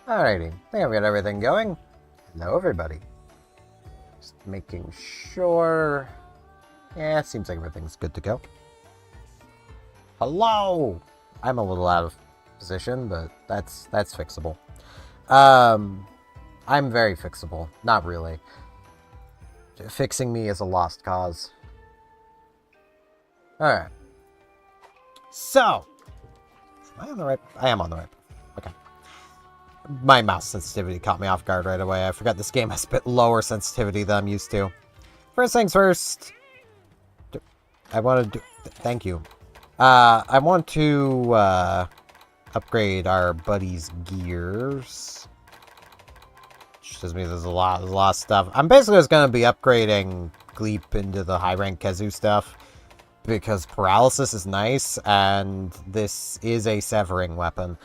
Alrighty, I think I've got everything going. Hello, everybody. Just making sure. Yeah, it seems like everything's good to go. Hello! I'm a little out of position, but that's fixable. I'm very fixable. Not really. Fixing me is a lost cause. Alright. So! Am I on the right? I am on the right. Okay. My mouse sensitivity caught me off guard right away. I forgot this game has a bit lower sensitivity than I'm used to. First things first. I want to do... Thank you. I want to upgrade our buddy's gears. Which tells me there's a lot of stuff. I'm basically just going to be upgrading Gleep into the high rank Kezu stuff. Because paralysis is nice, and this is a severing weapon.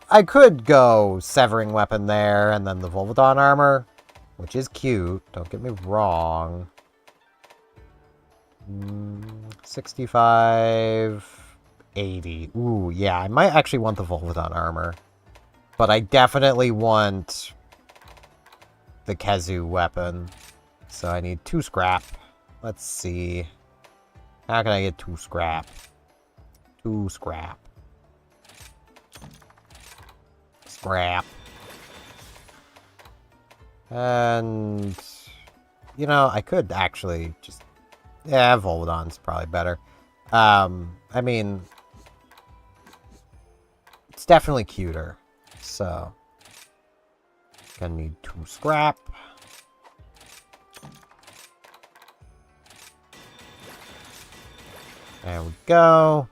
I could go severing weapon there, and then the Volvodon armor, which is cute, don't get me wrong. 65, 80. Ooh, yeah, I might actually want the Volvodon armor. But I definitely want the Kezu weapon. So I need 2 scrap. Let's see. How can I get 2 scrap? 2 scrap. Scrap. And... You know, I could actually just... Yeah, Volvodon's probably better. I mean... It's definitely cuter. So... Gonna need 2 scrap. There we go.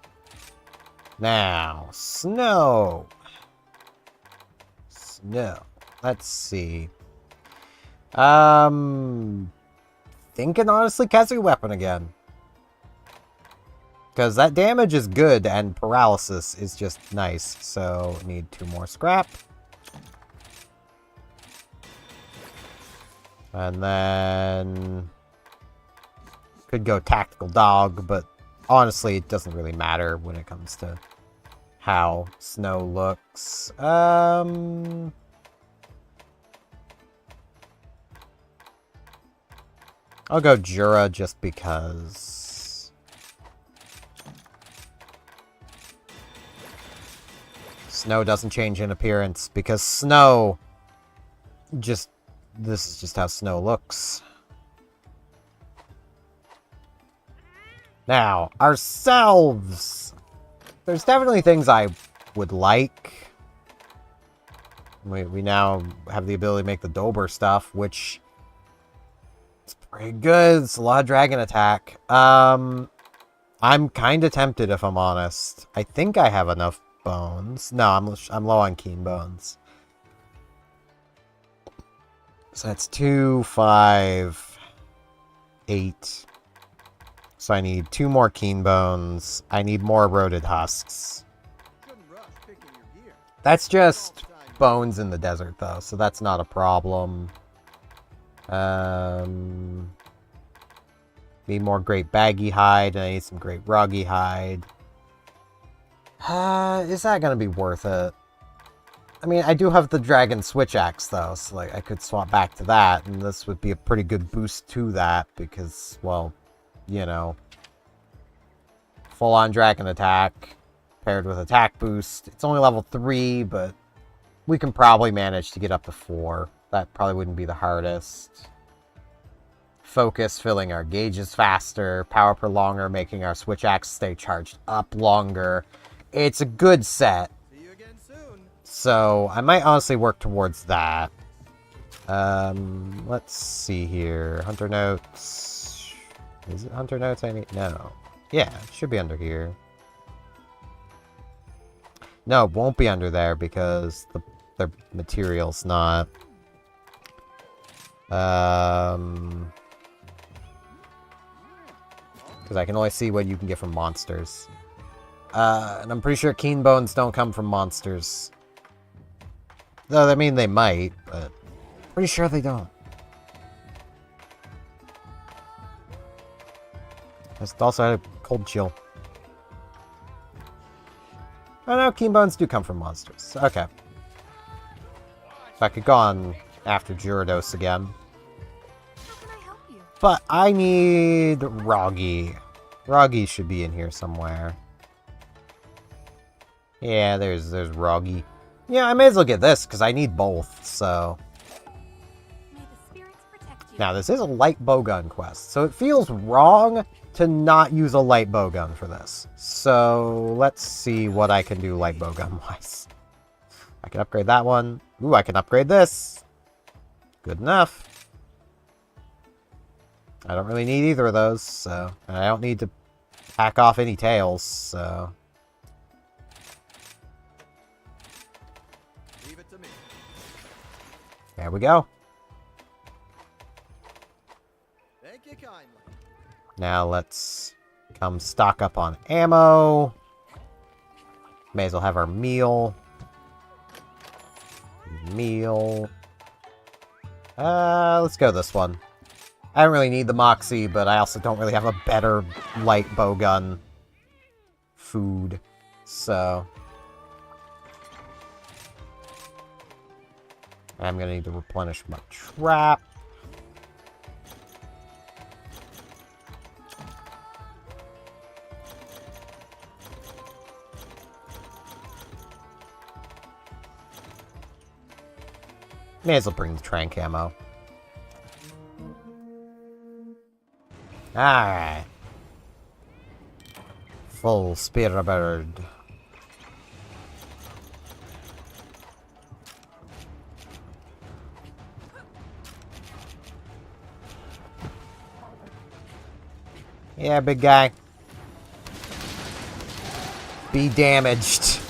Now, snow. Snow. Let's see. Thinking honestly Kezu weapon again. Because that damage is good and paralysis is just nice. So, need 2 more scrap. And then... Could go tactical dog, but honestly, it doesn't really matter when it comes to how snow looks. I'll go Jura just because. Snow doesn't change in appearance because snow just... This is just how snow looks. Now, ourselves! There's definitely things I would like. We now have the ability to make the Dober stuff, which... It's pretty good. It's a lot of dragon attack. I'm kind of tempted, if I'm honest. I think I have enough bones. No, I'm low on keen bones. So that's 2, 5, 8... So I need 2 more keen bones. I need more eroded husks. That's just bones in the desert, though, so that's not a problem. Need more great baggy hide, and I need some great ruggy hide. Is that gonna be worth it? I mean, I do have the dragon switch axe, though, so like I could swap back to that, and this would be a pretty good boost to that, because, well... You know, full-on dragon attack paired with attack boost. It's only level 3, but we can probably manage to get up to 4. That probably wouldn't be the hardest. Focus, filling our gauges faster. Power prolonger, making our switch axe stay charged up longer. It's a good set. See you again soon. So, I might honestly work towards that. Let's see here. Hunter notes... Is it Hunter Notes I need? No. Yeah, it should be under here. No, it won't be under there because the material's not. Because I can only see what you can get from monsters. And I'm pretty sure keen bones don't come from monsters. Though, I mean, they might, but pretty sure they don't. Just also had a cold chill. Oh no, keen bones do come from monsters. Okay. I could go on after Gyarados again. How can I help you? But I need Roggy. Roggy should be in here somewhere. Yeah, there's Roggy. Yeah, I may as well get this, because I need both, so... May the spirits protect you. Now, this is a light bowgun quest, so it feels wrong to not use a light bowgun for this. So, let's see what I can do light bowgun-wise. I can upgrade that one. Ooh, I can upgrade this. Good enough. I don't really need either of those, so... And I don't need to hack off any tails, so... Leave it to me. There we go. Thank you kindly. Now let's come stock up on ammo. May as well have our meal. Let's go this one. I don't really need the Moxie, but I also don't really have a better light bowgun food, so... I'm gonna need to replenish my trap. May as well bring the Trank ammo. Alright. Full Spirit Bird. Yeah, big guy. Be damaged.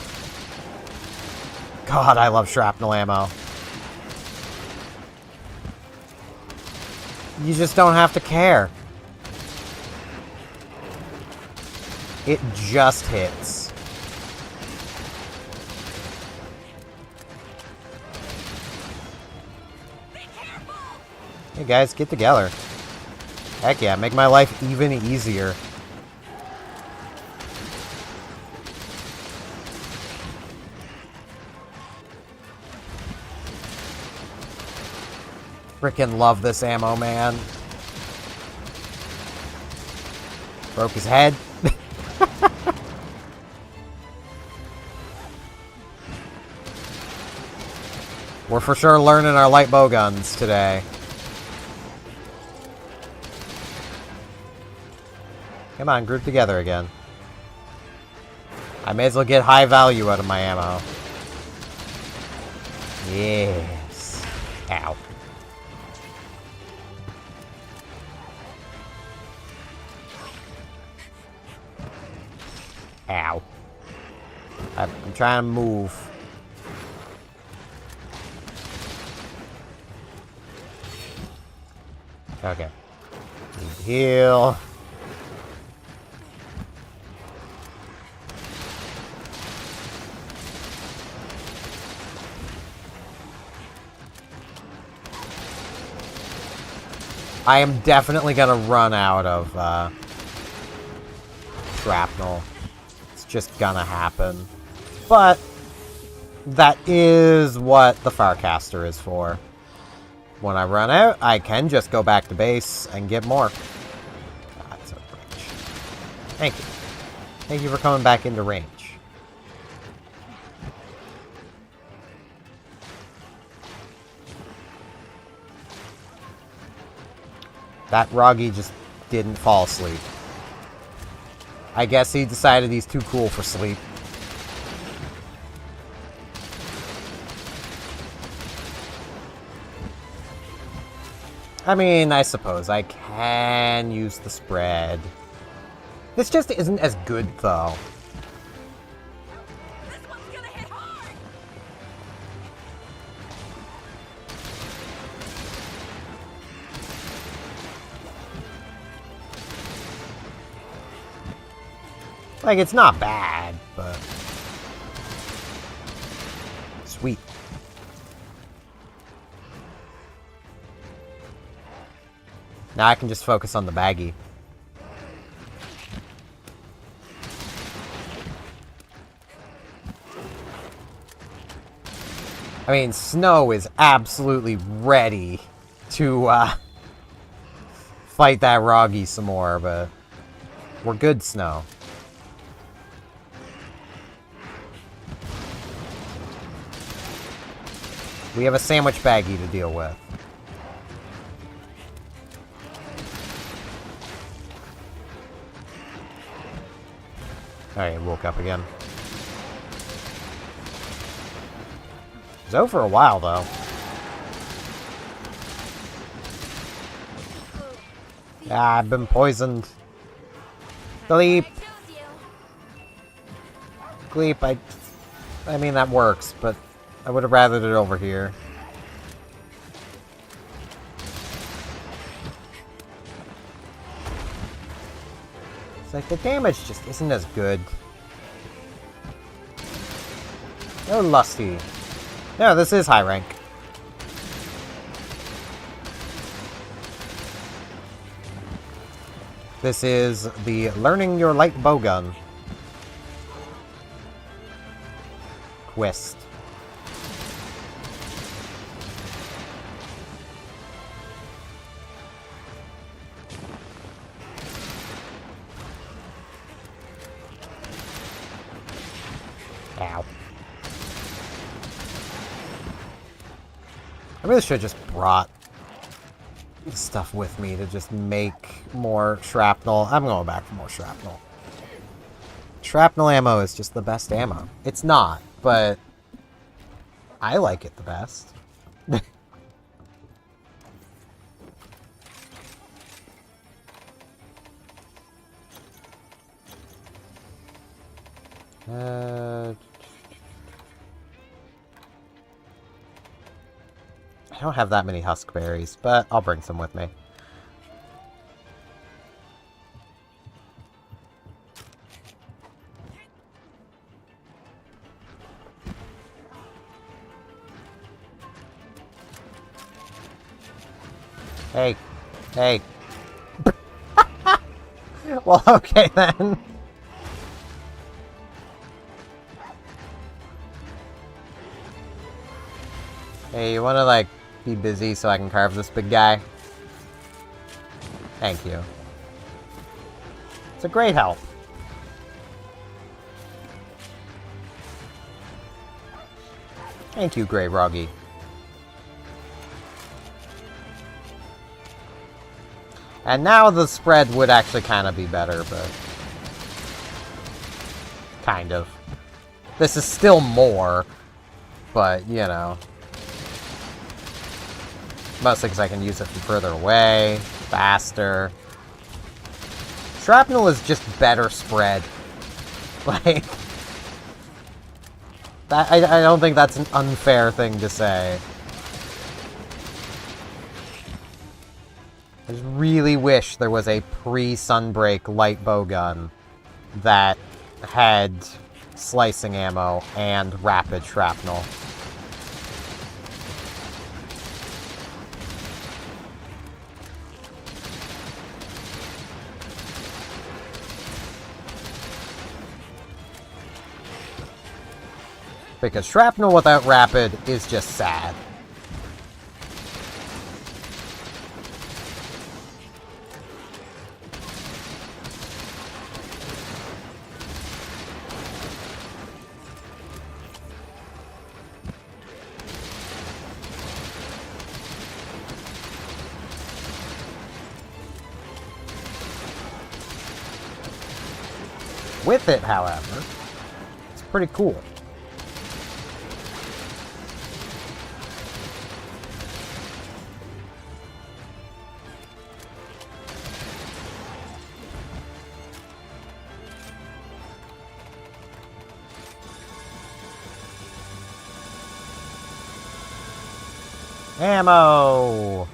God, I love shrapnel ammo. You just don't have to care. It just hits. Hey guys, get together. Heck yeah, make my life even easier. Frickin' love this ammo, man. Broke his head. We're for sure learning our light bowguns today. Come on, group together again. I may as well get high value out of my ammo. Yes. Ow. Ow. I'm trying to move. Okay. Need to heal. I am definitely gonna run out of shrapnel. It's just gonna happen. But that is what the Farcaster is for. When I run out, I can just go back to base and get more. That's a range. Thank you. Thank you for coming back into range. That Roggy just didn't fall asleep. I guess he decided he's too cool for sleep. I mean, I suppose I can use the spread. This just isn't as good, though. This one's gonna hit hard. Like, it's not bad, but... Sweet. Now I can just focus on the baggie. I mean, Snow is absolutely ready to fight that Roggy some more, but we're good, Snow. We have a sandwich baggie to deal with. Alright, woke up again. It's over for a while, though. Ah, I've been poisoned. Gleep! Gleep, I mean, that works, but I would have rathered it over here. It's like the damage just isn't as good. Oh, Lusty. No, this is high rank. This is the Learning Your Light Bowgun quest. Ow. I really should have just brought stuff with me to just make more shrapnel. I'm going back for more shrapnel. Shrapnel ammo is just the best ammo. It's not, but I like it the best. I don't have that many huskberries, but I'll bring some with me. Hey. Hey. Well, okay then. Hey, you wanna, like, be busy so I can carve this big guy? Thank you. It's a great help. Thank you, Grey Roggy. And now the spread would actually kind of be better, but... kind of. This is still more, but, you know... mostly because I can use it from further away, faster. Shrapnel is just better spread. Like... that, I don't think that's an unfair thing to say. I just really wish there was a pre-Sunbreak light bowgun that had slicing ammo and rapid shrapnel. Because shrapnel without rapid is just sad. With it, however, it's pretty cool. Ammo!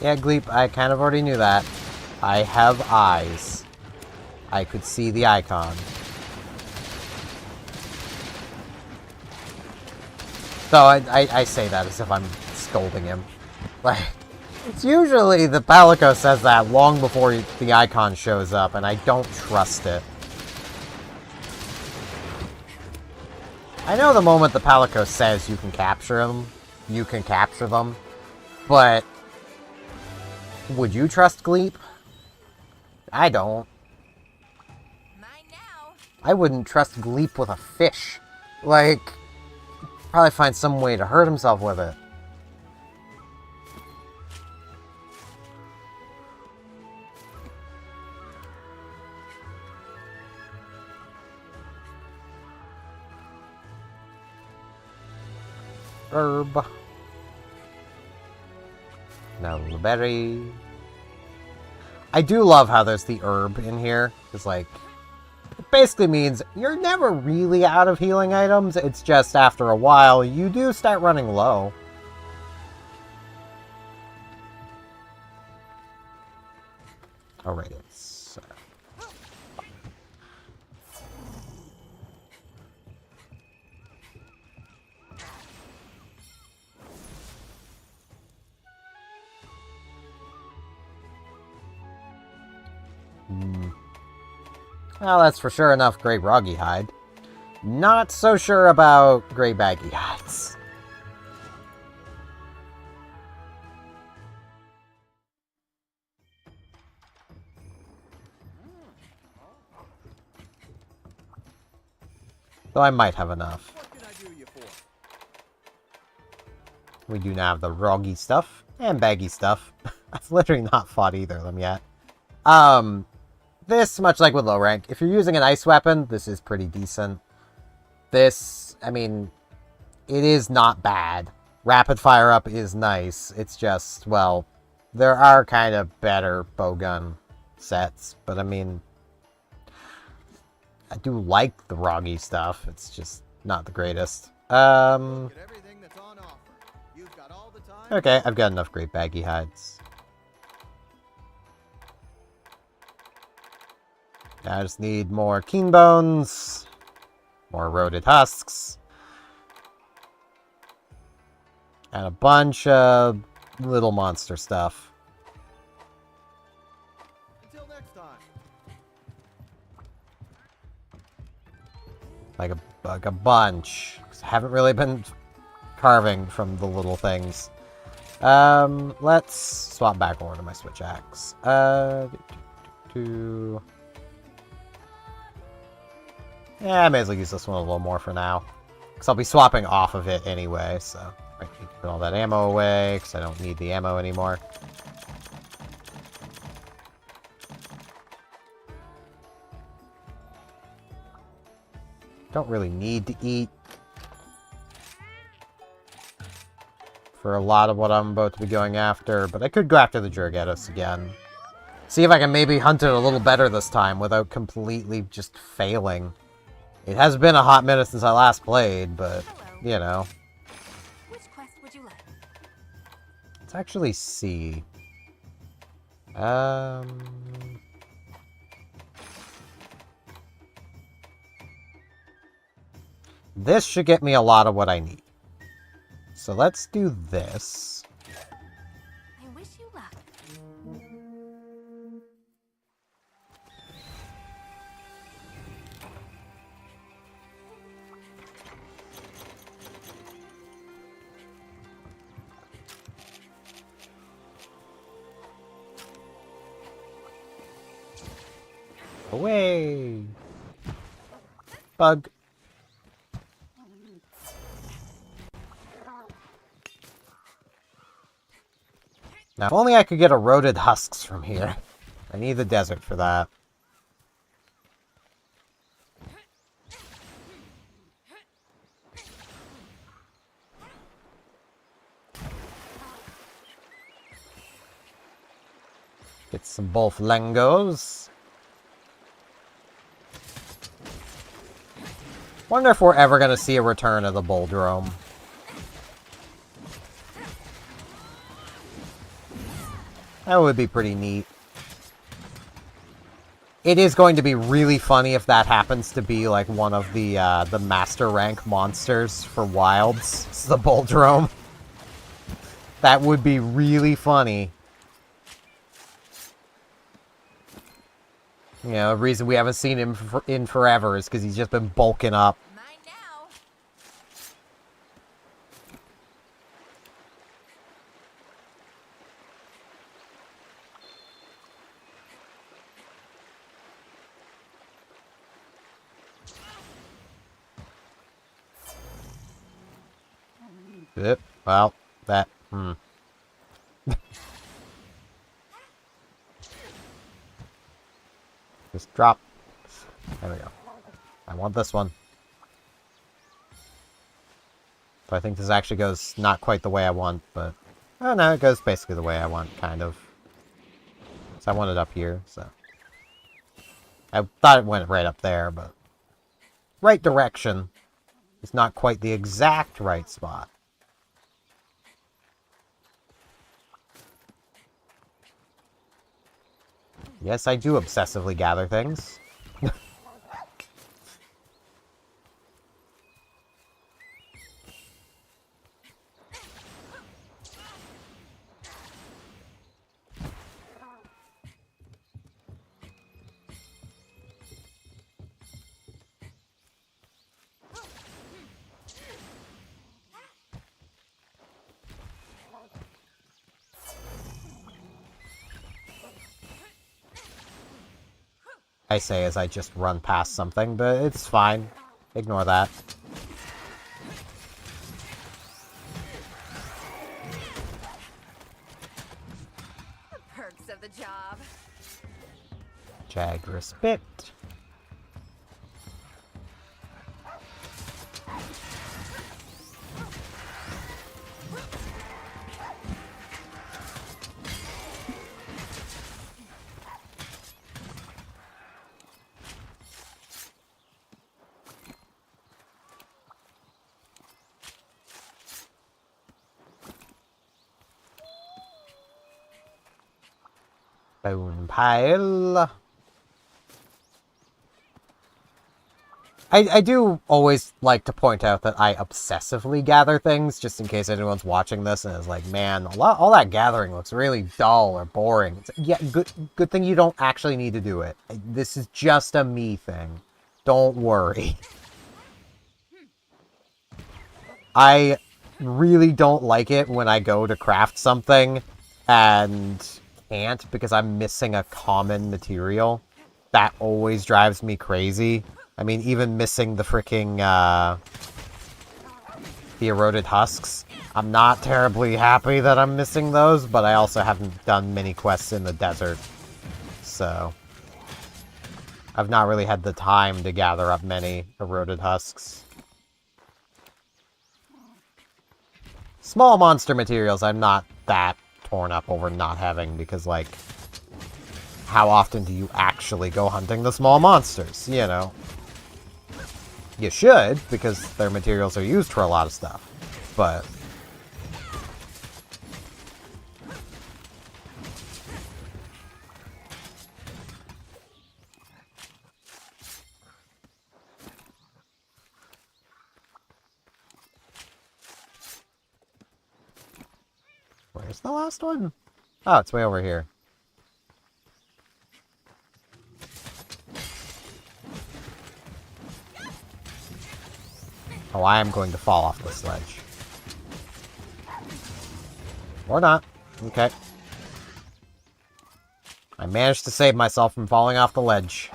Yeah, Gleep, I kind of already knew that. I have eyes. I could see the icon. So I say that as if I'm scolding him. Like, it's usually the Palico says that long before the icon shows up, and I don't trust it. I know the moment the Palico says you can capture them, you can capture them, but would you trust Gleep? I don't. Mine now. I wouldn't trust Gleep with a fish. Like, probably find some way to hurt himself with it. Herb. No berry. I do love how there's the herb in here. It's like, it basically means you're never really out of healing items. It's just after a while, you do start running low. Alright, it's... Well, that's for sure enough gray roggy hide. Not so sure about gray baggy hides. Though I might have enough. What can I do you for? We do now have the roggy stuff and baggy stuff. I've literally not fought either of them yet. This, much like with low rank, if you're using an ice weapon, this is pretty decent. This, I mean, it is not bad. Rapid fire up is nice. It's just, well, there are kind of better bowgun sets, but I mean, I do like the roggy stuff. It's just not the greatest. Look at everything that's on offer. You've got all the time. Okay, I've got enough great baggy hides. I just need more keen bones, more eroded husks, and a bunch of little monster stuff. Until next time. Like a bunch. 'Cause I haven't really been carving from the little things. Let's swap back over to my switch axe. Yeah, I may as well use this one a little more for now. Because I'll be swapping off of it anyway, so I need to put all that ammo away, because I don't need the ammo anymore. Don't really need to eat for a lot of what I'm about to be going after, but I could go after the Jurgatos again. See if I can maybe hunt it a little better this time without completely just failing. It has been a hot minute since I last played, but, you know. Which quest would you like? Let's actually see. This should get me a lot of what I need. So let's do this. I wish you luck. Away! Bug. Now, if only I could get eroded husks from here. I need the desert for that. Get some both Lengos. Wonder if we're ever going to see a return of the Boldrome. That would be pretty neat. It is going to be really funny if that happens to be like one of the master rank monsters for Wilds. It's the Boldrome. That would be really funny. You know, the reason we haven't seen him in forever is because he's just been bulking up. Mine now. Yep. Well, that... Just drop. There we go. I want this one. So I think this actually goes not quite the way I want, but... Oh no, it goes basically the way I want, kind of. So I want it up here, so... I thought it went right up there, but... Right direction. It's not quite the exact right spot. Yes, I do obsessively gather things. I say as I just run past something, but it's fine. Ignore that. The perks of the job. Jagger's bit. Bone pile. I do always like to point out that I obsessively gather things, just in case anyone's watching this and is like, man, all that gathering looks really dull or boring. It's, yeah, good thing you don't actually need to do it. This is just a me thing. Don't worry. I really don't like it when I go to craft something and can't because I'm missing a common material. That always drives me crazy. I mean, even missing the freaking, the eroded husks. I'm not terribly happy that I'm missing those, but I also haven't done many quests in the desert. So, I've not really had the time to gather up many eroded husks. Small monster materials I'm not that torn up over not having, because, like, how often do you actually go hunting the small monsters, you know? You should, because their materials are used for a lot of stuff, but... Where's the last one? Oh, it's way over here. Oh, I am going to fall off the sledge. Or not. Okay. I managed to save myself from falling off the ledge.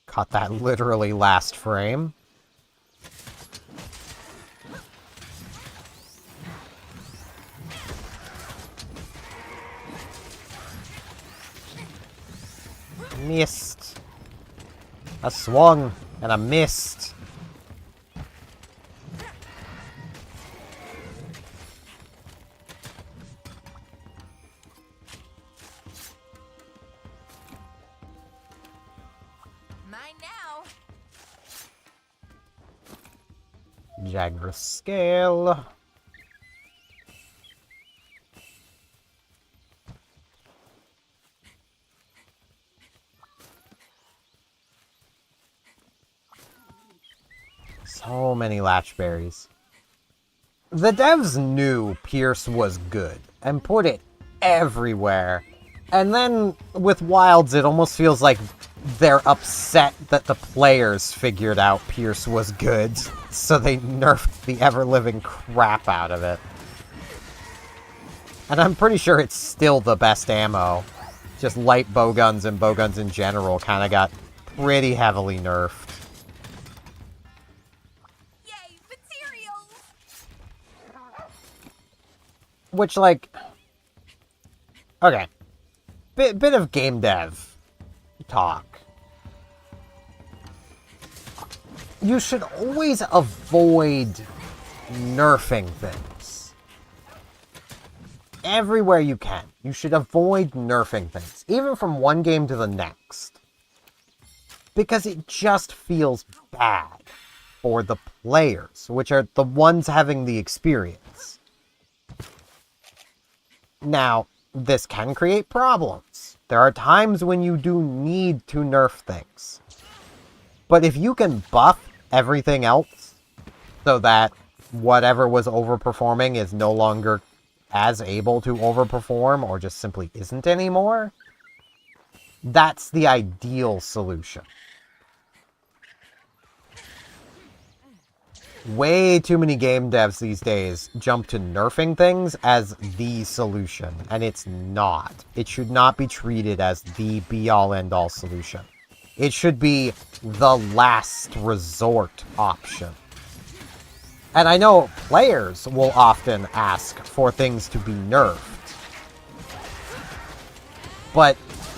Caught that literally last frame. Missed. I swung and I missed. Mine now. Jagger scale. So many latchberries. The devs knew Pierce was good and put it everywhere. And then with Wilds, it almost feels like they're upset that the players figured out Pierce was good, so they nerfed the ever-living crap out of it. And I'm pretty sure it's still the best ammo. Just light bowguns and bowguns in general kind of got pretty heavily nerfed. Yay, materials! Which, like... Okay. Bit of game dev talk. You should always avoid nerfing things. Everywhere you can. You should avoid nerfing things. Even from one game to the next. Because it just feels bad for the players, which are the ones having the experience. Now, this can create problems. There are times when you do need to nerf things. But if you can buff everything else so that whatever was overperforming is no longer as able to overperform or just simply isn't anymore, that's the ideal solution. Way too many game devs these days jump to nerfing things as the solution, and it's not. It should not be treated as the be-all end-all solution. It should be the last resort option. And I know players will often ask for things to be nerfed. But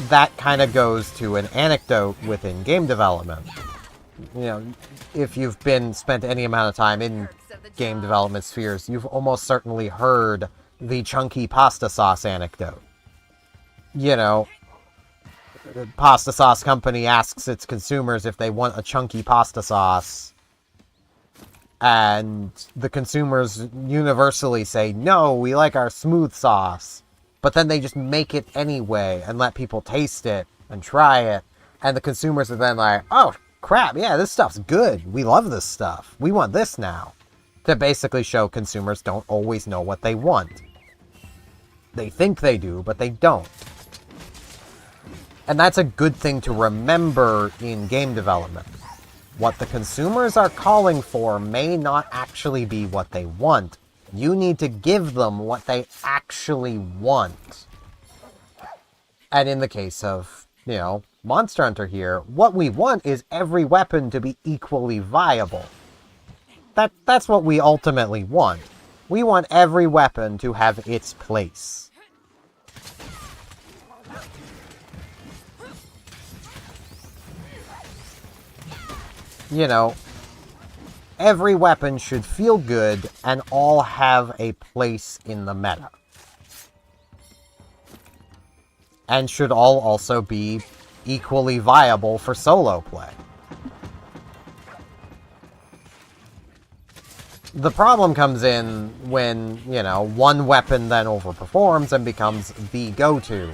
that kind of goes to an anecdote within game development. You know, if you've spent any amount of time in game development spheres, you've almost certainly heard the chunky pasta sauce anecdote. You know, the pasta sauce company asks its consumers if they want a chunky pasta sauce, and the consumers universally say, no, we like our smooth sauce. But then they just make it anyway and let people taste it and try it. And the consumers are then like, oh, crap, yeah, this stuff's good. We love this stuff. We want this now. To basically show consumers don't always know what they want. They think they do, but they don't. And that's a good thing to remember in game development. What the consumers are calling for may not actually be what they want. You need to give them what they actually want. And in the case of, you know, Monster Hunter here, what we want is every weapon to be equally viable. That's what we ultimately want. We want every weapon to have its place. You know, every weapon should feel good and all have a place in the meta. And should all also be equally viable for solo play. The problem comes in when, you know, one weapon then overperforms and becomes the go-to.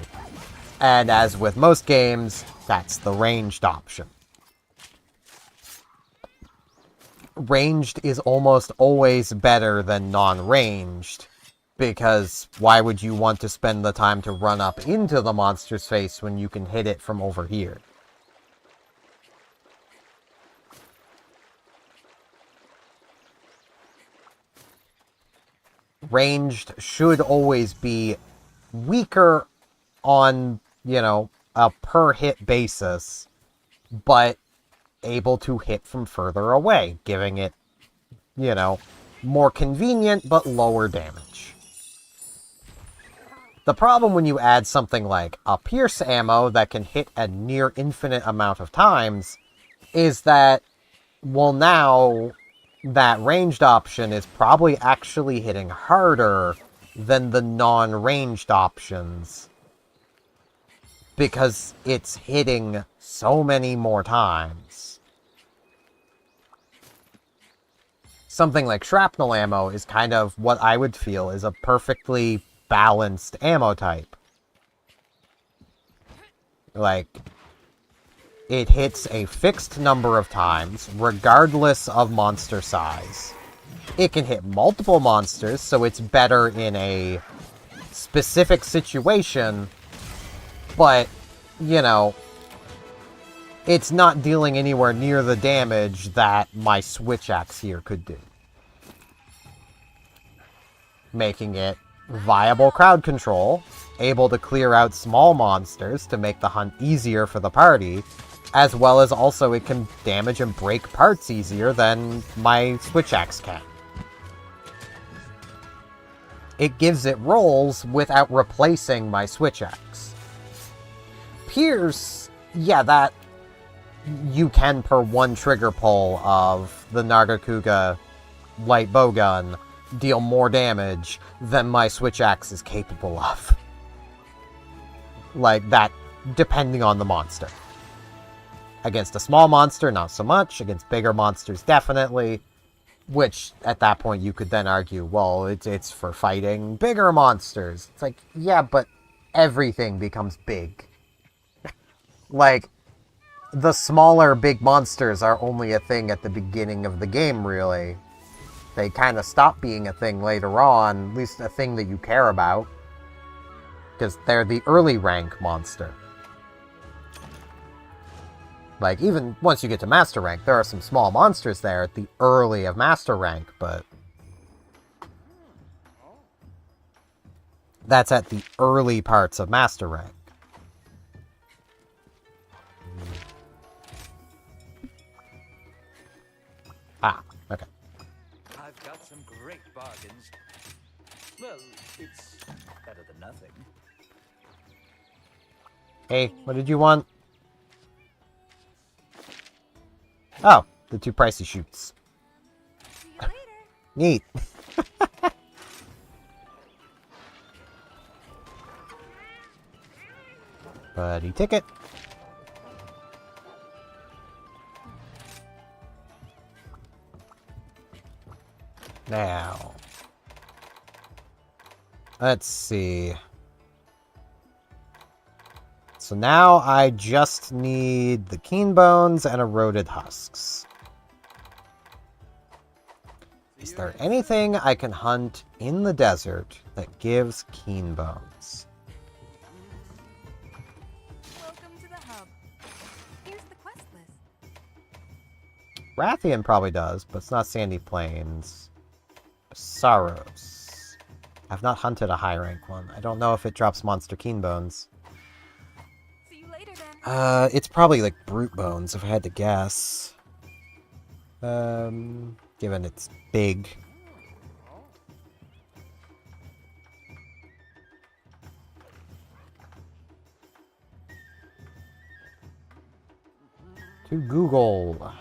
And as with most games, that's the ranged option. Ranged is almost always better than non-ranged, because why would you want to spend the time to run up into the monster's face when you can hit it from over here? Ranged should always be weaker on, you know, a per-hit basis, but able to hit from further away, giving it, you know, more convenient but lower damage. The problem when you add something like a pierce ammo that can hit a near infinite amount of times is that, well, now that ranged option is probably actually hitting harder than the non-ranged options, because it's hitting so many more times. Something like shrapnel ammo is kind of what I would feel is a perfectly balanced ammo type. Like, It hits a fixed number of times, regardless of monster size. It can hit multiple monsters, so it's better in a specific situation, but, you know, it's not dealing anywhere near the damage that my switch axe here could do. Making it viable crowd control, able to clear out small monsters to make the hunt easier for the party, as well as also it can damage and break parts easier than my switch axe can. It gives it rolls without replacing my switch axe. Pierce, yeah, that you can per one trigger pull of the Nargacuga light bowgun deal more damage than my switch axe is capable of. Like that, depending on the monster. Against a small monster, not so much. Against bigger monsters, definitely. Which, at that point, you could then argue, well, it's for fighting bigger monsters. It's like, yeah, but everything becomes big. Like, the smaller big monsters are only a thing at the beginning of the game, really. They kind of stop being a thing later on, at least a thing that you care about. Because they're the early rank monster. Like, even once you get to Master Rank, there are some small monsters there at the early of Master Rank, but that's at the early parts of Master Rank. Ah, okay. I've got some great bargains. Well, it's better than nothing. Hey, what did you want? Oh, the two pricey shoots. See you later. Neat. Buddy ticket. Now, let's see. So now I just need the keen bones and eroded husks. Is there anything I can hunt in the desert that gives keen bones? Welcome to the hub. Here's the quest list. Rathian probably does, but it's not Sandy Plains. Saros. I've not hunted a high rank one. I don't know if it drops monster keen bones. See you later then. It's probably like brute bones if I had to guess. Given it's big. To Google.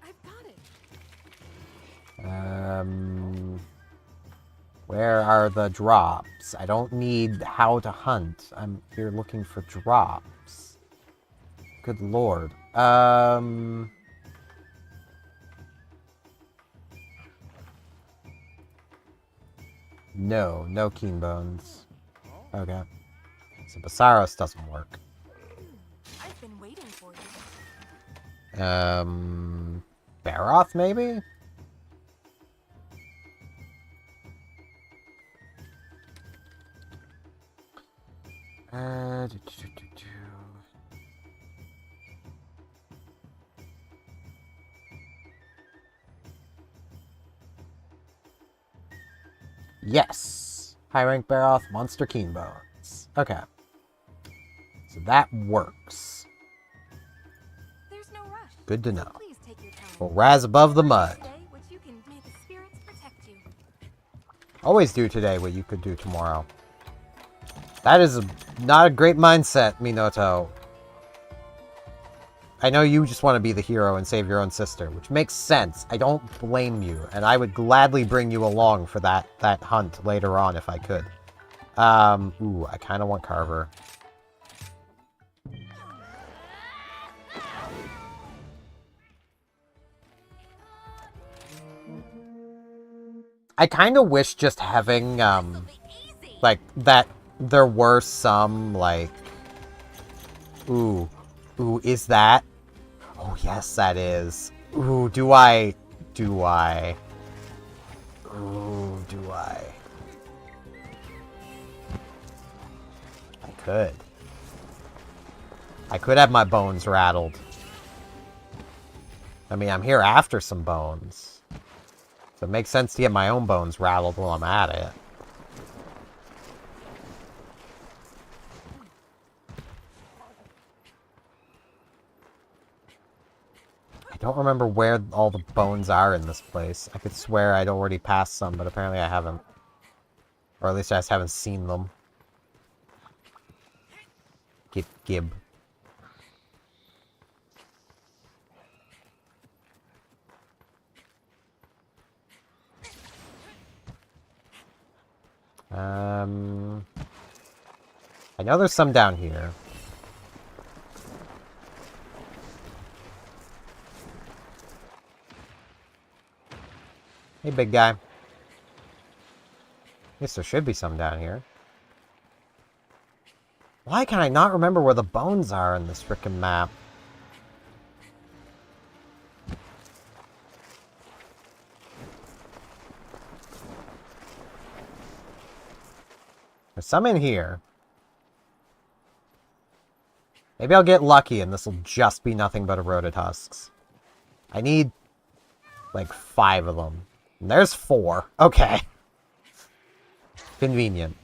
I've got it. Where are the drops? I don't need how to hunt. I'm here looking for drops. Good lord. No keen bones. Okay. So Basaros doesn't work. I've been waiting for you. Baroth, maybe? Do, do, do, do, do. Yes! High rank Baroth, monster keen bones. Okay. So that works. There's no rush. Good to So know. please take your time. We'll rise above the mud. Today, what you can may the spirits protect you. Always do today what you could do tomorrow. That is not a great mindset, Minoto. I know you just want to be the hero and save your own sister, which makes sense. I don't blame you, and I would gladly bring you along for that hunt later on if I could. Ooh, I kind of want Carver. I kind of wish just having, like, that there were some, like... Ooh. Ooh, is that? Oh, yes, that is. Ooh, do I? Do I? Ooh, do I? I could. I could have my bones rattled. I mean, I'm here after some bones. So it makes sense to get my own bones rattled while I'm at it. I don't remember where all the bones are in this place. I could swear I'd already passed some, but apparently I haven't. Or at least I just haven't seen them. Gib. I know there's some down here. Hey, big guy. Guess there should be some down here. Why can I not remember where the bones are in this frickin' map? There's some in here. Maybe I'll get lucky and this will just be nothing but eroded husks. I need, like, 5 of them. And there's 4. Okay. Convenient.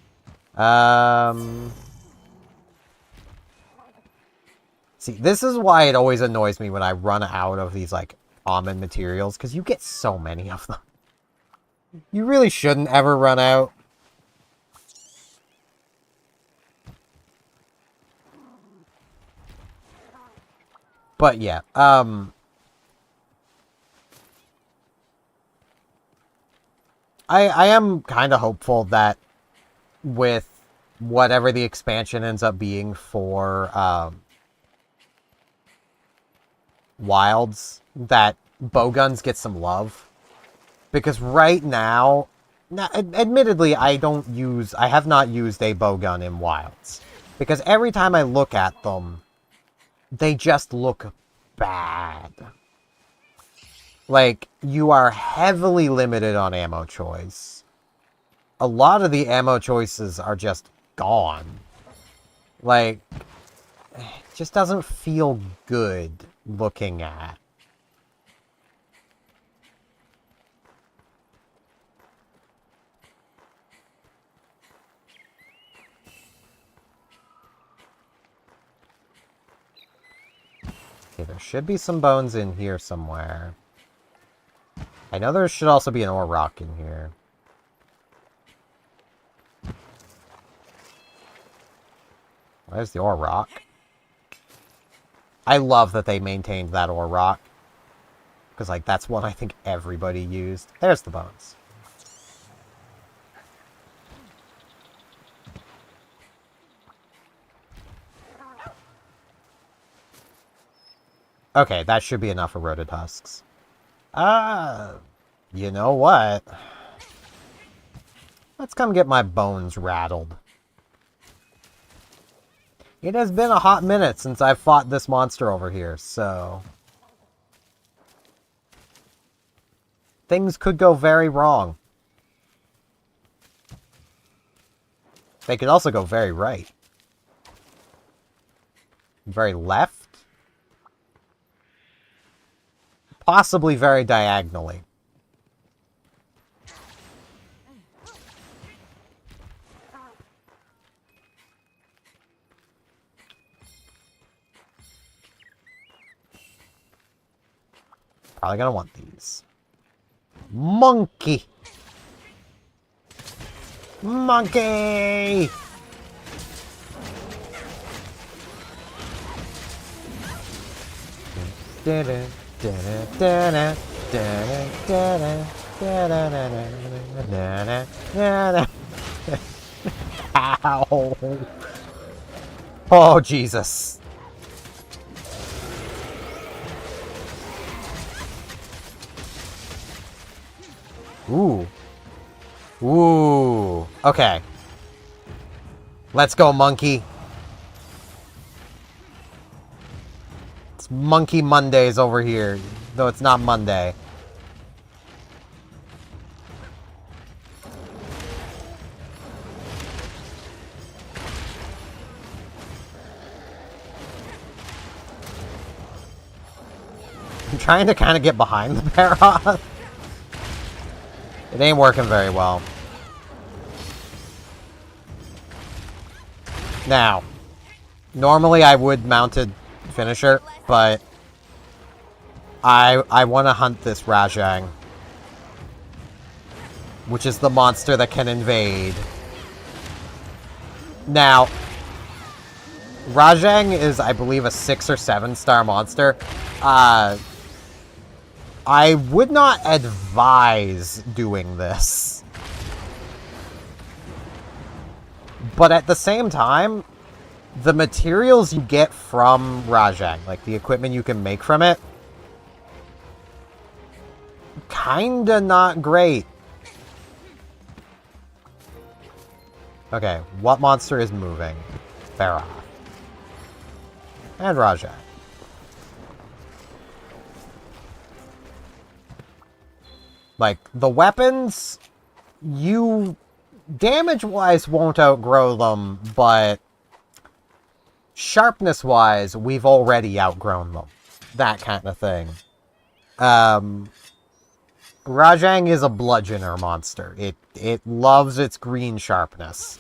See, this is why it always annoys me when I run out of these, like, common materials, because you get so many of them. You really shouldn't ever run out. But yeah, I am kind of hopeful that with whatever the expansion ends up being for Wilds, that bowguns get some love. Because right now, admittedly, I have not used a bowgun in Wilds. Because every time I look at them, they just look bad. Like, you are heavily limited on ammo choice. A lot of the ammo choices are just gone. Like, it just doesn't feel good looking at. Okay, there should be some bones in here somewhere. I know there should also be an ore rock in here. Where's the ore rock? I love that they maintained that ore rock. Because, like, that's what I think everybody used. There's the bones. Okay, that should be enough eroded husks. You know what? Let's come get my bones rattled. It has been a hot minute since I've fought this monster over here, so... things could go very wrong. They could also go very right. Very left. Possibly very diagonally. Probably gonna want these. Monkey! Monkey! Ow! Oh, Jesus. Ooh. Ooh. Okay. Let's go, monkey. It's Monkey Mondays over here, though it's not Monday. I'm trying to kind of get behind the Parrot. It ain't working very well. Now, normally I would mounted finisher, but I want to hunt this Rajang, which is the monster that can invade. Now, Rajang is, I believe, a 6 or 7 star monster. I would not advise doing this. But at the same time, the materials you get from Rajang, like the equipment you can make from it, kinda not great. Okay, what monster is moving? Farah. And Rajang. Like, the weapons, you damage-wise won't outgrow them, but sharpness-wise, we've already outgrown them. That kind of thing. Rajang is a bludgeoner monster. It loves its green sharpness.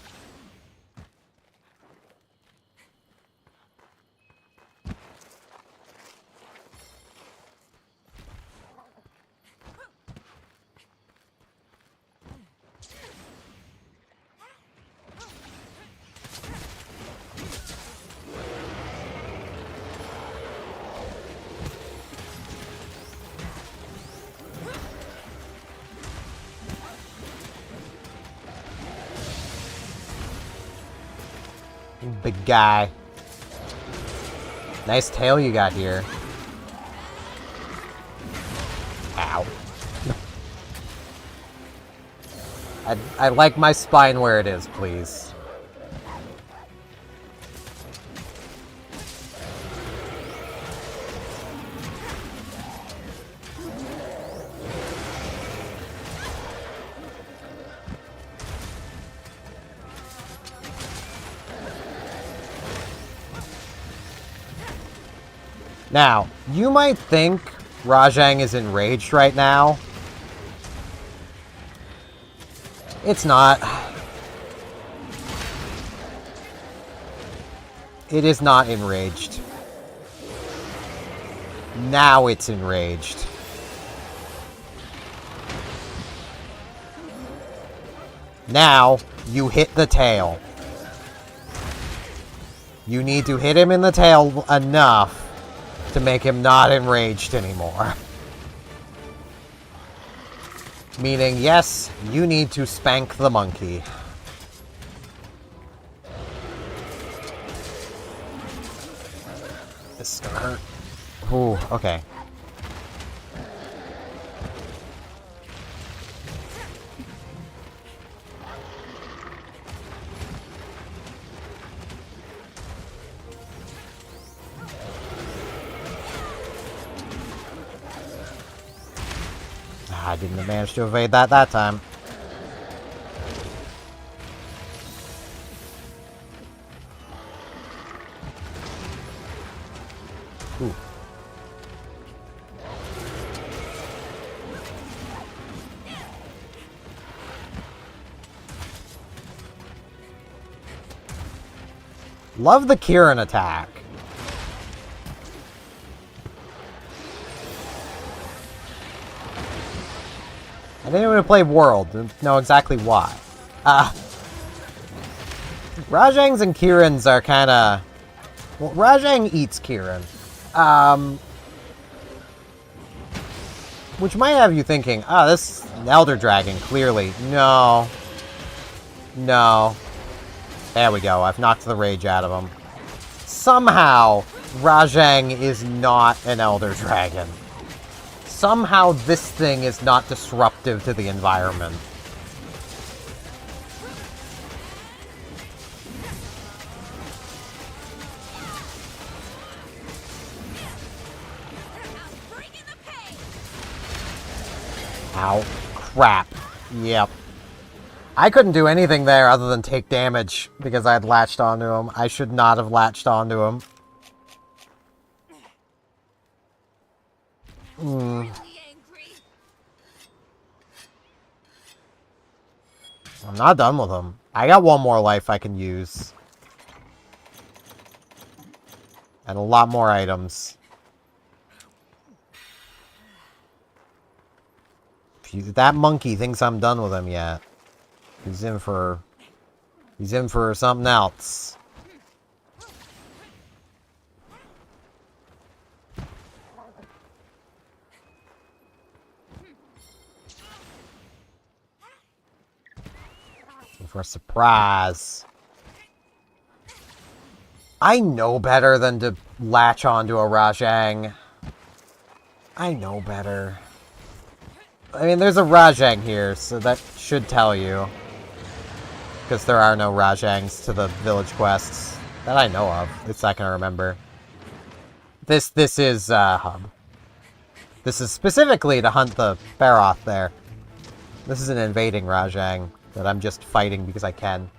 Big guy. Nice tail you got here. Ow. I like my spine where it is, please. Now, you might think Rajang is enraged right now. It's not. It is not enraged. Now it's enraged. Now, you hit the tail. You need to hit him in the tail enough to make him not enraged anymore. Meaning, yes, you need to spank the monkey. This is gonna hurt. Ooh, okay. I didn't manage to evade that time. Ooh. Love the Kieran attack. I didn't even play World to know exactly why. Rajangs and Kirans are kind of... Well, Rajang eats Kiran. Which might have you thinking, this is an Elder Dragon, clearly. No. No. There we go, I've knocked the rage out of him. Somehow, Rajang is not an Elder Dragon. Somehow this thing is not disruptive to the environment. Ow. Crap. Yep. I couldn't do anything there other than take damage because I had latched onto him. I should not have latched onto him. I'm not done with him. I got one more life I can use. And a lot more items. That monkey thinks I'm done with him yet. He's in for something else. For a surprise. I know better than to latch onto a Rajang. I know better. I mean, there's a Rajang here, so that should tell you. Because there are no Rajangs to the village quests that I know of. At least I can remember. This is hub. This is specifically to hunt the Baroth there. This is an invading Rajang that I'm just fighting because I can.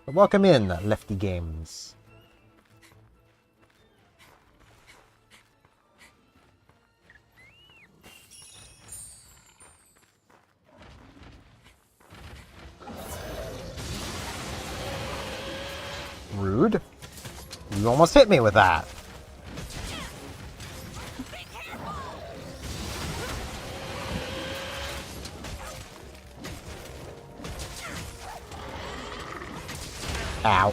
But welcome in, Lefty Games. Rude. You almost hit me with that. Ow.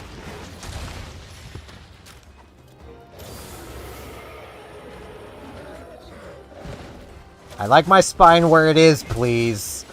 I like my spine where it is, please.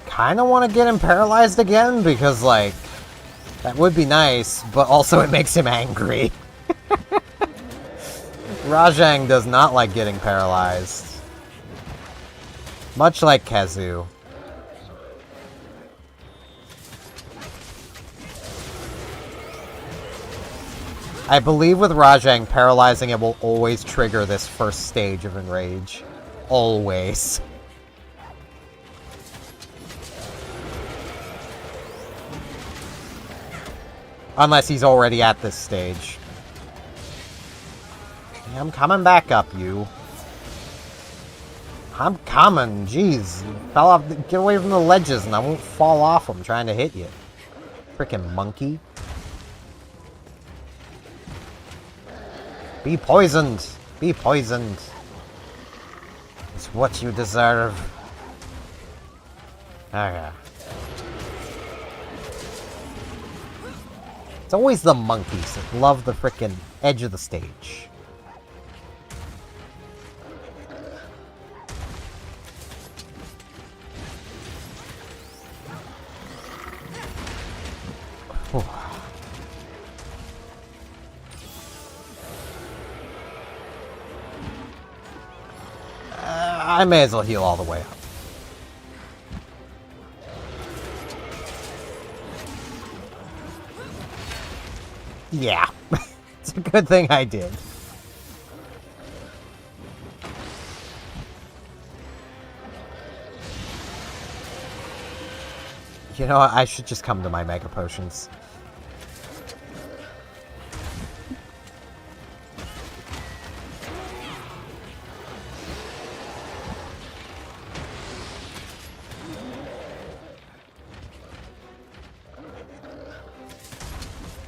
Kind of want to get him paralyzed again, because, like, that would be nice, but also it makes him angry. Rajang does not like getting paralyzed. Much like Kazu. I believe with Rajang, paralyzing it will always trigger this first stage of Enrage. Always. Unless he's already at this stage. I'm coming back up, you. I'm coming, jeez. Fell off. Get away from the ledges and I won't fall off them trying to hit you. Freaking monkey. Be poisoned. Be poisoned. It's what you deserve. Okay. It's always the monkeys that love the frickin' edge of the stage. I may as well heal all the way up. Yeah, it's a good thing I did. You know what? I should just come to my Mega Potions.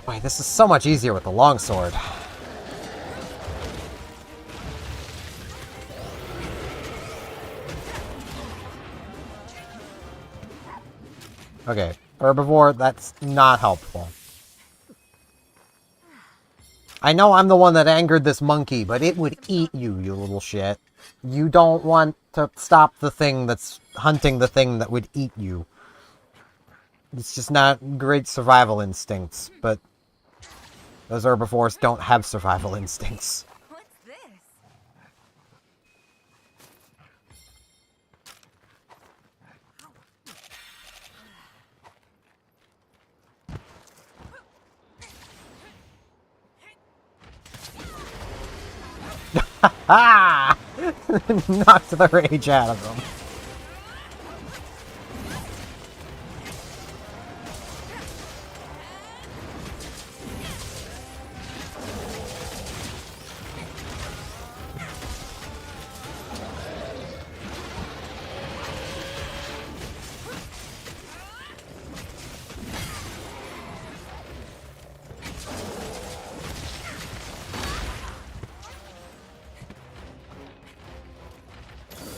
Boy, this is so much easier with the longsword. Okay, herbivore, that's not helpful. I know I'm the one that angered this monkey, but it would eat you, you little shit. You don't want to stop the thing that's hunting the thing that would eat you. It's just not great survival instincts, but those herbivores don't have survival instincts. What's this? Ah! Knocked the rage out of them.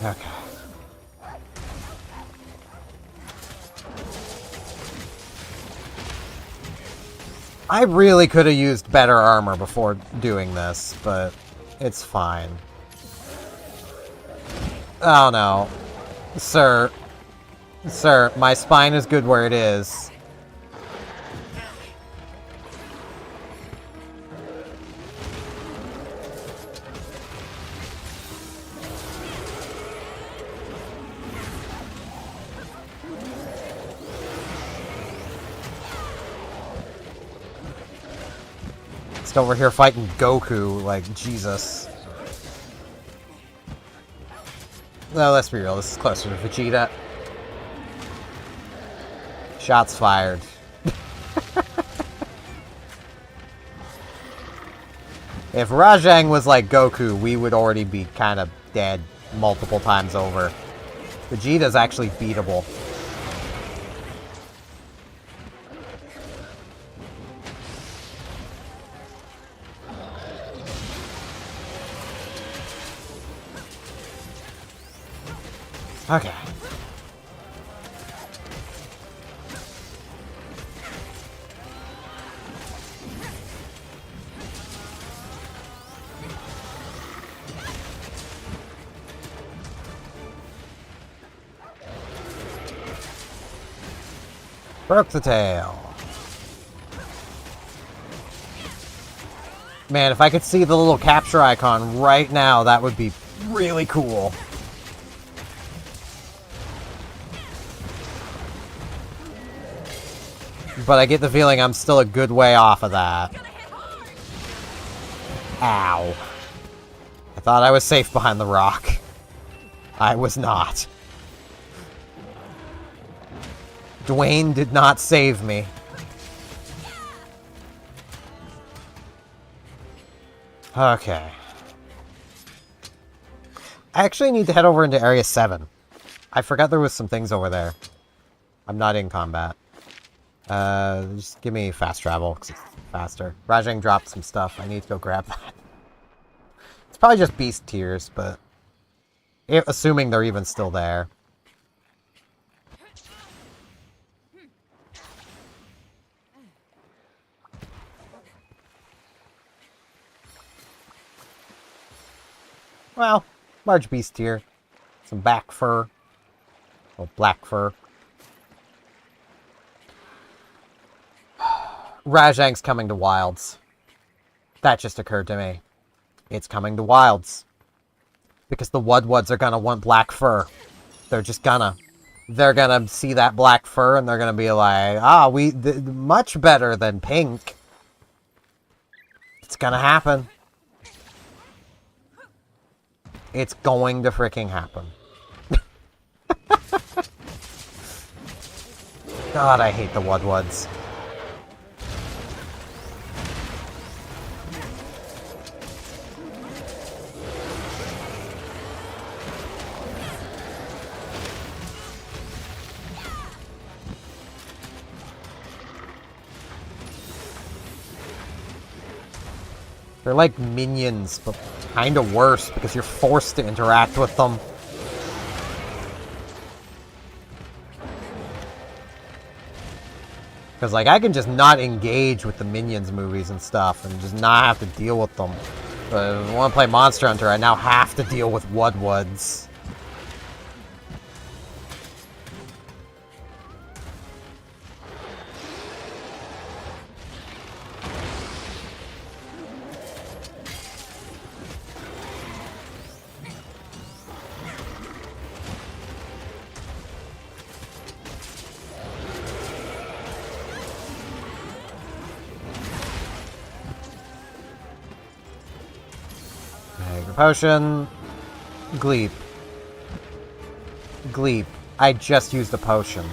Okay. I really could have used better armor before doing this, but it's fine. Oh no. Sir. Sir, my spine is good where it is. Just over here fighting Goku, like, Jesus. No, let's be real, this is closer to Vegeta. Shots fired. If Rajang was like Goku, we would already be kind of dead multiple times over. Vegeta's actually beatable. Okay. Broke the tail. Man, if I could see the little capture icon right now, that would be really cool. But I get the feeling I'm still a good way off of that. Ow. I thought I was safe behind the rock. I was not. Dwayne did not save me. Okay. I actually need to head over into Area 7. I forgot there was some things over there. I'm not in combat. Just give me fast travel, because it's faster. Rajang dropped some stuff. I need to go grab that. It's probably just beast tears, but... assuming they're even still there. Well, large beast tier. Some back fur. Or black fur. Rajang's coming to Wilds. That just occurred to me. It's coming to Wilds. Because the Wudwuds are gonna want black fur. They're just gonna. They're gonna see that black fur and they're gonna be like, ah, much better than pink. It's gonna happen. It's going to freaking happen. God, I hate the Wudwuds. They're like minions, but kind of worse because you're forced to interact with them. Because, like, I can just not engage with the Minions movies and stuff and just not have to deal with them. But if I want to play Monster Hunter, I now have to deal with Wudwuds. potion. Gleep. Gleep. I just used a potion.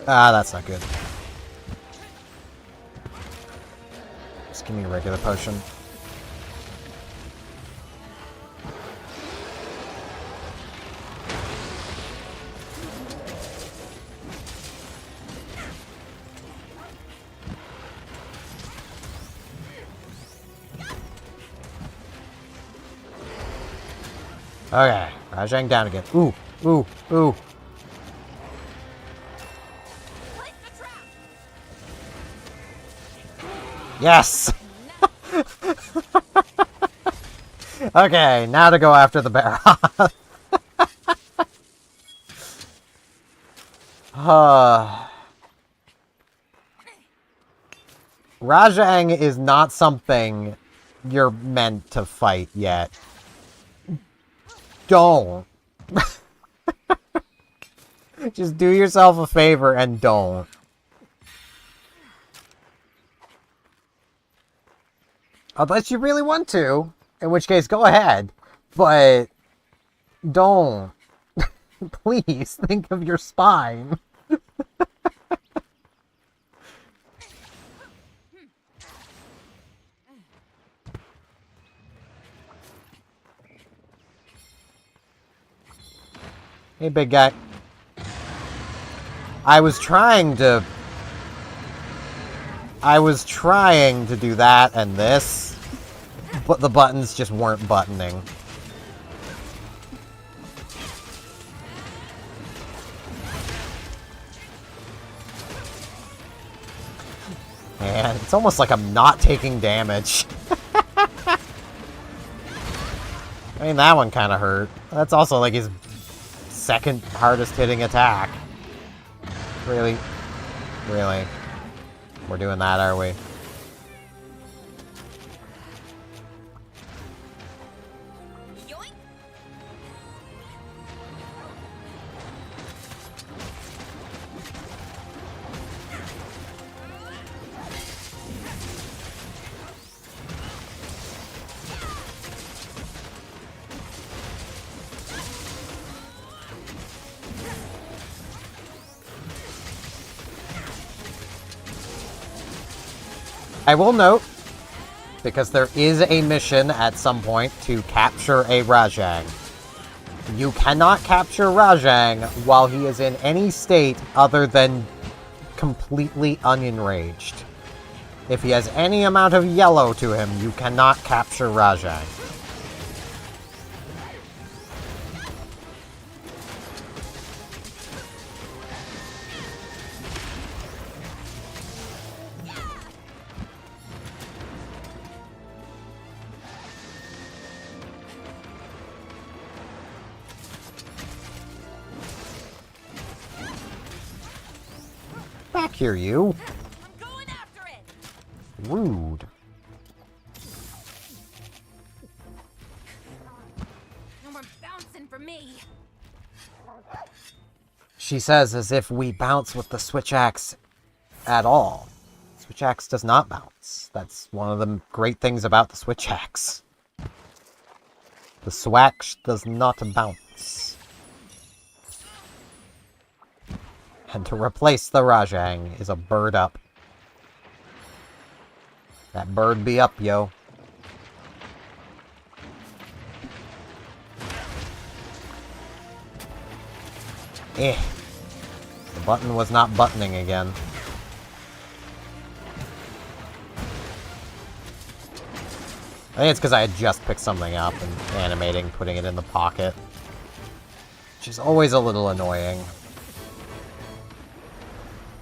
Ah, that's not good. Just give me a regular potion. Okay, Rajang down again. Ooh, ooh, ooh. Yes! Okay, now to go after the bear. Rajang is not something you're meant to fight yet. Don't. Just do yourself a favor and don't. Unless you really want to, in which case go ahead, but don't. Please think of your spine. Hey, big guy. I was trying to do that and this, but the buttons just weren't buttoning. Man, it's almost like I'm not taking damage. I mean, that one kind of hurt. That's also like his second hardest hitting attack. Really? Really? We're doing that, are we? I will note, because there is a mission at some point to capture a Rajang. You cannot capture Rajang while he is in any state other than completely unenraged. If he has any amount of yellow to him, you cannot capture Rajang. Back here, you. I'm going after it. Rude. No more bouncing for me. She says as if we bounce with the switch axe at all. Switch axe does not bounce. That's one of the great things about the switch axe. The swax does not bounce. And to replace the Rajang is a bird up. That bird be up, yo. The button was not buttoning again. I think it's because I had just picked something up and animating, putting it in the pocket. Which is always a little annoying.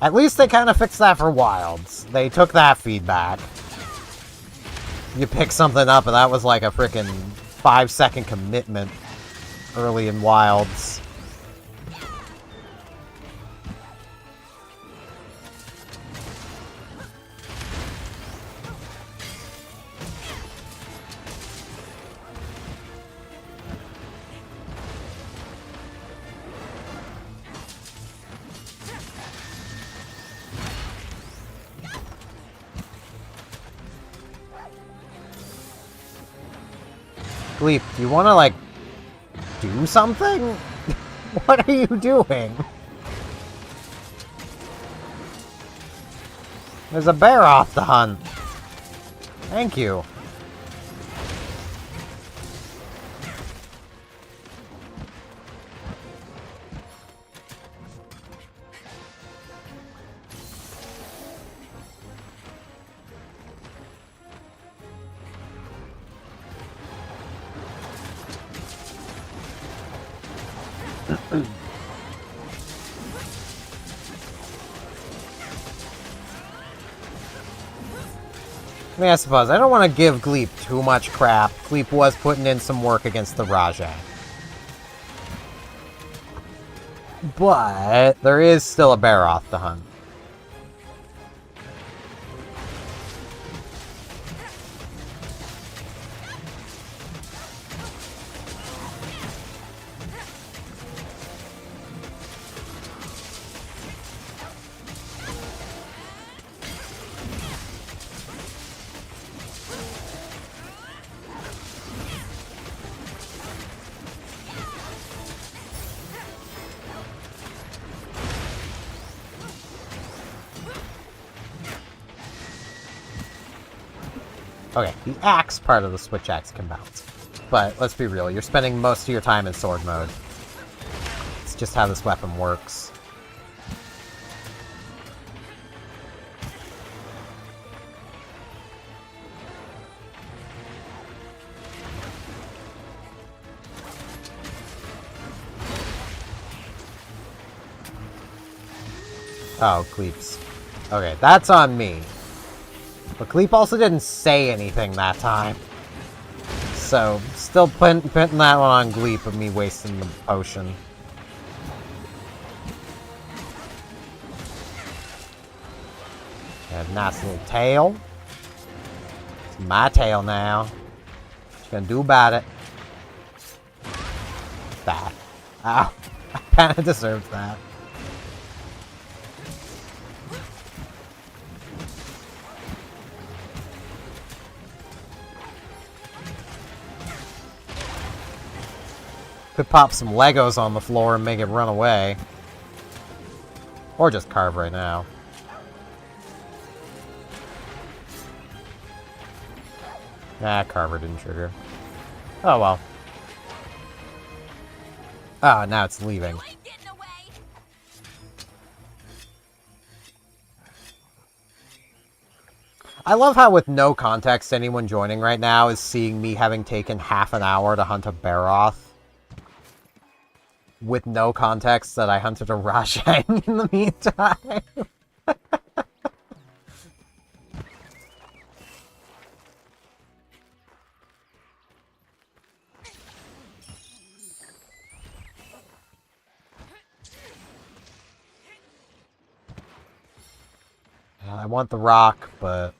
At least they kind of fixed that for Wilds. They took that feedback. You pick something up and that was like a freaking 5-second commitment. early in Wilds. Gleep, do you want to, like, do something? What are you doing? There's a bear off the hunt. Thank you. I mean, I suppose. I don't want to give Gleep too much crap. Gleep was putting in some work against the Rajah. But there is still a bear off the hunt. Okay, the axe part of the switch axe can bounce. But let's be real, you're spending most of your time in sword mode. It's just how this weapon works. Oh, Gleeps. Okay, that's on me. But Gleep also didn't say anything that time. So, still putting that one on Gleep of me wasting the potion. Got a nice little tail. It's my tail now. What you gonna do about it? That. Ow. I kinda deserved that. Could pop some Legos on the floor and make it run away. Or just carve right now. Nah, Carver didn't trigger. Oh well. Oh, now it's leaving. I love how with no context anyone joining right now is seeing me having taken half an hour to hunt a Baroth. With no context that I hunted a Rashang in the meantime. I want the rock, but...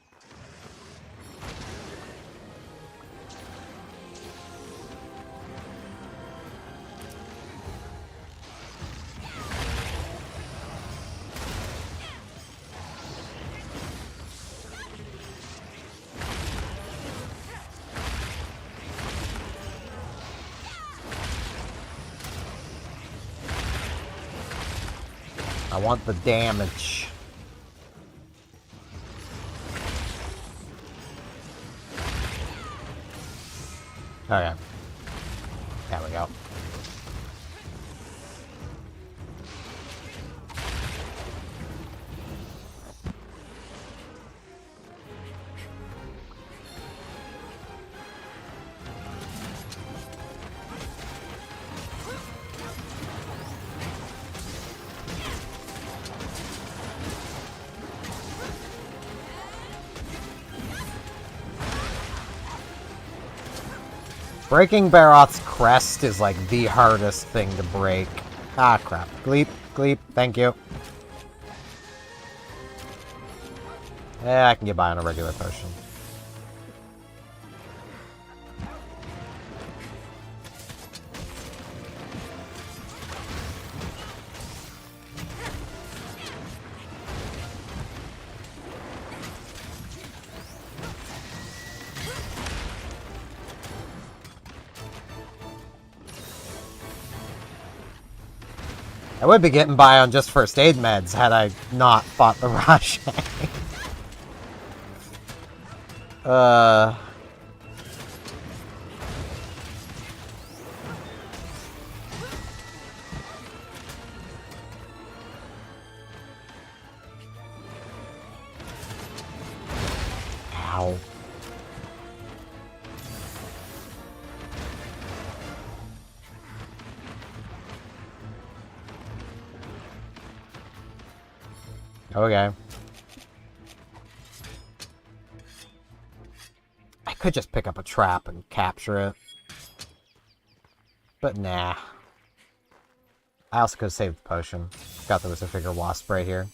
I want the damage. Okay. There we go. Breaking Baroth's crest is like the hardest thing to break. Ah, crap. Gleep, gleep, thank you. Yeah, I can get by on a regular potion. I would be getting by on just first aid meds had I not fought the Rajang. Ow. Okay. I could just pick up a trap and capture it. But nah. I also could have saved the potion. Forgot there was a figure wasp right here.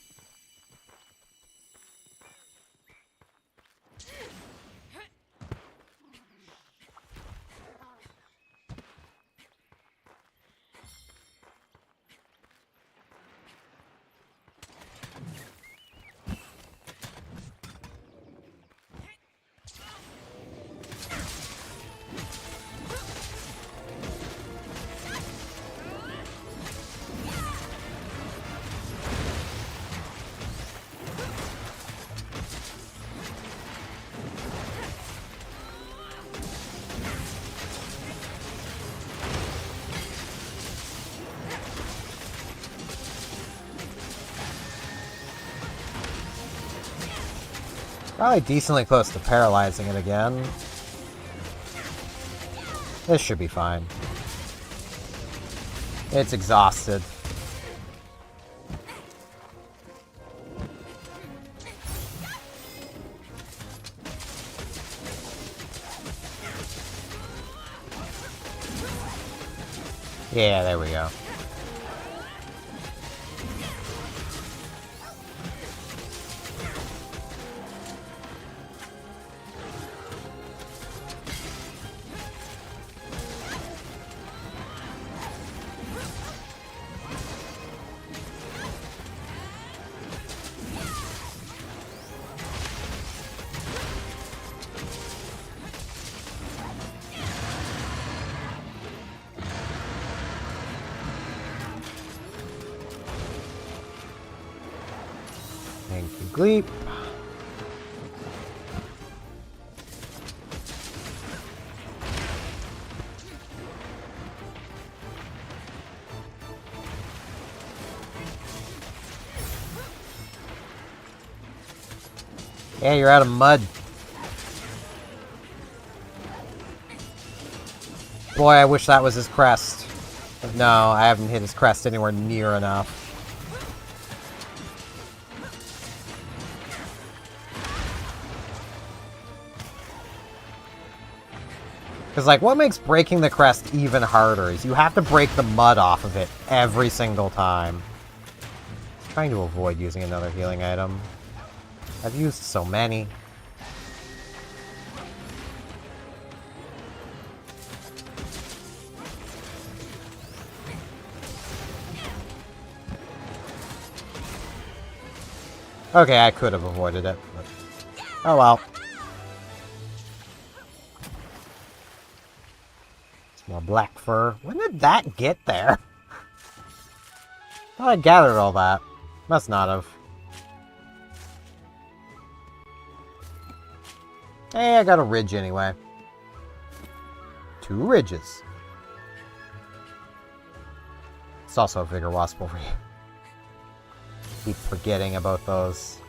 Probably decently close to paralyzing it again. This should be fine. It's exhausted. Yeah, there we go. Thank you, Gleep. Yeah, you're out of mud. Boy, I wish that was his crest. But no, I haven't hit his crest anywhere near enough. Because, like, what makes breaking the crest even harder is you have to break the mud off of it every single time. I'm trying to avoid using another healing item. I've used so many. Okay, I could have avoided it, but... oh well. It's more black fur. When did that get there? Thought I gathered all that. Must not have. Hey, I got a ridge anyway. 2 ridges. It's also a vigor wasp over here. Keep forgetting about those.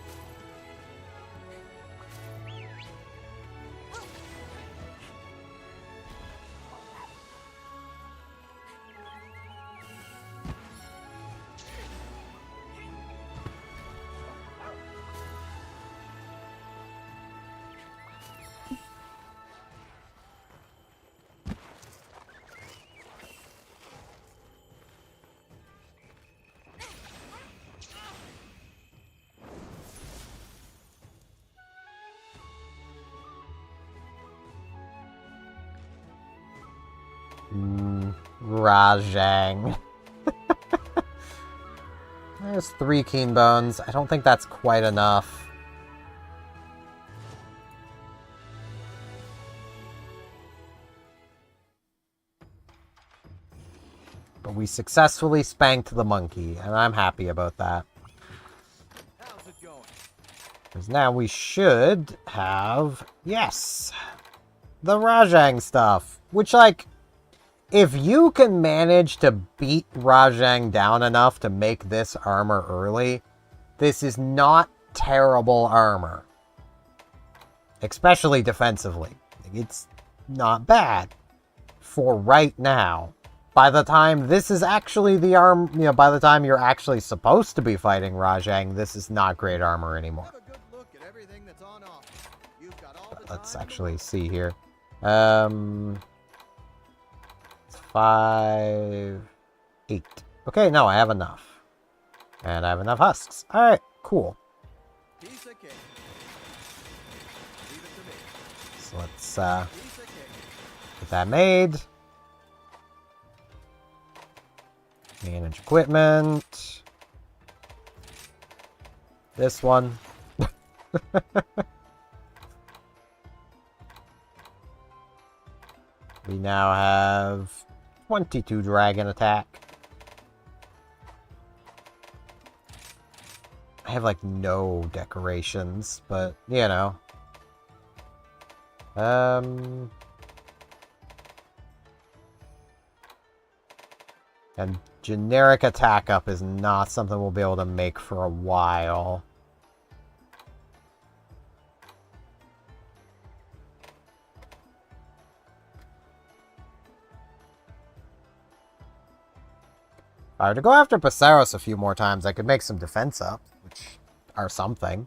Rajang. There's 3 keen bones. I don't think that's quite enough. But we successfully spanked the monkey, and I'm happy about that. How's it going? Because now we should have, yes, the Rajang stuff. Which, like, if you can manage to beat Rajang down enough to make this armor early, this is not terrible armor. Especially defensively. It's not bad for right now. By the time this is actually the by the time you're actually supposed to be fighting Rajang, this is not great armor anymore. Have a good look at everything that's on offer. You've got all the Let's time in the actually world. see here. 5, 8. Okay, no, I have enough. And I have enough husks. Alright, cool. Piece of cake. Leave it to me. So let's Piece of cake. get that made. Manage equipment. This one. We now have 22 dragon attack. I have like no decorations, but you know. And generic attack up is not something we'll be able to make for a while. If I were to go after Pasaros a few more times, I could make some defense up, which are something.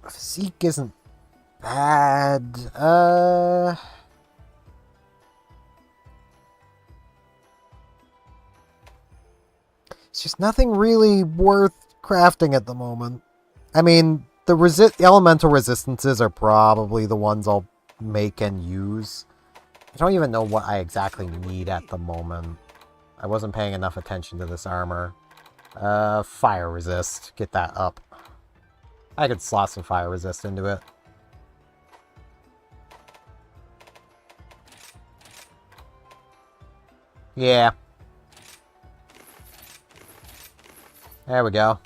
Physique isn't bad. It's just nothing really worth crafting at the moment. I mean, the elemental resistances are probably the ones I'll make and use. I don't even know what I exactly need at the moment. I wasn't paying enough attention to this armor. Fire resist. Get that up. I could slot some fire resist into it. Yeah. There we go.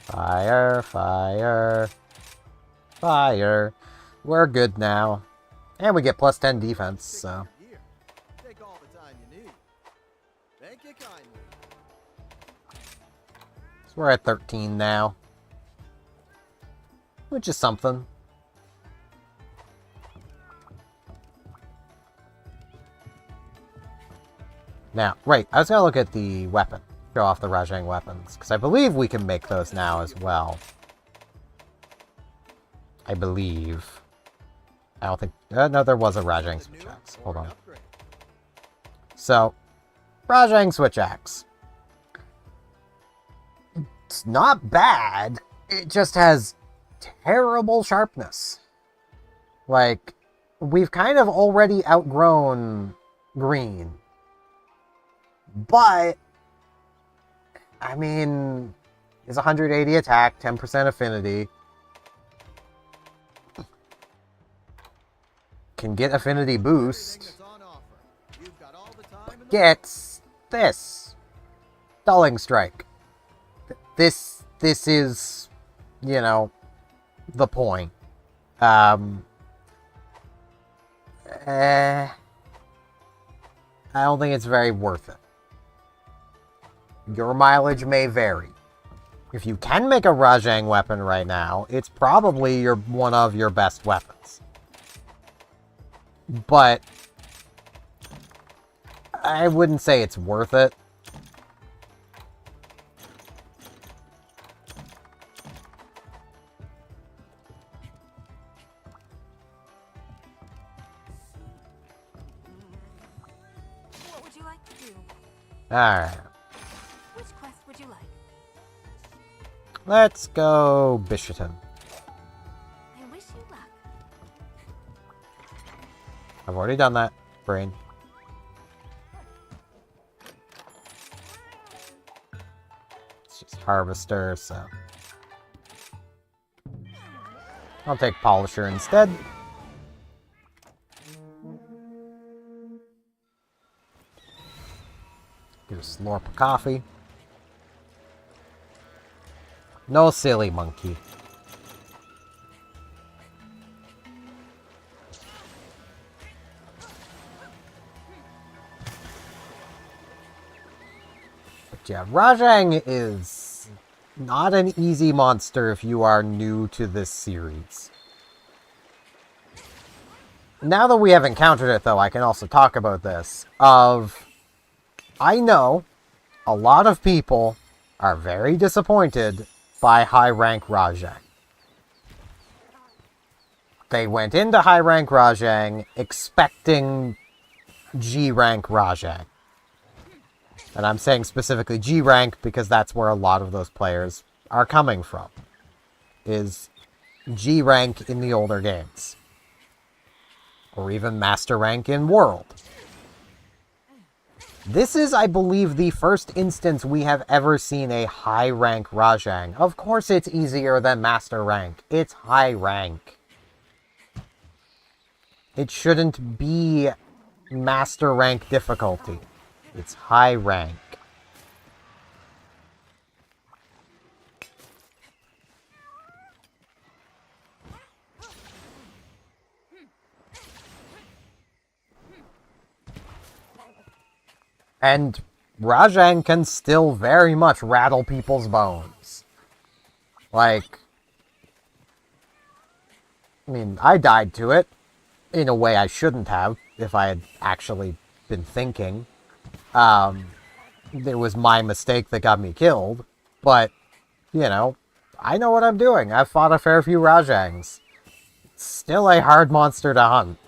Fire, fire, fire. We're good now. And we get plus 10 defense, so. Here. Take all the time you need. Thank you kindly. So we're at 13 now. Which is something. Now, right, I was gonna look at the weapon. Show off the Rajang weapons. Because I believe we can make those now as well. I believe. I don't think... no, there was a Rajang switch axe. Hold on. So, Rajang switch axe. It's not bad. It just has terrible sharpness. Like, we've kind of already outgrown green. But, I mean, it's 180 attack, 10% affinity. Can get affinity boost. Gets this. Dulling Strike. This is, you know, the point. I don't think it's very worth it. Your mileage may vary. If you can make a Rajang weapon right now, it's probably one of your best weapons. But I wouldn't say it's worth it. What would you like to do? Alright. Which quest would you like? Let's go Bishoton. I've already done that, brain. It's just Harvester, so... I'll take Polisher instead. Get a slurp of coffee. No silly monkey. But yeah, Rajang is not an easy monster if you are new to this series. Now that we have encountered it, though, I can also talk about this. I know a lot of people are very disappointed by high-rank Rajang. They went into high-rank Rajang expecting G-rank Rajang. And I'm saying specifically G-rank because that's where a lot of those players are coming from. Is G-rank in the older games. Or even Master rank in World. This is, I believe, the first instance we have ever seen a high-rank Rajang. Of course it's easier than Master rank. It's high rank. It shouldn't be Master rank difficulty. It's high rank. And Rajang can still very much rattle people's bones. Like, I mean, I died to it in a way I shouldn't have if I had actually been thinking. It was my mistake that got me killed, but, you know, I know what I'm doing. I've fought a fair few Rajangs. It's still a hard monster to hunt.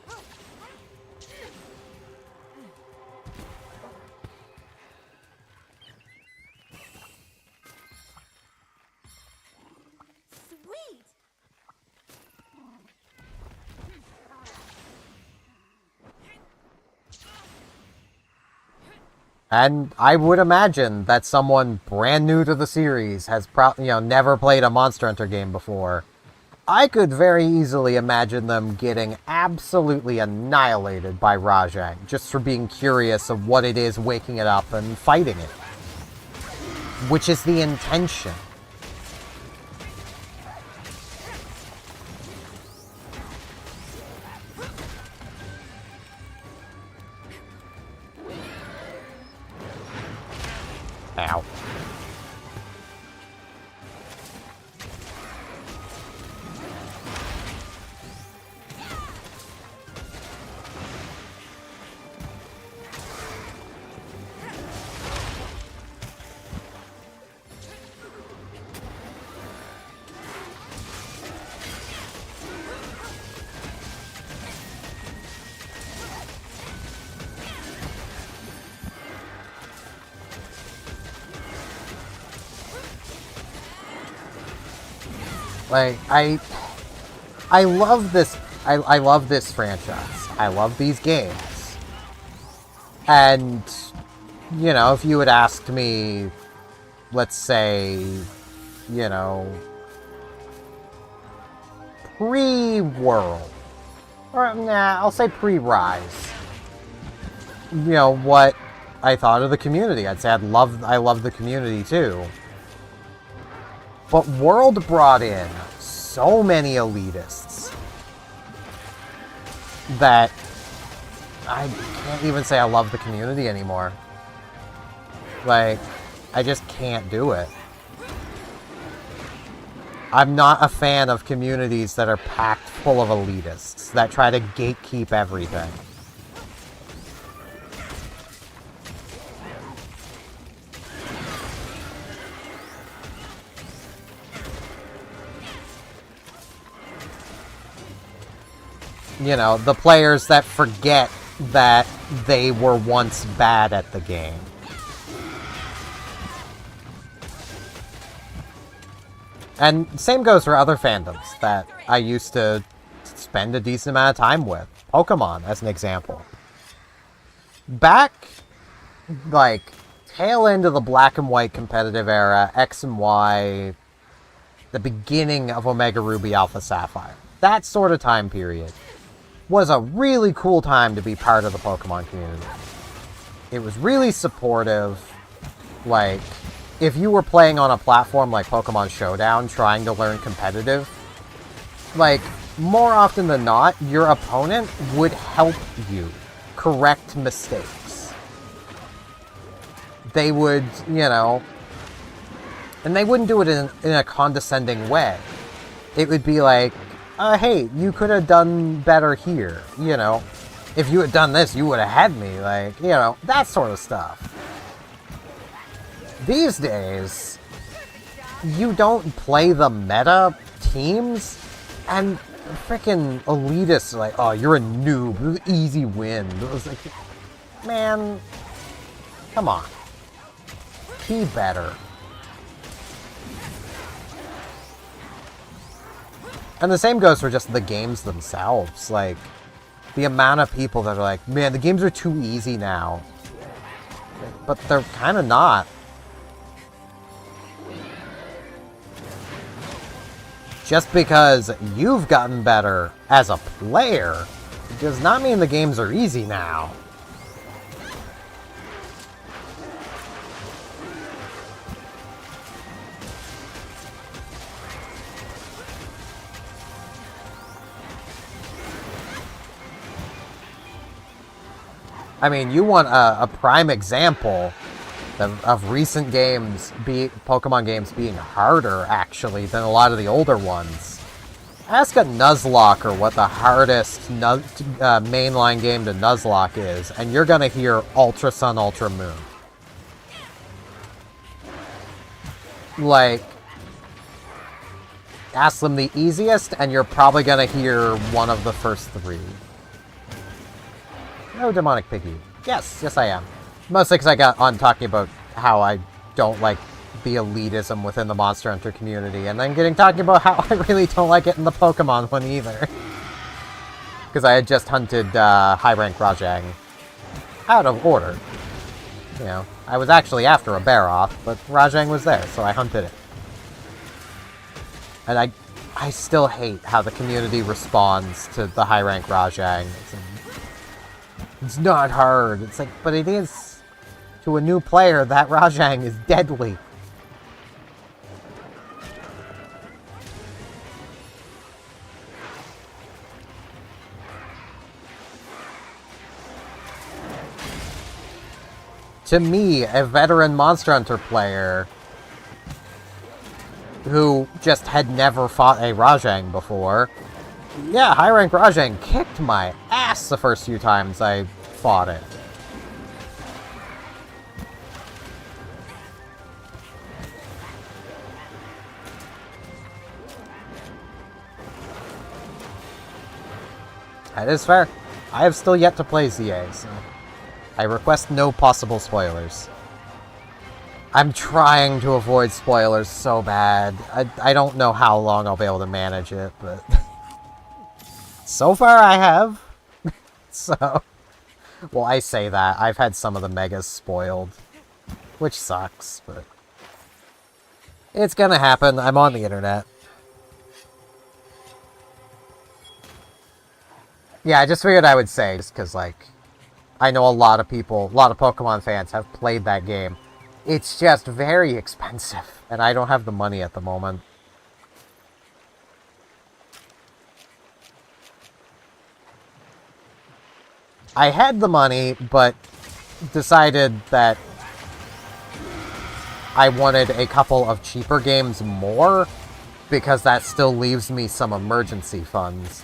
Sweet. And I would imagine that someone brand new to the series has never played a Monster Hunter game before. I could very easily imagine them getting absolutely annihilated by Rajang just for being curious of what it is, waking it up and fighting it. Which is the intention. Ow. Like, I love this, I love this franchise. I love these games. And, you know, if you had asked me, let's say, you know, pre-World, or, nah, I'll say pre-Rise, you know, what I thought of the community. I'd say I love the community too. But World brought in so many elitists that I can't even say I love the community anymore. Like, I just can't do it. I'm not a fan of communities that are packed full of elitists, that try to gatekeep everything. You know, the players that forget that they were once bad at the game. And same goes for other fandoms that I used to spend a decent amount of time with. Pokemon, as an example. Back, like, tail end of the black and white competitive era, X and Y, the beginning of Omega Ruby Alpha Sapphire, that sort of time period was a really cool time to be part of the Pokemon community. It was really supportive. Like, if you were playing on a platform like Pokemon Showdown, trying to learn competitive, like, more often than not, your opponent would help you correct mistakes. They would, you know, and they wouldn't do it in a condescending way. It would be like, hey, you could have done better here, you know. If you had done this, you would have had me, like, you know, that sort of stuff. These days, you don't play the meta teams, and freaking elitists are like, oh, you're a noob, easy win. It was like, man, come on. Be better. And the same goes for just the games themselves. Like, the amount of people that are like, man, the games are too easy now. But they're kind of not. Just because you've gotten better as a player does not mean the games are easy now. I mean, you want a prime example of recent games, Pokemon games being harder, actually, than a lot of the older ones. Ask a Nuzlocke what the hardest mainline game to Nuzlocke is, and you're gonna hear Ultra Sun, Ultra Moon. Like, ask them the easiest, and you're probably gonna hear one of the first three. No, Demonic Piggy. Yes, I am. Mostly because I got on talking about how I don't like the elitism within the Monster Hunter community, and then talking about how I really don't like it in the Pokemon one either. Because I had just hunted high-rank Rajang out of order. You know, I was actually after a Barroth, but Rajang was there, so I hunted it. And I still hate how the community responds to the high-rank Rajang. It's not hard. It's like, but it is. To a new player, that Rajang is deadly. To me, a veteran Monster Hunter player who just had never fought a Rajang before, yeah, high-rank Rajang kicked my ass the first few times I fought it. That is fair. I have still yet to play ZA, so I request no possible spoilers. I'm trying to avoid spoilers so bad. I don't know how long I'll be able to manage it, but so far I have. So, well, I say that. I've had some of the megas spoiled, which sucks, but it's gonna happen. I'm on the internet. Yeah, I just figured I would say, just because, like, I know a lot of people, a lot of Pokemon fans have played that game. It's just very expensive, and I don't have the money at the moment. I had the money, but decided that I wanted a couple of cheaper games more, because that still leaves me some emergency funds.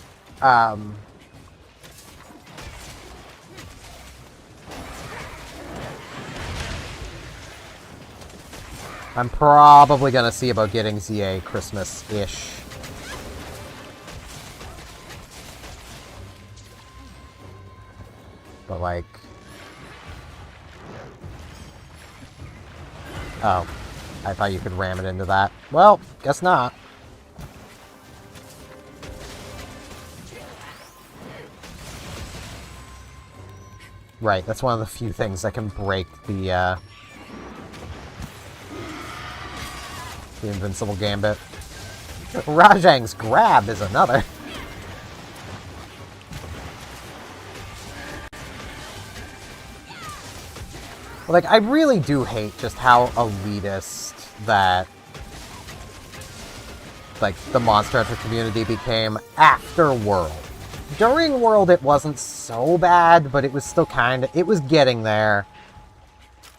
I'm probably gonna see about getting ZA Christmas-ish. But, like... Oh. I thought you could ram it into that. Well, guess not. Right, that's one of the few things that can break the Invincible Gambit. Rajang's grab is another. Like, I really do hate just how elitist that, like, the Monster Hunter community became after World. During World, it wasn't so bad, but it was still kind of... It was getting there.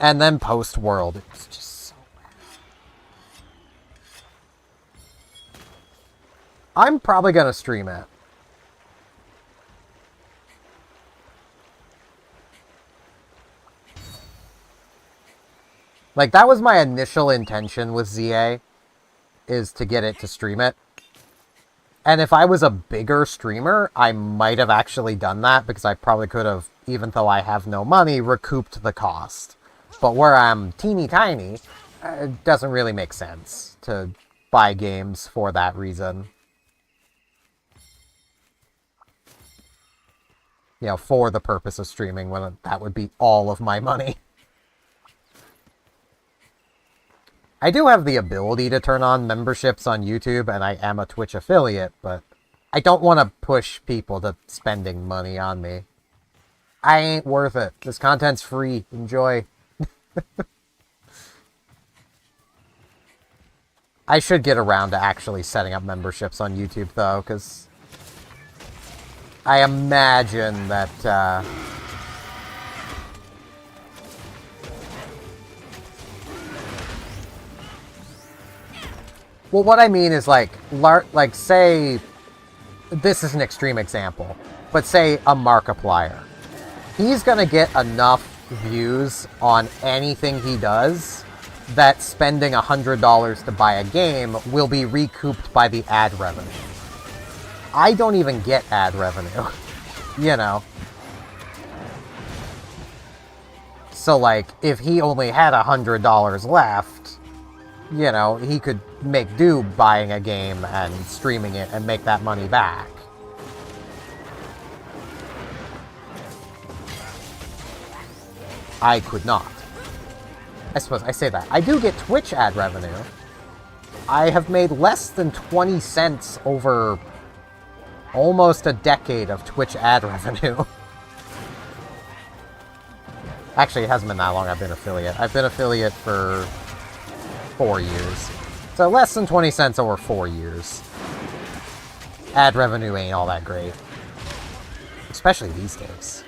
And then post-World, it was just so bad. I'm probably gonna stream it. Like, that was my initial intention with ZA, is to get it to stream it. And if I was a bigger streamer, I might have actually done that, because I probably could have, even though I have no money, recouped the cost. But where I'm teeny tiny, it doesn't really make sense to buy games for that reason. You know, for the purpose of streaming, when that would be all of my money. I do have the ability to turn on memberships on YouTube, and I am a Twitch affiliate, but I don't want to push people to spending money on me. I ain't worth it. This content's free. Enjoy. I should get around to actually setting up memberships on YouTube, though, because I imagine that, well, what I mean is, like, say, this is an extreme example, but say a Markiplier. He's gonna get enough views on anything he does that spending $100 to buy a game will be recouped by the ad revenue. I don't even get ad revenue, you know. So, like, if he only had $100 left, you know, he could make do buying a game and streaming it and make that money back. I could not. I suppose I say that. I do get Twitch ad revenue. I have made less than 20 cents over almost a decade of Twitch ad revenue. Actually, it hasn't been that long I've been affiliate. I've been affiliate for 4 years. So less than 20 cents over 4 years. Ad revenue ain't all that great. Especially these days.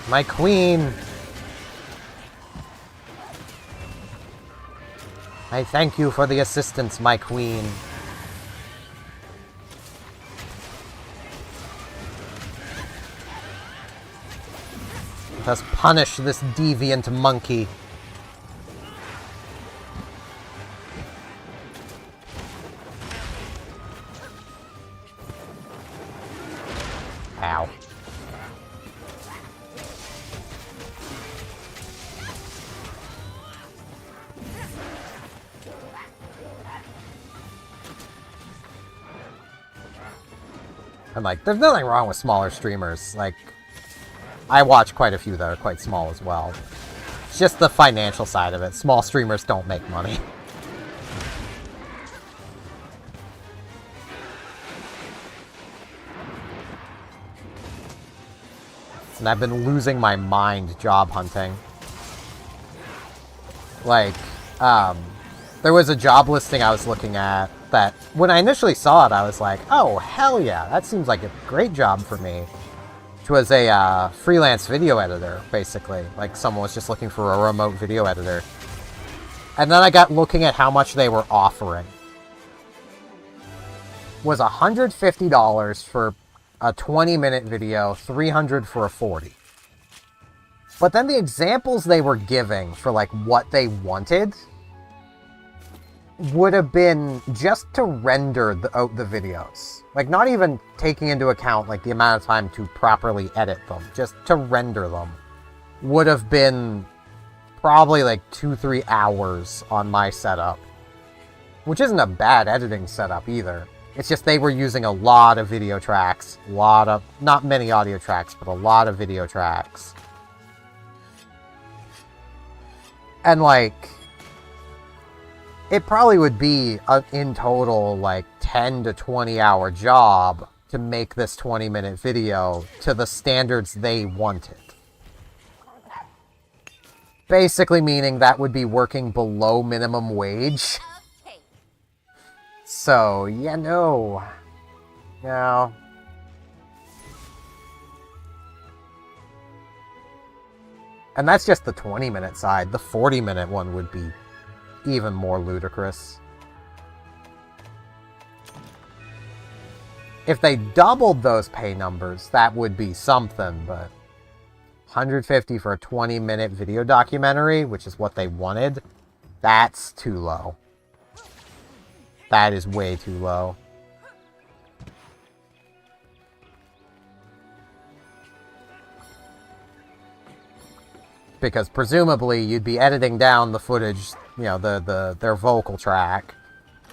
My queen! I thank you for the assistance, my queen. Let us punish this deviant monkey. Ow. And, like, there's nothing wrong with smaller streamers. Like, I watch quite a few that are quite small as well. It's just the financial side of it. Small streamers don't make money. And I've been losing my mind job hunting. Like, there was a job listing I was looking at that, when I initially saw it, I was like, oh, hell yeah, that seems like a great job for me. Which was a freelance video editor, basically. Like, someone was just looking for a remote video editor. And then I got looking at how much they were offering. Was $150 for a 20-minute video, $300 for a 40. But then the examples they were giving for, like, what they wanted would have been just to render the videos. Like, not even taking into account, like, the amount of time to properly edit them. Just to render them would have been probably, like, 2-3 hours on my setup. which isn't a bad editing setup either. It's just they were using a lot of video tracks, not many audio tracks, but a lot of video tracks. And, like, it probably would be, in total, like, 10 to 20 hour job to make this 20-minute video to the standards they wanted. Basically meaning that would be working below minimum wage. Okay. So, yeah, no. No. And that's just the 20-minute side. The 40-minute one would be even more ludicrous. If they doubled those pay numbers, that would be something, but 150 for a 20-minute video documentary, which is what they wanted, that's too low. That is way too low. Because presumably you'd be editing down the footage, you know, their vocal track,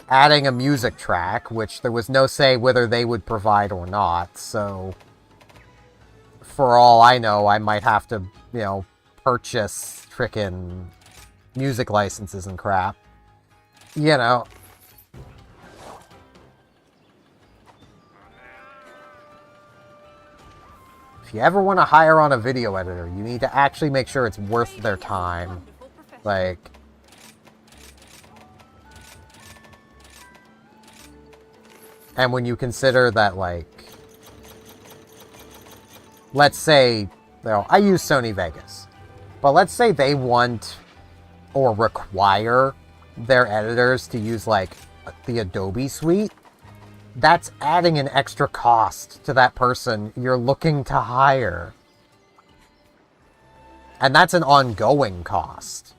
adding a music track, which there was no say whether they would provide or not, so for all I know, I might have to, you know, purchase frickin' music licenses and crap. You know. If you ever want to hire on a video editor, you need to actually make sure it's worth their time. Like, and when you consider that, like, let's say, you know, I use Sony Vegas, but let's say they want or require their editors to use, like, the Adobe suite. That's adding an extra cost to that person you're looking to hire. And that's an ongoing cost.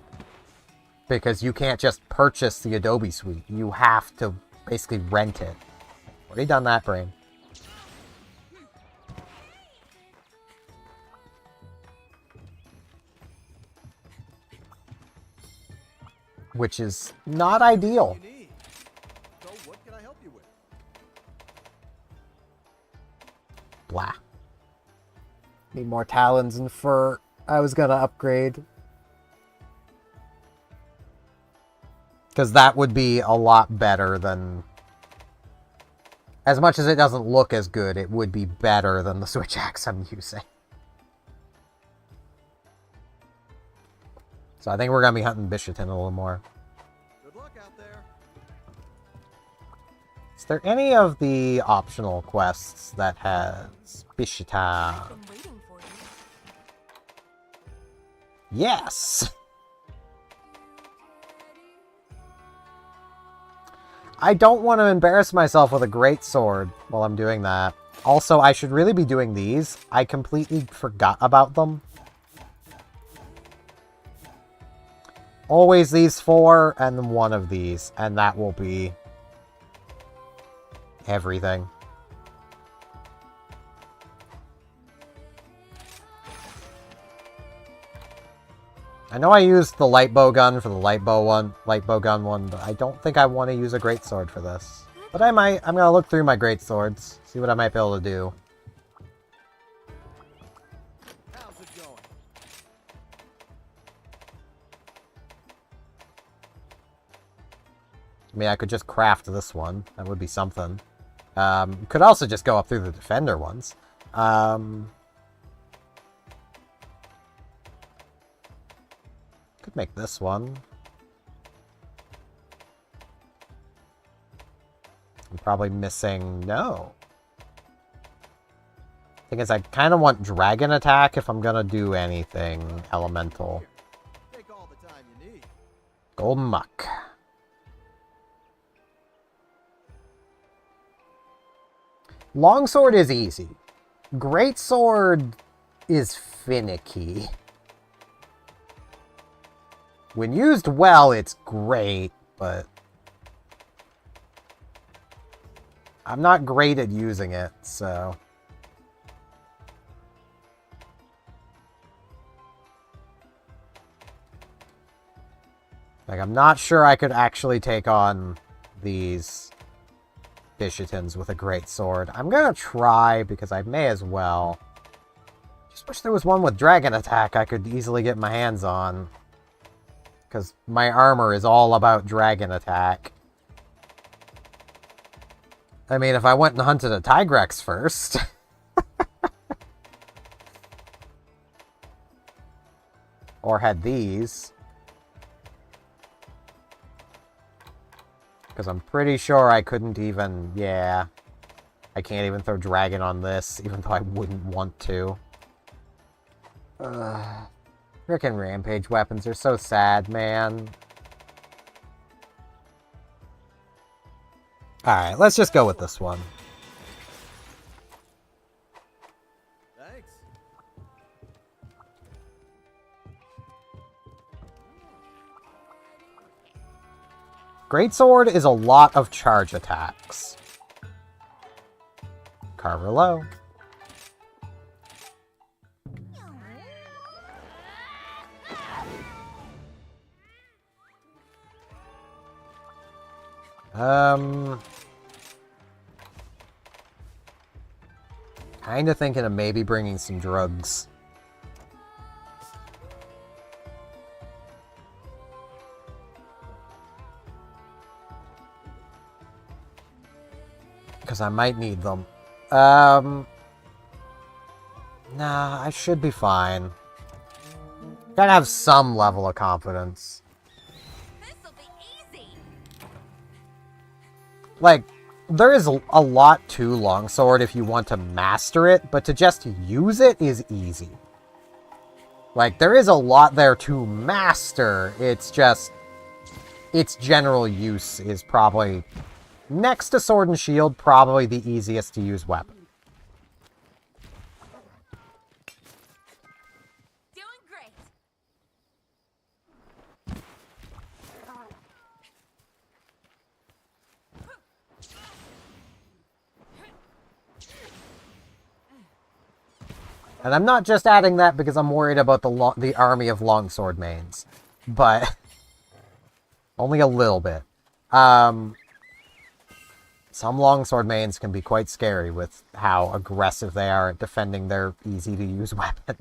Because you can't just purchase the Adobe suite. You have to basically rent it. Already done that, brain. Which is not ideal. You need. So what can I help you with? Blah. Need more talons and fur. I was gonna upgrade. Because that would be a lot better than... As much as it doesn't look as good, it would be better than the switch axe I'm using. So I think we're going to be hunting Bishatin a little more. Good luck out there. Is there any of the optional quests that has Bishatin? Been waiting for you. Yes! I don't want to embarrass myself with a greatsword while I'm doing that. Also, I should really be doing these. I completely forgot about them. Always these 4, and then 1 of these, and that will be everything. I know I used the light bow gun for the light bow gun one, but I don't think I want to use a greatsword for this. But I might. I'm gonna look through my greatswords, see what I might be able to do. How's it going? I mean, I could just craft this one. That would be something. Could also just go up through the defender ones. Could make this one. I'm probably missing... No. Thing is, I kind of want dragon attack if I'm gonna do anything elemental. Take all the time you need. Golden muck. Longsword is easy. Greatsword is finicky. When used well, it's great, but I'm not great at using it, so... Like, I'm not sure I could actually take on these Bishitons with a great sword. I'm gonna try, because I may as well. Just wish there was one with dragon attack I could easily get my hands on. Because my armor is all about dragon attack. I mean, if I went and hunted a Tigrex first... or had these... Because I'm pretty sure I couldn't even... Yeah. I can't even throw dragon on this, even though I wouldn't want to. Frickin' Rampage weapons are so sad, man. Alright, let's just go with this one. Thanks. Greatsword is a lot of charge attacks. Carver low. Kinda thinking of maybe bringing some drugs. Because I might need them. Nah, I should be fine. Gotta have some level of confidence. This'll be easy. Like, there is a lot to Longsword if you want to master it, but to just use it is easy. Like, there is a lot there to master, it's just... its general use is probably, next to Sword and Shield, probably the easiest to use weapon. Doing great. And I'm not just adding that because I'm worried about the army of Longsword mains, but only a little bit. Some Longsword mains can be quite scary with how aggressive they are at defending their easy-to-use weapon.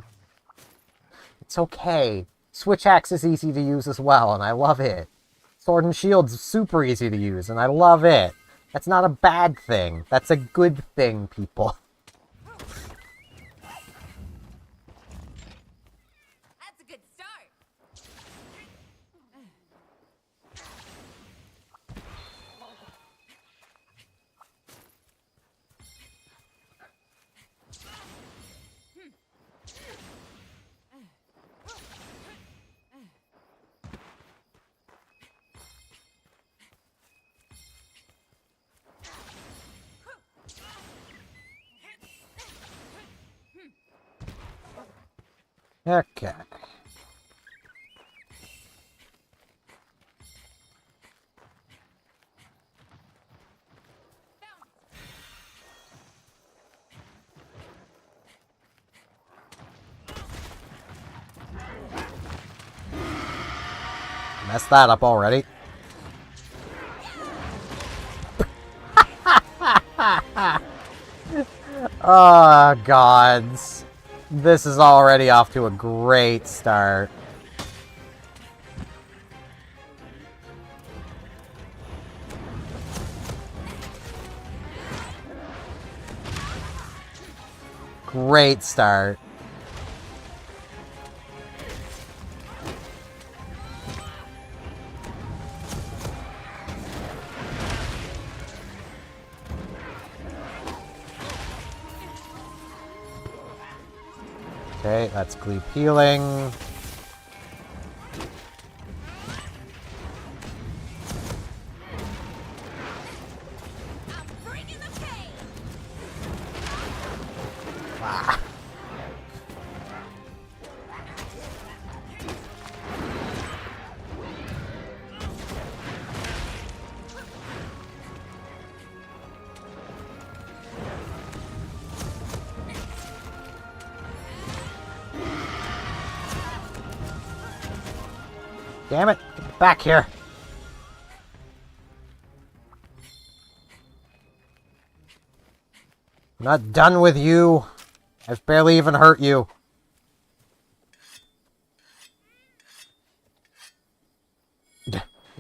It's okay. Switch Axe is easy to use as well, and I love it. Sword and Shield's super easy to use, and I love it. That's not a bad thing. That's a good thing, people. That's a good start. Okay. Messed that up already. Oh, gods. This is already off to a great start. Great start. Okay, that's Gleep healing. I'm bringing the pain. Ah. Damn it! Get back here! I'm not done with you. I've barely even hurt you.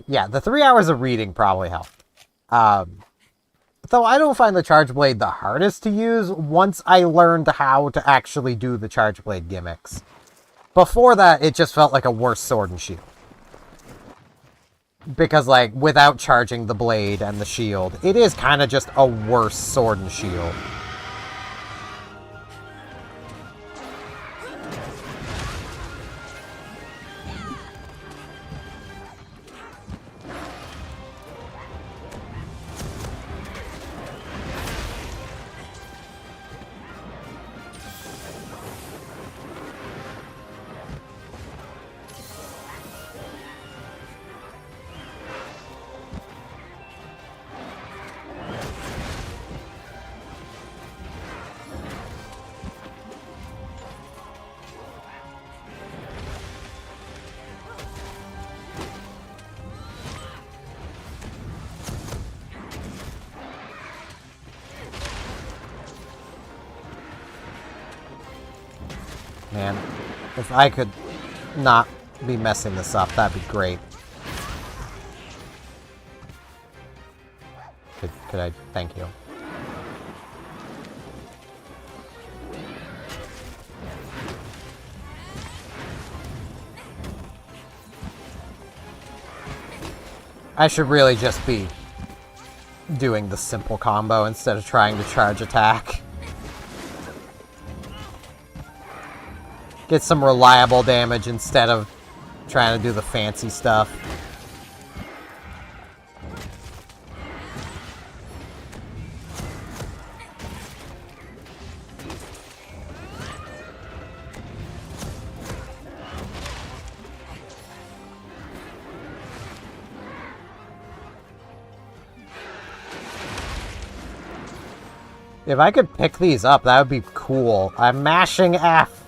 Yeah, the 3 hours of reading probably helped. Though I don't find the Charge Blade the hardest to use once I learned how to actually do the Charge Blade gimmicks. Before that, it just felt like a worse sword and shield. Because, like, without charging the blade and the shield, it is kind of just a worse sword and shield. Man, if I could not be messing this up, that'd be great. Could I? Thank you. I should really just be doing the simple combo instead of trying to charge attack. Get some reliable damage instead of trying to do the fancy stuff. If I could pick these up, that would be cool. I'm mashing F.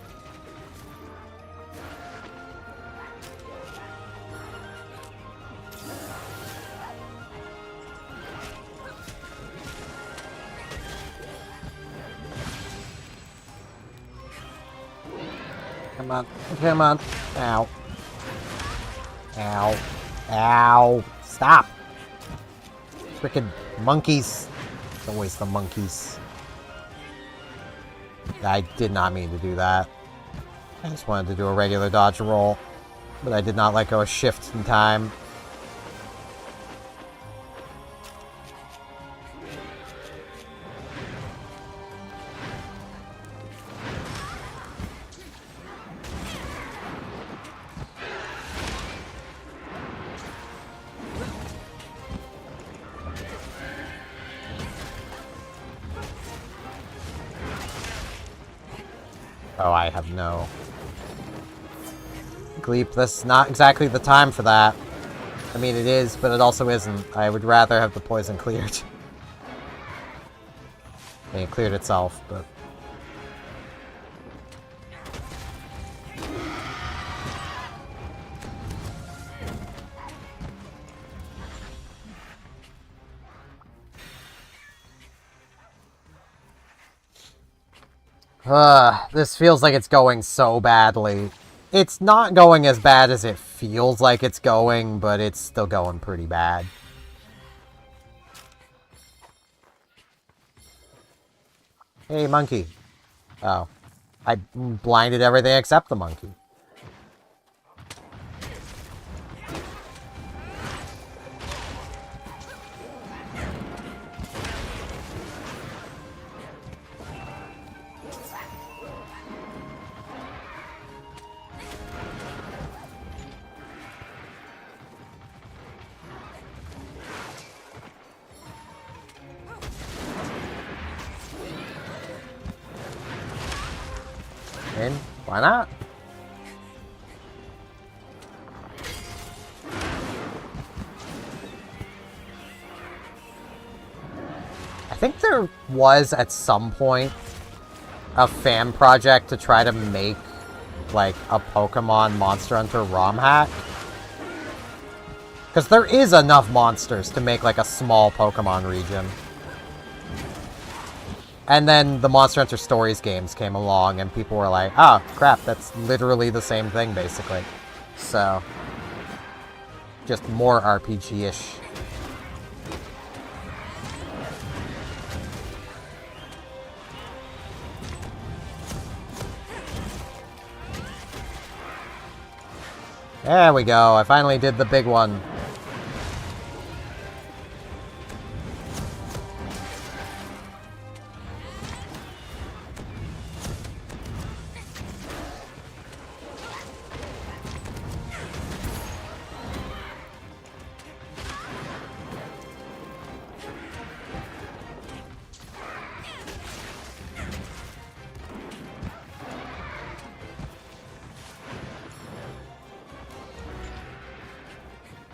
Come on. Come on. Ow. Ow. Ow. Stop. Frickin' monkeys. It's always the monkeys. I did not mean to do that. I just wanted to do a regular dodge roll. But I did not let go of shift in time. Oh, I have no... Gleep, this is not exactly the time for that. I mean, it is, but it also isn't. I would rather have the poison cleared. I mean, it cleared itself, but... This feels like it's going so badly. It's not going as bad as it feels like it's going, but it's still going pretty bad. Hey, monkey. Oh. I blinded everything except the monkey. And why not? I think there was at some point a fan project to try to make like a Pokemon Monster Hunter ROM hack. Because there is enough monsters to make like a small Pokemon region. And then the Monster Hunter Stories games came along, and people were like, oh, crap, that's literally the same thing, basically. So, just more RPG-ish. There we go, I finally did the big one.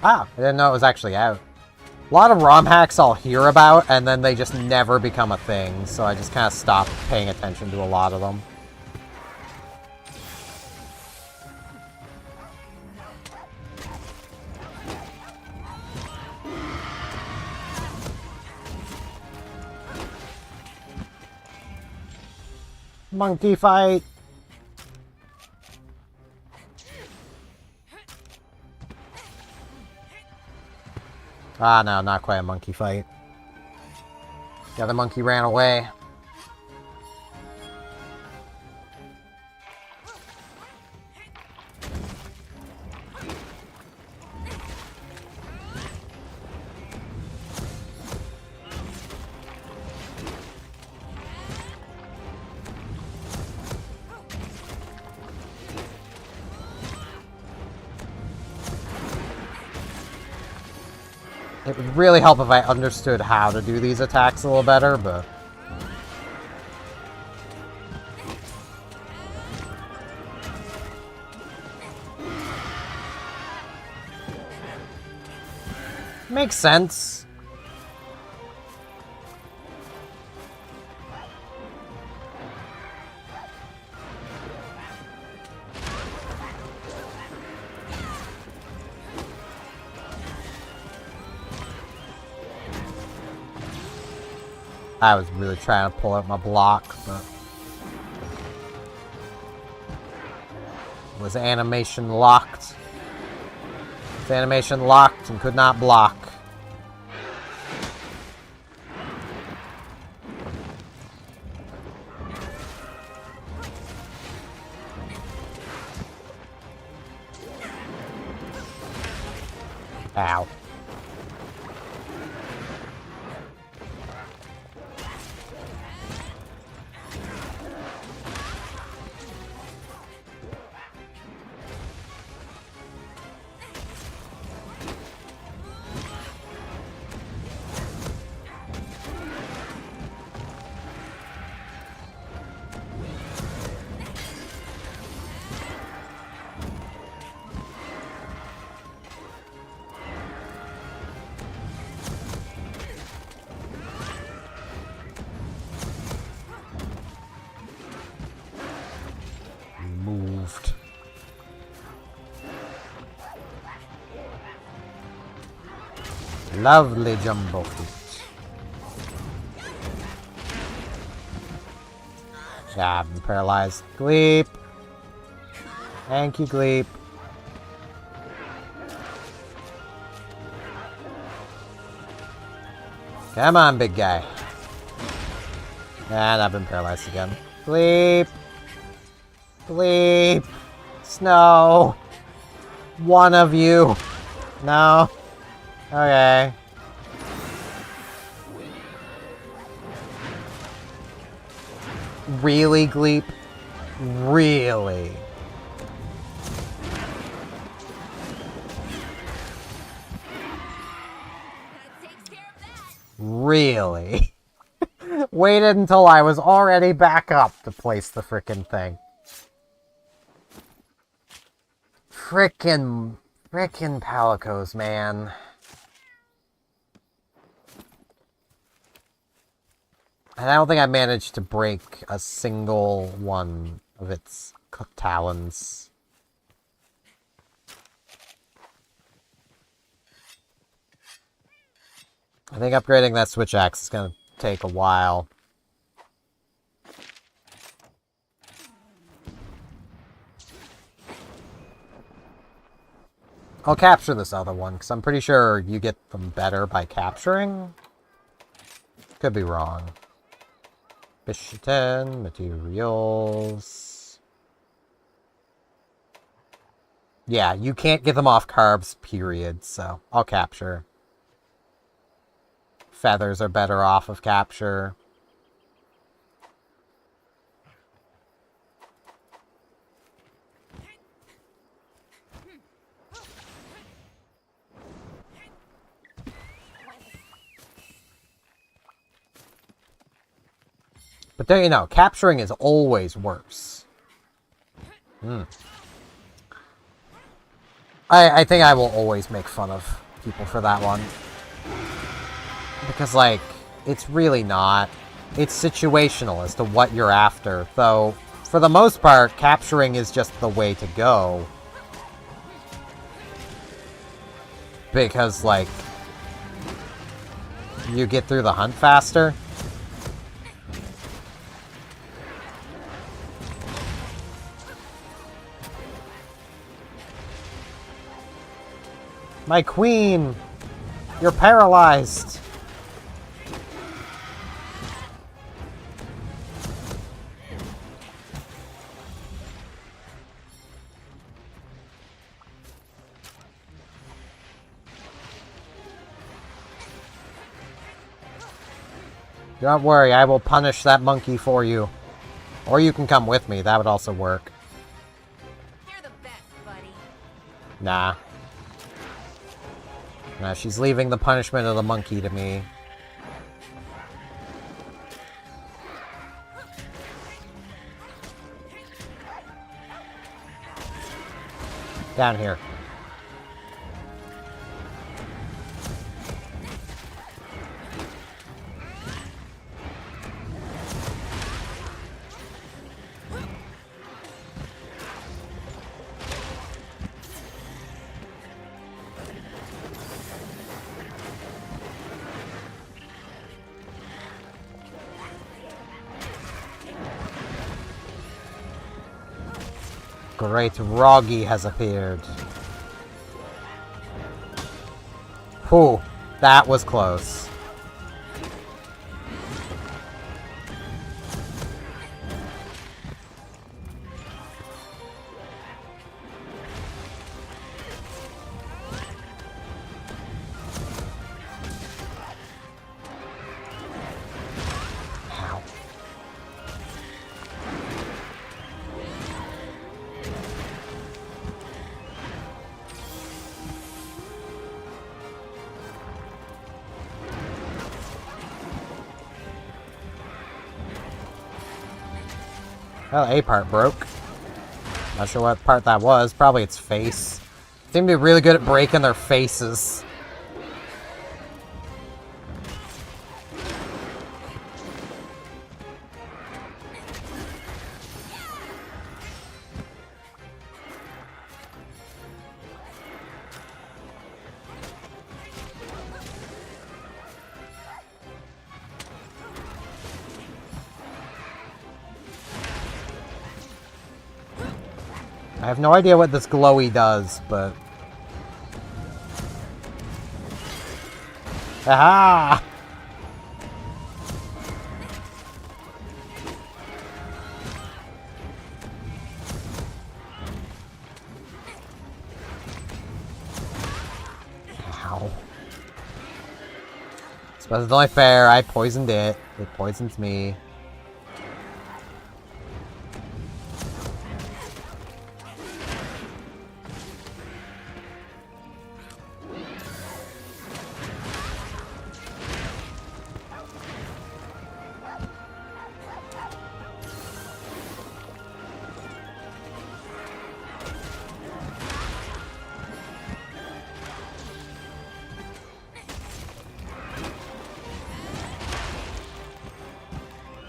Ah, I didn't know it was actually out. A lot of ROM hacks I'll hear about, and then they just never become a thing, so I just kind of stopped paying attention to a lot of them. Monkey fight! Ah, no, not quite a monkey fight. The other monkey ran away. It would really help if I understood how to do these attacks a little better, but... Makes sense. I was really trying to pull out my block, but... Was animation locked? Was animation locked and could not block. Ow. Moved. Lovely jumbo feet. Yeah, I'm paralyzed. Gleep. Thank you, Gleep. Come on, big guy. And I've been paralyzed again. Gleep. Bleep. Snow. One of you. No. Okay. Really, Gleep? Really? Really? Waited until I was already back up to place the frickin' thing. Frickin' Palicos, man. And I don't think I managed to break a single one of its talons. I think upgrading that switch axe is gonna take a while. I'll capture this other one, because I'm pretty sure you get them better by capturing. Could be wrong. Bisheten, materials. Yeah, you can't get them off carbs, period, so I'll capture. Feathers are better off of capture. But there you know, capturing is always worse. I think I will always make fun of people for that one. Because, like, it's really not. It's situational as to what you're after. Though, for the most part, capturing is just the way to go. Because, like, you get through the hunt faster. My queen! You're paralyzed! Don't worry, I will punish that monkey for you. Or you can come with me, that would also work. You're the best, buddy. Nah. Nah, she's leaving the punishment of the monkey to me. Down here. Great Roggy has appeared. Whew, that was close. Ow. Well, a part broke. Not sure what part that was. Probably its face. Seem to be really good at breaking their faces. I have no idea what this glowy does, but... Aha! Ow. Suppose it's only fair. I poisoned it. It poisons me.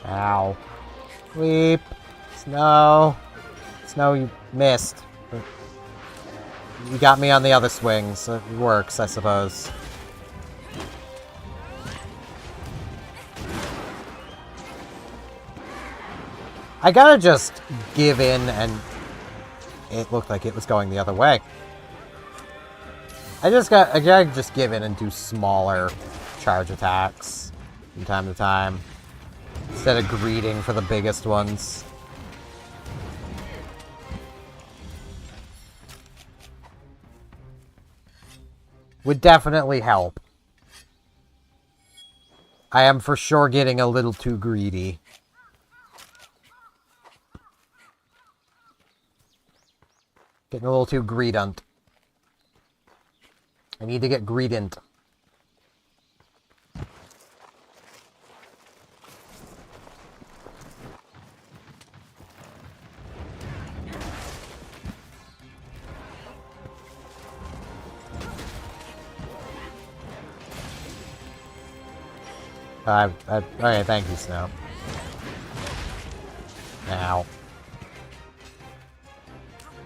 Ow. Weep. Snow. Snow, you missed. But you got me on the other swing, so it works, I suppose. I gotta just give in, and it looked like it was going the other way. I gotta just give in and do smaller charge attacks from time to time. Instead of greeting for the biggest ones. Would definitely help. I am for sure getting a little too greedy. Getting a little too greedent. I need to get greedent. Okay, thank you, Snow. Now.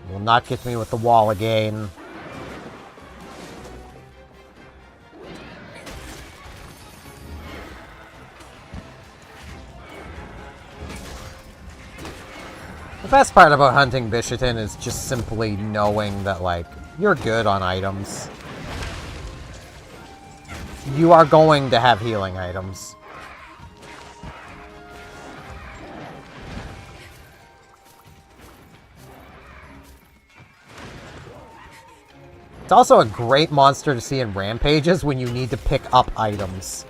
You will not get me with the wall again. The best part about hunting Bishatin is just simply knowing that, like, you're good on items. You are going to have healing items. It's also a great monster to see in Rampages when you need to pick up items.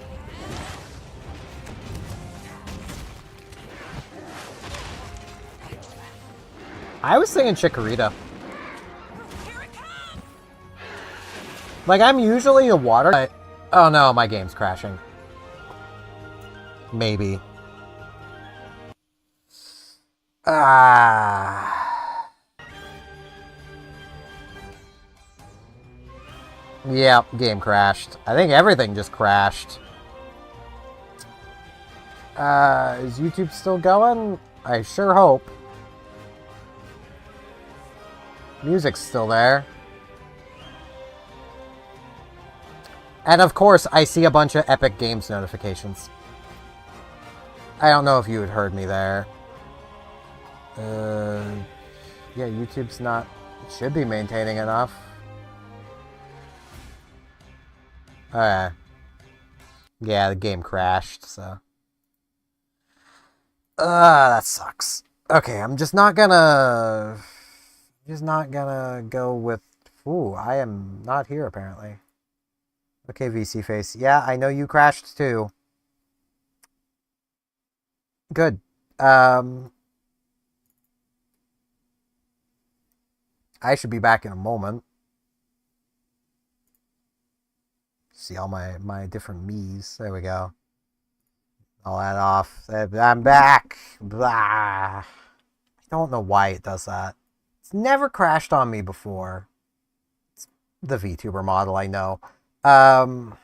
I was thinking Chikorita. Like, I'm usually the water, but... Oh no, my game's crashing. Maybe. Yeah, game crashed. I think everything just crashed. Is YouTube still going? I sure hope. Music's still there. And of course, I see a bunch of Epic Games notifications. I don't know if you had heard me there. Yeah, YouTube's not... It should be maintaining enough. Okay. Yeah, the game crashed, so... that sucks. Okay, I'm just not gonna go with... Ooh, I am not here, apparently. Okay, VC Face. Yeah, I know you crashed, too. Good. I should be back in a moment. See all my different me's. There we go. All that off. I'm back. Blah. I don't know why it does that. It's never crashed on me before. It's the VTuber model, I know. Alright,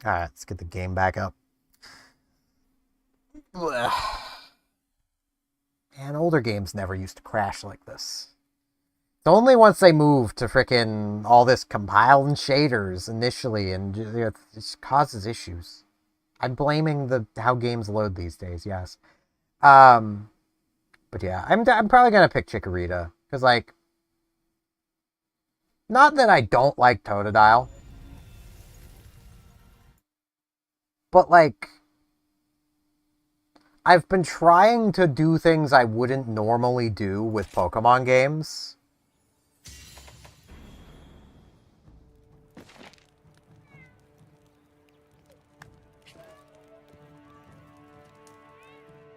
let's get the game back up. Blah. Man, older games never used to crash like this. It's only once they moved to frickin' all this compiling shaders initially, and it just causes issues. I'm blaming how games load these days, yes. But yeah, I'm probably gonna pick Chikorita, because, like, not that I don't like Totodile, but, like, I've been trying to do things I wouldn't normally do with Pokemon games.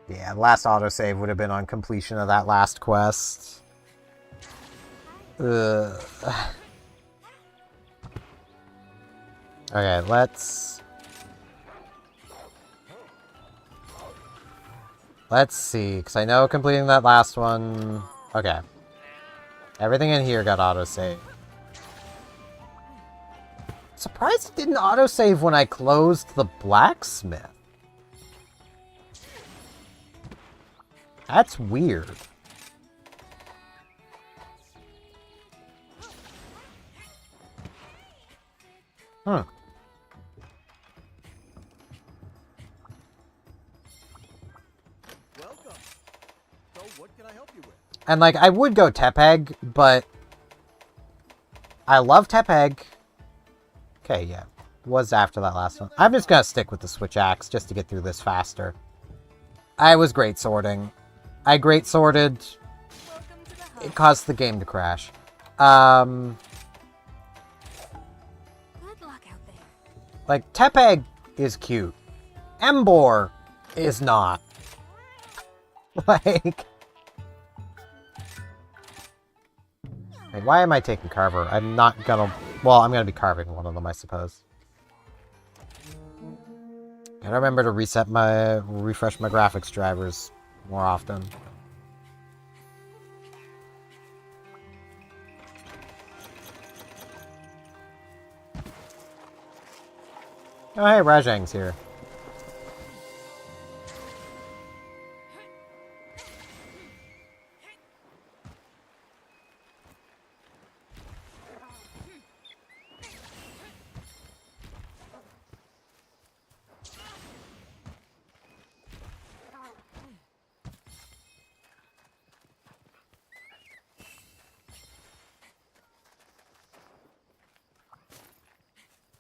Yeah, the last autosave would have been on completion of that last quest. Okay, let's see, because I know completing that last one... Okay. Everything in here got autosave. Surprised it didn't autosave when I closed the blacksmith. That's weird. Huh. Welcome. So what can I help you with? And, like, I would go Tepeg, but I love Tepeg. Okay, yeah. Was after that last one. I'm just gonna stick with the switch axe just to get through this faster. I was great swording. I great sworded. Welcome to the hub. It caused the game to crash. Good luck out there. Like, Tepeg is cute. Embor is not. Like... Wait, why am I taking Carver? I'm not gonna... Well, I'm gonna be carving one of them, I suppose. Gotta remember to refresh my graphics drivers more often. Oh, hey, Rajang's here.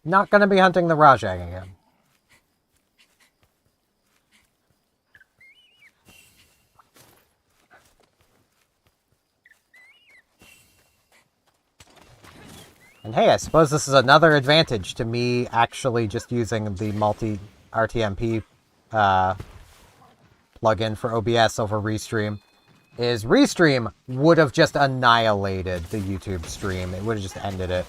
Not gonna be hunting the Rajang again. And hey, I suppose this is another advantage to me actually just using the multi-RTMP plugin for OBS over Restream. Is Restream would have just annihilated the YouTube stream. It would have just ended it.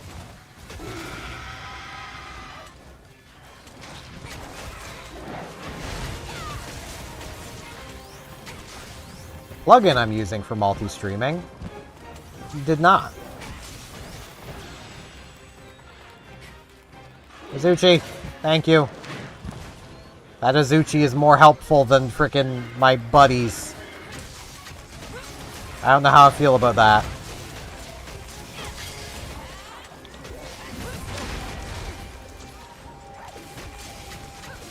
Plugin I'm using for multi-streaming did not. Azuchi, thank you. That Azuchi is more helpful than frickin' my buddies. I don't know how I feel about that.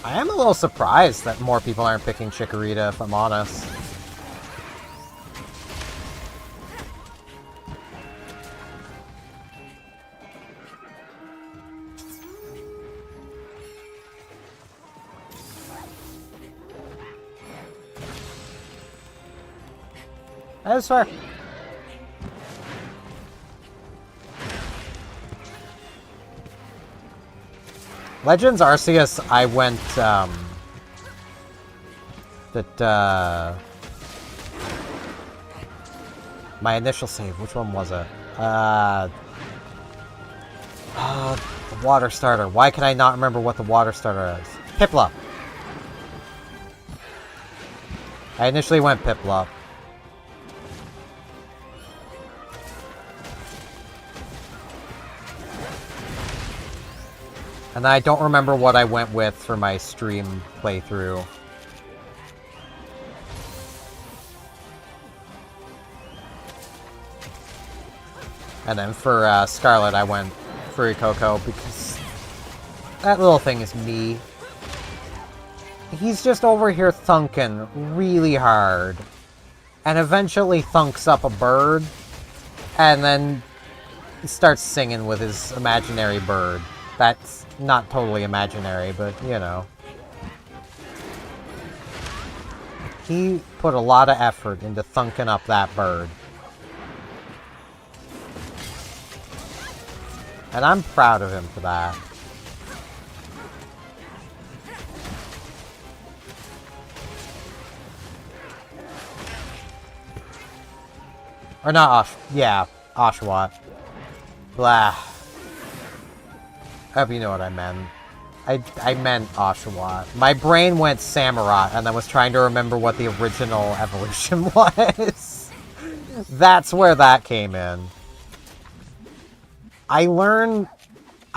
I am a little surprised that more people aren't picking Chikorita, if I'm honest. That's fair. Legends Arceus, I went, my initial save, which one was it? The water starter. Why can I not remember what the water starter is? Piplup. I initially went Piplup. And I don't remember what I went with for my stream playthrough. And then for Scarlet, I went Furikoko because that little thing is me. He's just over here thunking really hard. And eventually thunks up a bird. And then starts singing with his imaginary bird. That's not totally imaginary, but, you know. He put a lot of effort into thunking up that bird. And I'm proud of him for that. Or not Oshawott. Blah. I hope you know what I meant. I meant Oshawott. My brain went Samurott and then was trying to remember what the original evolution was. That's where that came in. I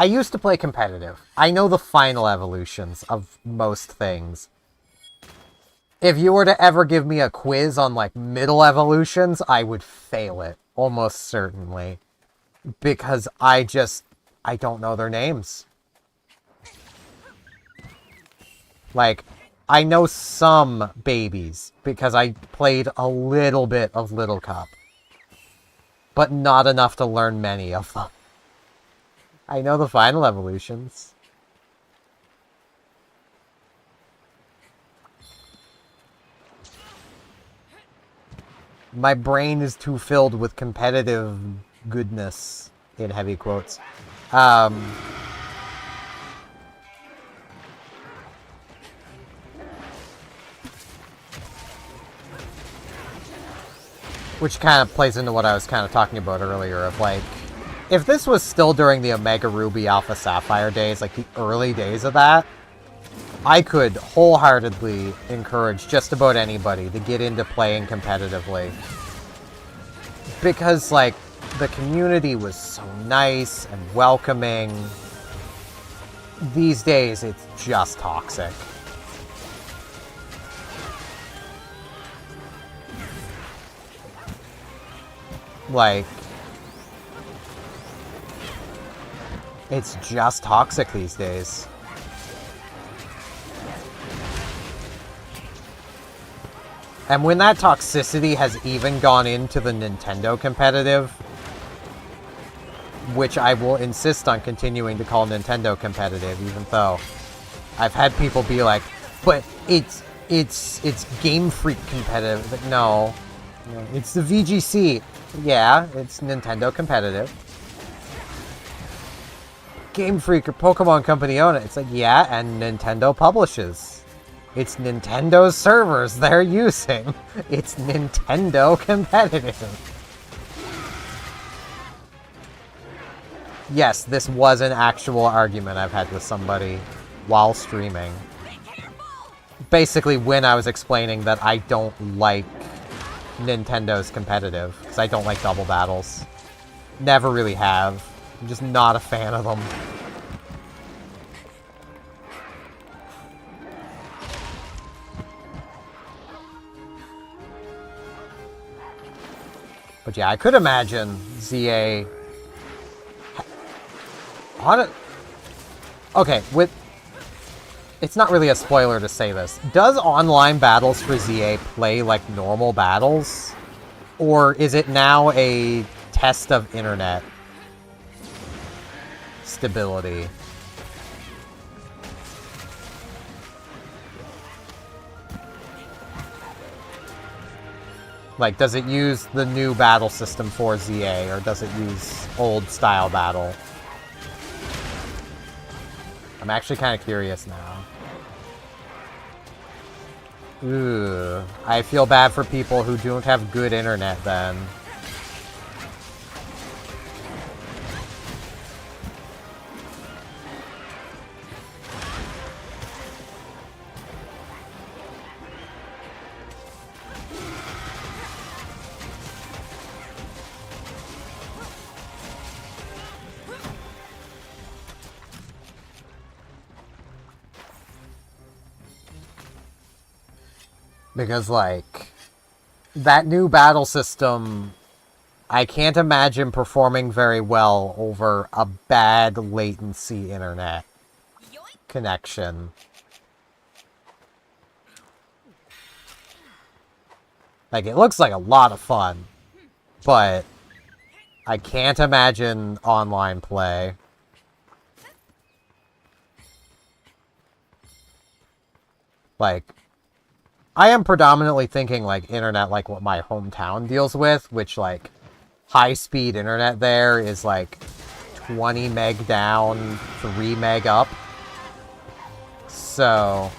used to play competitive. I know the final evolutions of most things. If you were to ever give me a quiz on, like, middle evolutions, I would fail it. Almost certainly. Because I don't know their names. Like, I know some babies because I played a little bit of Little Cup. But not enough to learn many of them. I know the final evolutions. My brain is too filled with competitive goodness, in heavy quotes. Which kind of plays into what I was kind of talking about earlier of like, if this was still during the Omega Ruby Alpha Sapphire days, like the early days of that, I could wholeheartedly encourage just about anybody to get into playing competitively. Because, like, the community was so nice and welcoming. These days, it's just toxic. Like, it's just toxic these days. And when that toxicity has even gone into the Nintendo competitive, which I will insist on continuing to call Nintendo competitive, even though I've had people be like, but it's Game Freak competitive. Like, no, it's the VGC. Yeah, it's Nintendo competitive. Game Freak or Pokemon Company own it. It's like, yeah, and Nintendo publishes. It's Nintendo's servers they're using. It's Nintendo competitive. Yes, this was an actual argument I've had with somebody while streaming. Basically, when I was explaining that I don't like Nintendo's competitive, because I don't like double battles. Never really have. I'm just not a fan of them. But yeah, I could imagine ZA... Okay, with... It's not really a spoiler to say this. Does online battles for ZA play like normal battles? Or is it now a test of internet stability? Like, does it use the new battle system for ZA, or does it use old style battle? I'm actually kind of curious now. Ooh, I feel bad for people who don't have good internet then. Because, like, that new battle system, I can't imagine performing very well over a bad latency internet connection. Like, it looks like a lot of fun, but I can't imagine online play. Like, I am predominantly thinking, like, internet like what my hometown deals with, which, like, high-speed internet there is, like, 20 meg down, 3 meg up. So...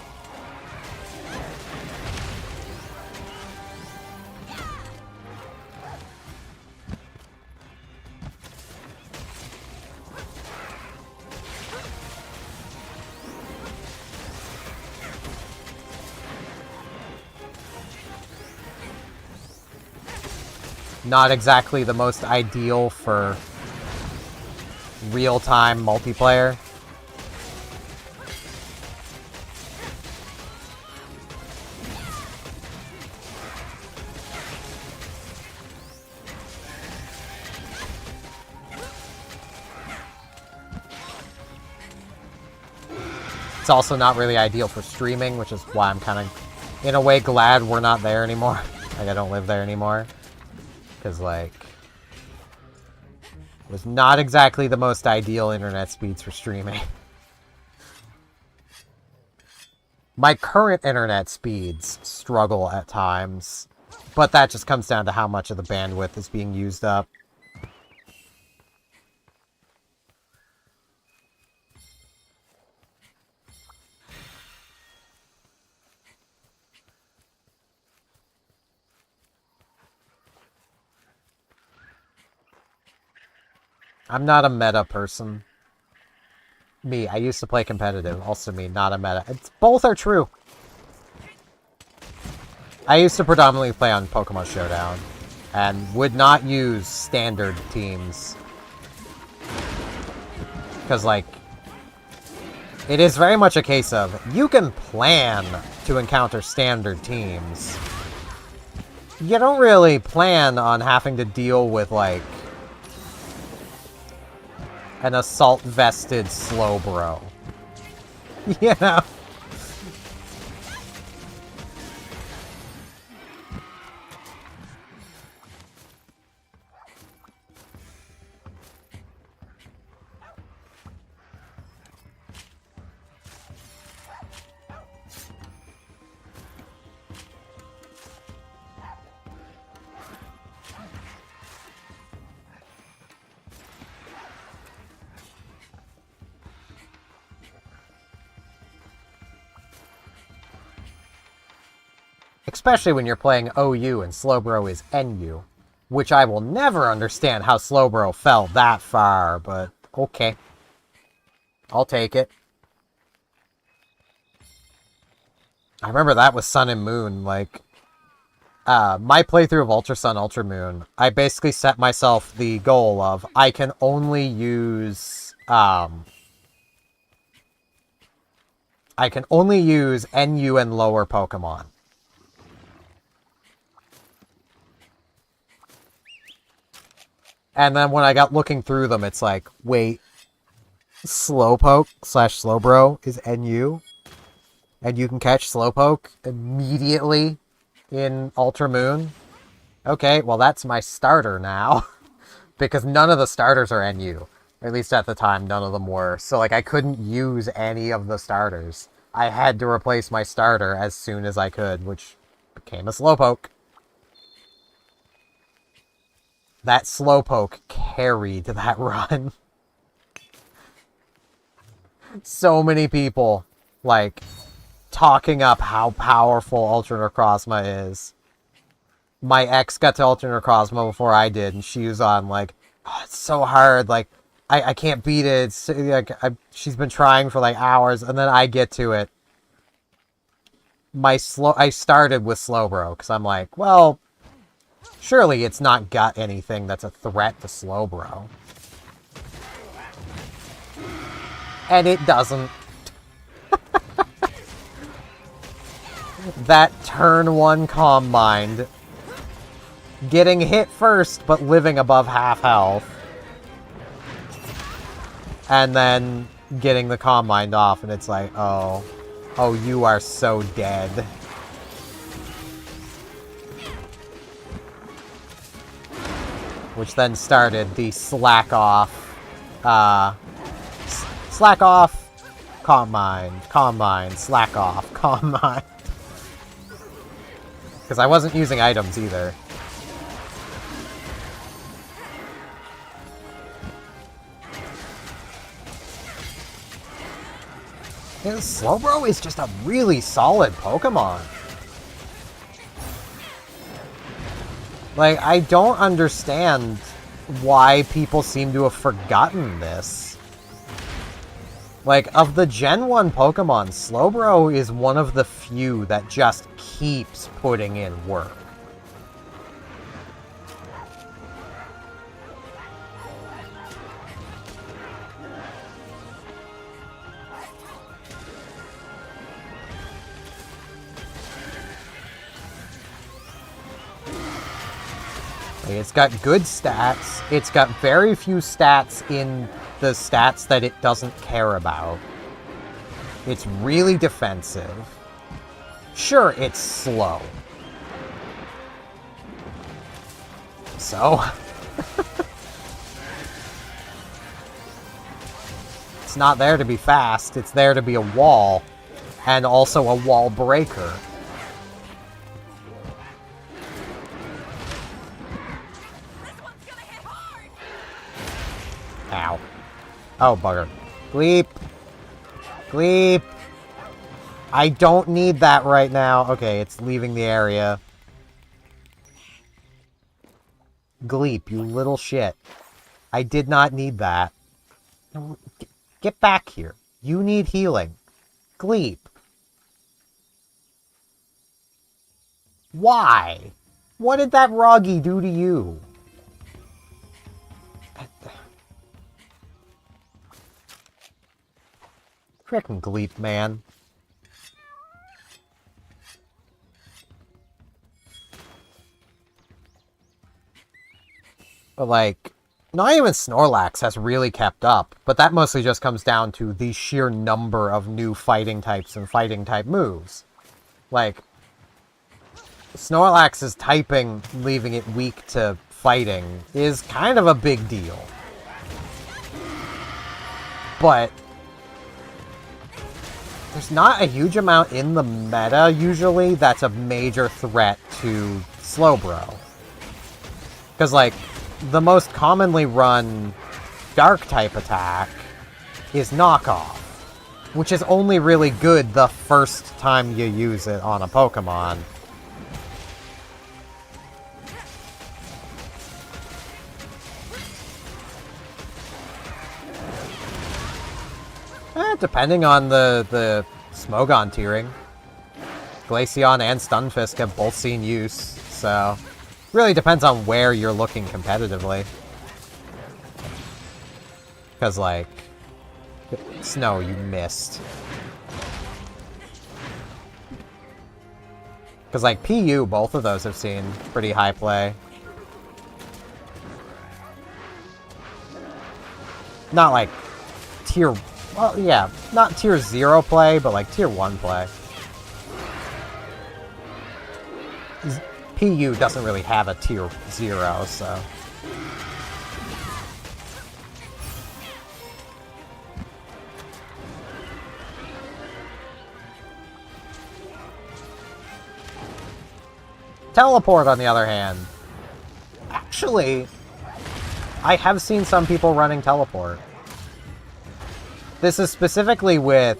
not exactly the most ideal for real-time multiplayer. It's also not really ideal for streaming, which is why I'm kind of, in a way, glad we're not there anymore. Like, I don't live there anymore. Because, like... Was not exactly the most ideal internet speeds for streaming. My current internet speeds struggle at times, but that just comes down to how much of the bandwidth is being used up. I'm not a meta person. Me, I used to play competitive. Also me, not a meta. Both are true. I used to predominantly play on Pokemon Showdown, and would not use standard teams. Because, like, it is very much a case of, you can plan to encounter standard teams. You don't really plan on having to deal with, like, an assault-vested Slowbro. You know? Especially when you're playing OU and Slowbro is NU. Which I will never understand how Slowbro fell that far, but okay. I'll take it. I remember that was Sun and Moon, like... my playthrough of Ultra Sun, Ultra Moon, I basically set myself the goal of, I can only use, I can only use NU and lower Pokemon. And then when I got looking through them, it's like, wait, Slowpoke / Slowbro is NU? And you can catch Slowpoke immediately in Ultra Moon? Okay, well that's my starter now. Because none of the starters are NU. Or at least at the time, none of them were. So, like, I couldn't use any of the starters. I had to replace my starter as soon as I could, which became a Slowpoke. That Slowpoke carried that run. So many people, like, talking up how powerful Ultra Necrozma is. My ex got to Ultra Necrozma before I did, and she was on, like, oh, it's so hard, like, I can't beat it, it's, like, she's been trying for, like, hours, and then I get to it. I started with Slowbro, because I'm like, well... surely it's not got anything that's a threat to Slowbro. And it doesn't. That turn 1 Calm Mind. Getting hit first, but living above half health. And then getting the Calm Mind off, and it's like, oh. Oh, you are so dead. Which then started the slack off, Calm Mind, slack off, Calm Mind. Because I wasn't using items either. Slowbro is just a really solid Pokemon. Like, I don't understand why people seem to have forgotten this. Like, of the Gen 1 Pokemon, Slowbro is one of the few that just keeps putting in work. It's got good stats. It's got very few stats in the stats that it doesn't care about. It's really defensive. Sure, it's slow. So... It's not there to be fast, it's there to be a wall. And also a wall breaker. Ow. Oh, bugger. Gleep. Gleep. I don't need that right now. Okay, it's leaving the area. Gleep, you little shit. I did not need that. Get back here. You need healing. Gleep. Why? What did that Roggy do to you? Frickin' Gleep, man. But, like, not even Snorlax has really kept up, but that mostly just comes down to the sheer number of new fighting types and fighting type moves. Like, Snorlax's typing, leaving it weak to fighting, is kind of a big deal. But there's not a huge amount in the meta, usually, that's a major threat to Slowbro. Because, like, the most commonly run Dark-type attack is Knockoff, which is only really good the first time you use it on a Pokemon. Depending on the Smogon tiering. Glaceon and Stunfisk have both seen use, so really depends on where you're looking competitively. Because, like, Snow, you missed. Because, like, PU, both of those have seen pretty high play. Not, like, tier... Well, yeah, not tier 0 play, but, like, tier 1 play. PU doesn't really have a tier 0, so... Teleport, on the other hand. Actually, I have seen some people running Teleport. This is specifically with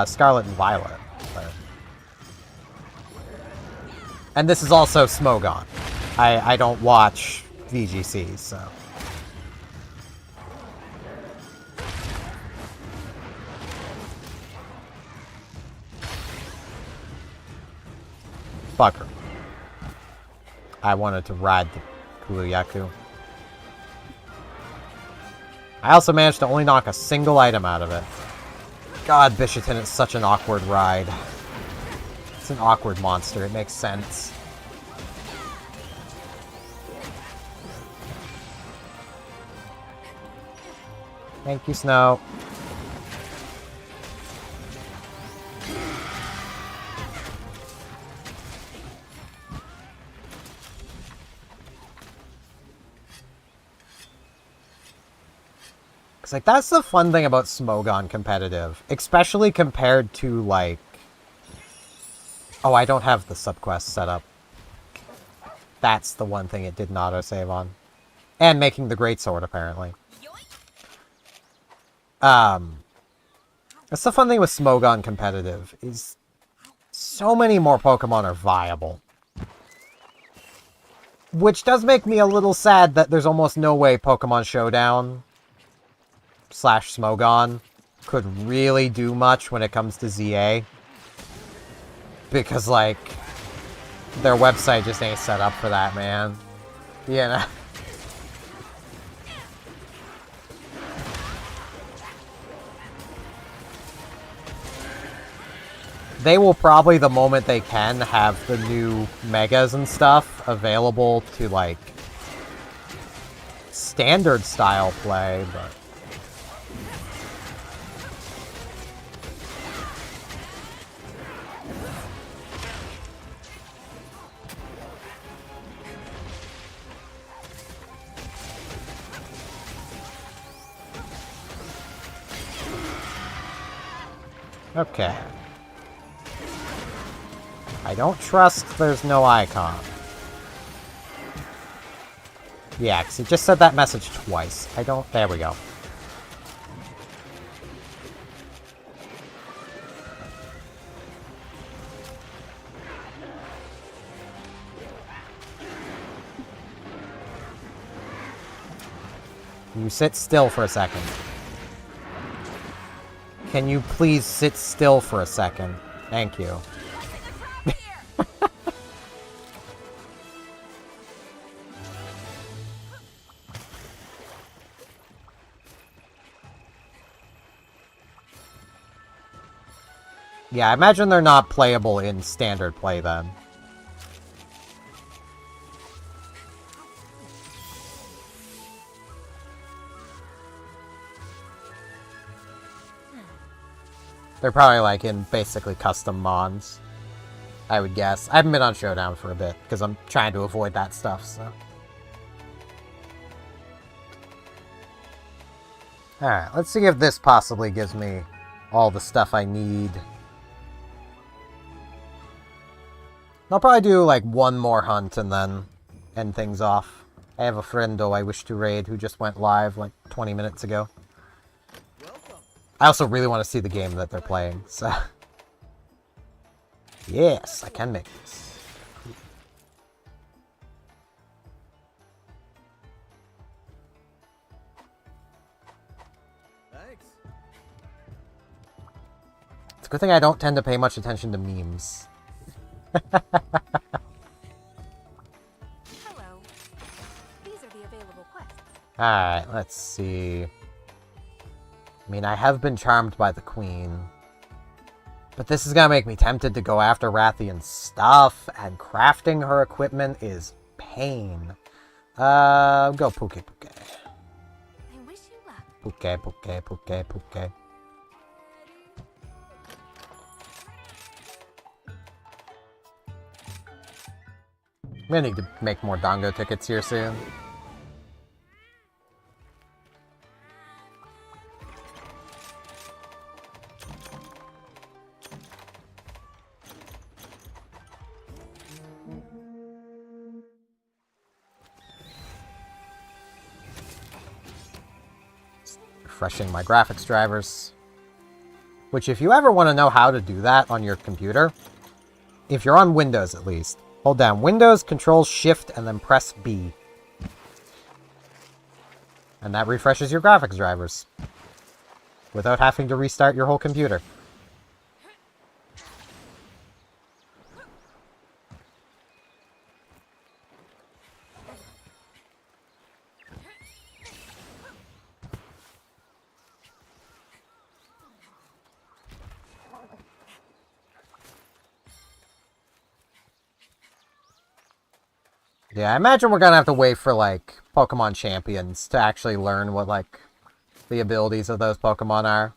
Scarlet and Violet. But... And this is also Smogon. I don't watch VGCs, so... Fucker. I wanted to ride the Kuluyaku. I also managed to only knock a single item out of it. God, Bishatin is such an awkward ride. It's an awkward monster, it makes sense. Thank you, Snow. Like, that's the fun thing about Smogon competitive. Especially compared to, like... Oh, I don't have the subquest set up. That's the one thing it didn't auto-save on. And making the Greatsword, apparently. That's the fun thing with Smogon competitive, is... So many more Pokemon are viable. Which does make me a little sad that there's almost no way Pokemon Showdown... / Smogon could really do much when it comes to ZA. Because, like, their website just ain't set up for that, man. You know? They will probably, the moment they can, have the new Megas and stuff available to, like, standard style play, but... Okay. I don't trust there's no icon. Yeah, because it just said that message twice. I don't... There we go. Can you sit still for a second? Can you please sit still for a second? Thank you. Yeah, I imagine they're not playable in standard play then. They're probably like in basically custom mods, I would guess. I haven't been on Showdown for a bit because I'm trying to avoid that stuff, so. Alright, let's see if this possibly gives me all the stuff I need. I'll probably do like one more hunt and then end things off. I have a friendo I wish to raid who just went live like 20 minutes ago. I also really want to see the game that they're playing, so... Yes, I can make this. Thanks. It's a good thing I don't tend to pay much attention to memes. Hello. These are the available quests. Alright, let's see. I mean, I have been charmed by the queen. But this is gonna make me tempted to go after Rathian's stuff, and crafting her equipment is pain. Go Puke Puke. I wish you luck. Puke Puke Puke Puke. I'm gonna need to make more Dongo tickets here soon. Refreshing my graphics drivers. Which, if you ever want to know how to do that on your computer, if you're on Windows at least, hold down Windows, Control, Shift, and then press B. And that refreshes your graphics drivers. Without having to restart your whole computer. Yeah, I imagine we're gonna have to wait for, like, Pokemon Champions to actually learn what, like, the abilities of those Pokemon are.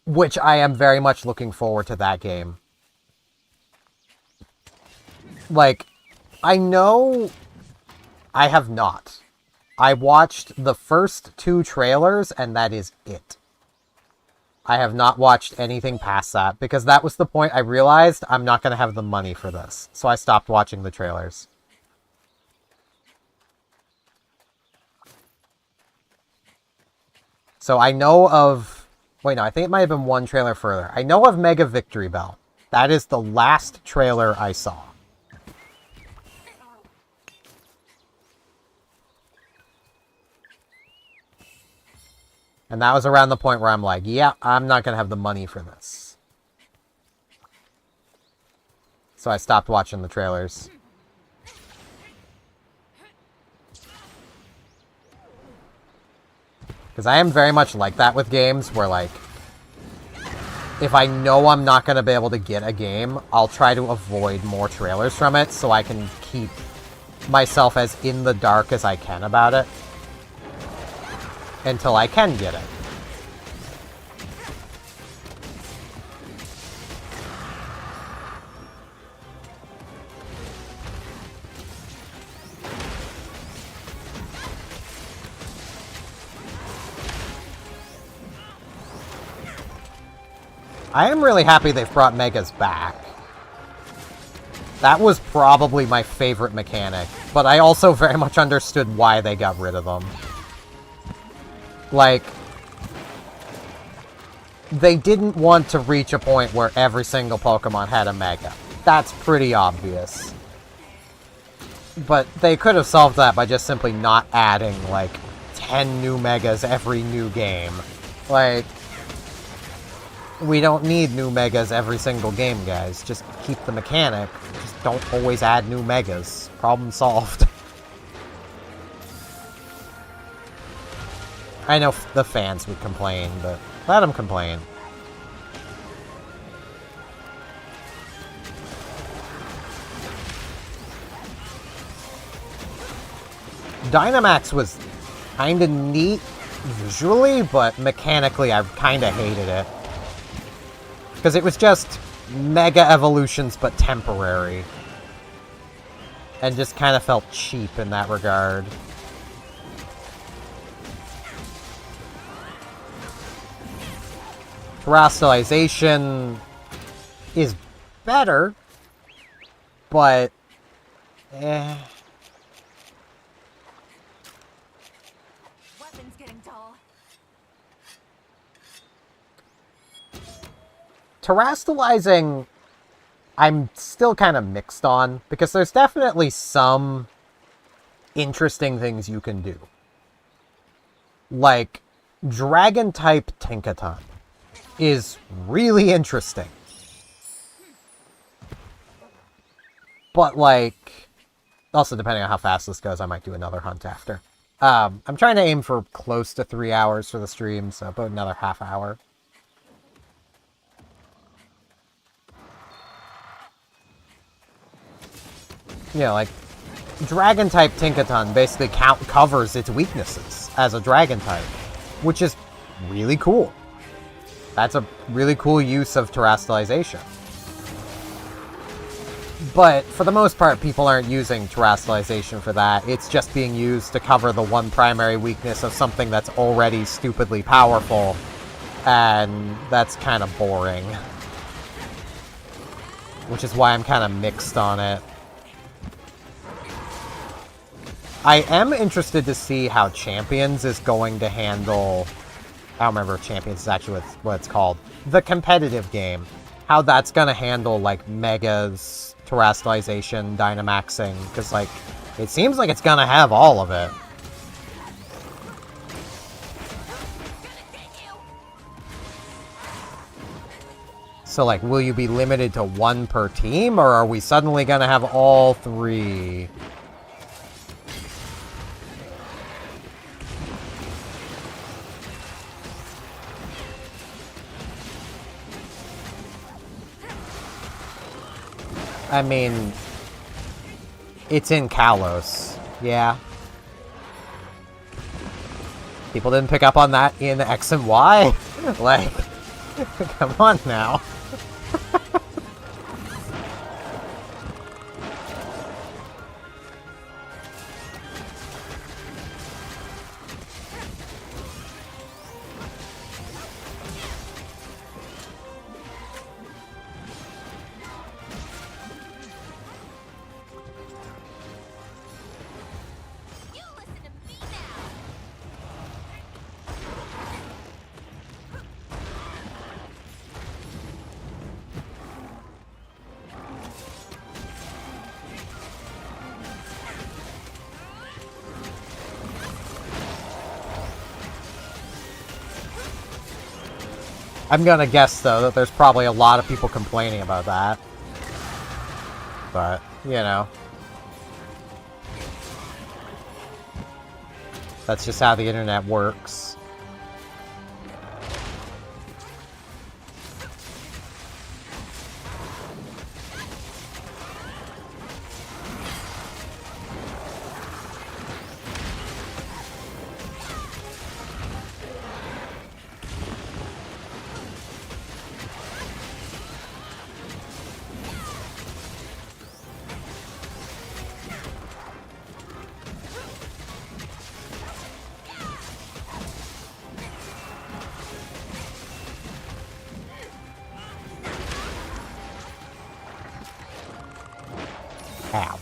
Which I am very much looking forward to that game. Like, I know I have not. I watched the first 2 trailers, and that is it. I have not watched anything past that, because that was the point I realized I'm not going to have the money for this. So I stopped watching the trailers. So I know of... Wait, no, I think it might have been one trailer further. I know of Mega Victory Bell. That is the last trailer I saw. And that was around the point where I'm like, yeah, I'm not going to have the money for this. So I stopped watching the trailers. Because I am very much like that with games, where, like, if I know I'm not going to be able to get a game, I'll try to avoid more trailers from it so I can keep myself as in the dark as I can about it. Until I can get it. I am really happy they've brought Megas back. That was probably my favorite mechanic, but I also very much understood why they got rid of them. Like, they didn't want to reach a point where every single Pokemon had a Mega. That's pretty obvious. But they could have solved that by just simply not adding, like, 10 new Megas every new game. Like, we don't need new Megas every single game, guys. Just keep the mechanic. Just don't always add new Megas. Problem solved. I know the fans would complain, but let them complain. Dynamax was kinda neat visually, but mechanically I kinda hated it. Because it was just Mega Evolutions, but temporary. And just kind of felt cheap in that regard. Terastallization is better, but... Weapons getting dull. Terastallizing, I'm still kind of mixed on, because there's definitely some interesting things you can do. Like, Dragon-type Tinkaton is really interesting. But, like, also depending on how fast this goes, I might do another hunt after. I'm trying to aim for close to 3 hours for the stream, so about another half hour. Yeah, like, Dragon-type Tinkaton basically covers its weaknesses as a Dragon-type, which is really cool. That's a really cool use of Terastallization. But, for the most part, people aren't using Terastallization for that. It's just being used to cover the one primary weakness of something that's already stupidly powerful, and that's kind of boring. Which is why I'm kind of mixed on it. I am interested to see how Champions is going to handle... I don't remember if Champions is actually what it's called. The competitive game. How that's going to handle, like, Megas, Terastallization, Dynamaxing. Because, like, it seems like it's going to have all of it. So, like, will you be limited to one per team? Or are we suddenly going to have all three? I mean, it's in Kalos, yeah. People didn't pick up on that in X and Y? Like, come on now. I'm gonna guess, though, that there's probably a lot of people complaining about that. But, you know. That's just how the internet works. Ow.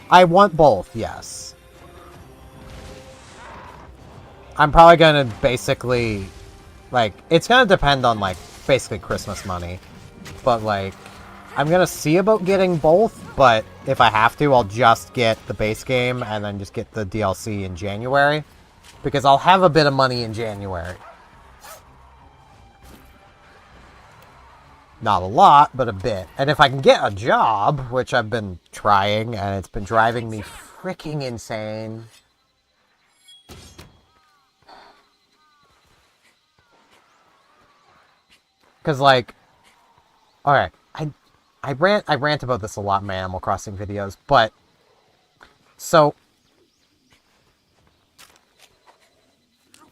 I want both, yes. I'm probably gonna basically, like, it's gonna depend on, like, basically Christmas money. But, like, I'm gonna see about getting both, but if I have to, I'll just get the base game and then just get the DLC in January. Because I'll have a bit of money in January. Not a lot, but a bit. And if I can get a job, which I've been trying, and it's been driving me freaking insane. Because, like, alright, I rant about this a lot in my Animal Crossing videos, but, so,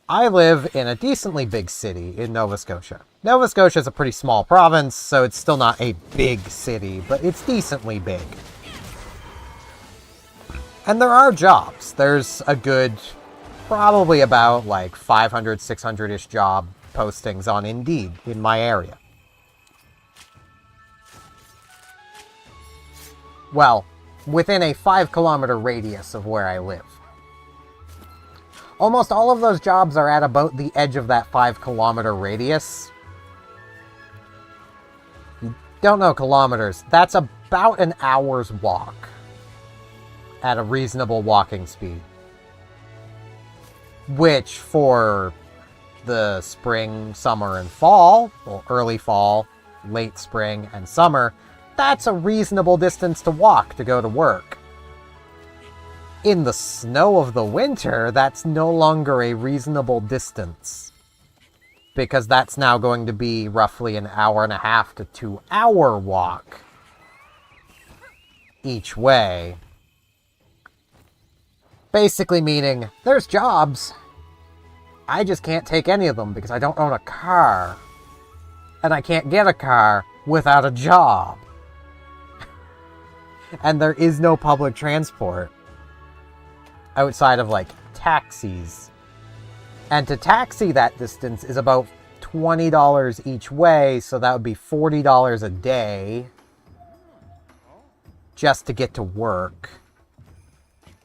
I live in a decently big city in Nova Scotia. Nova Scotia is a pretty small province, so it's still not a big city, but it's decently big. And there are jobs. There's a good, probably about like 500, 600-ish job postings on Indeed in my area. Well, within a 5-kilometer radius of where I live. Almost all of those jobs are at about the edge of that 5-kilometer radius. You don't know kilometers. That's about an hour's walk. At a reasonable walking speed. Which, for the spring, summer, and fall, well, early fall, late spring, and summer, that's a reasonable distance to walk to go to work. In the snow of the winter, that's no longer a reasonable distance. Because that's now going to be roughly an 1.5 to 2 hour walk each way. Basically meaning, there's jobs. I just can't take any of them because I don't own a car. And I can't get a car without a job. And there is no public transport. Outside of, like, taxis. And to taxi that distance is about $20 each way, so that would be $40 a day. Just to get to work.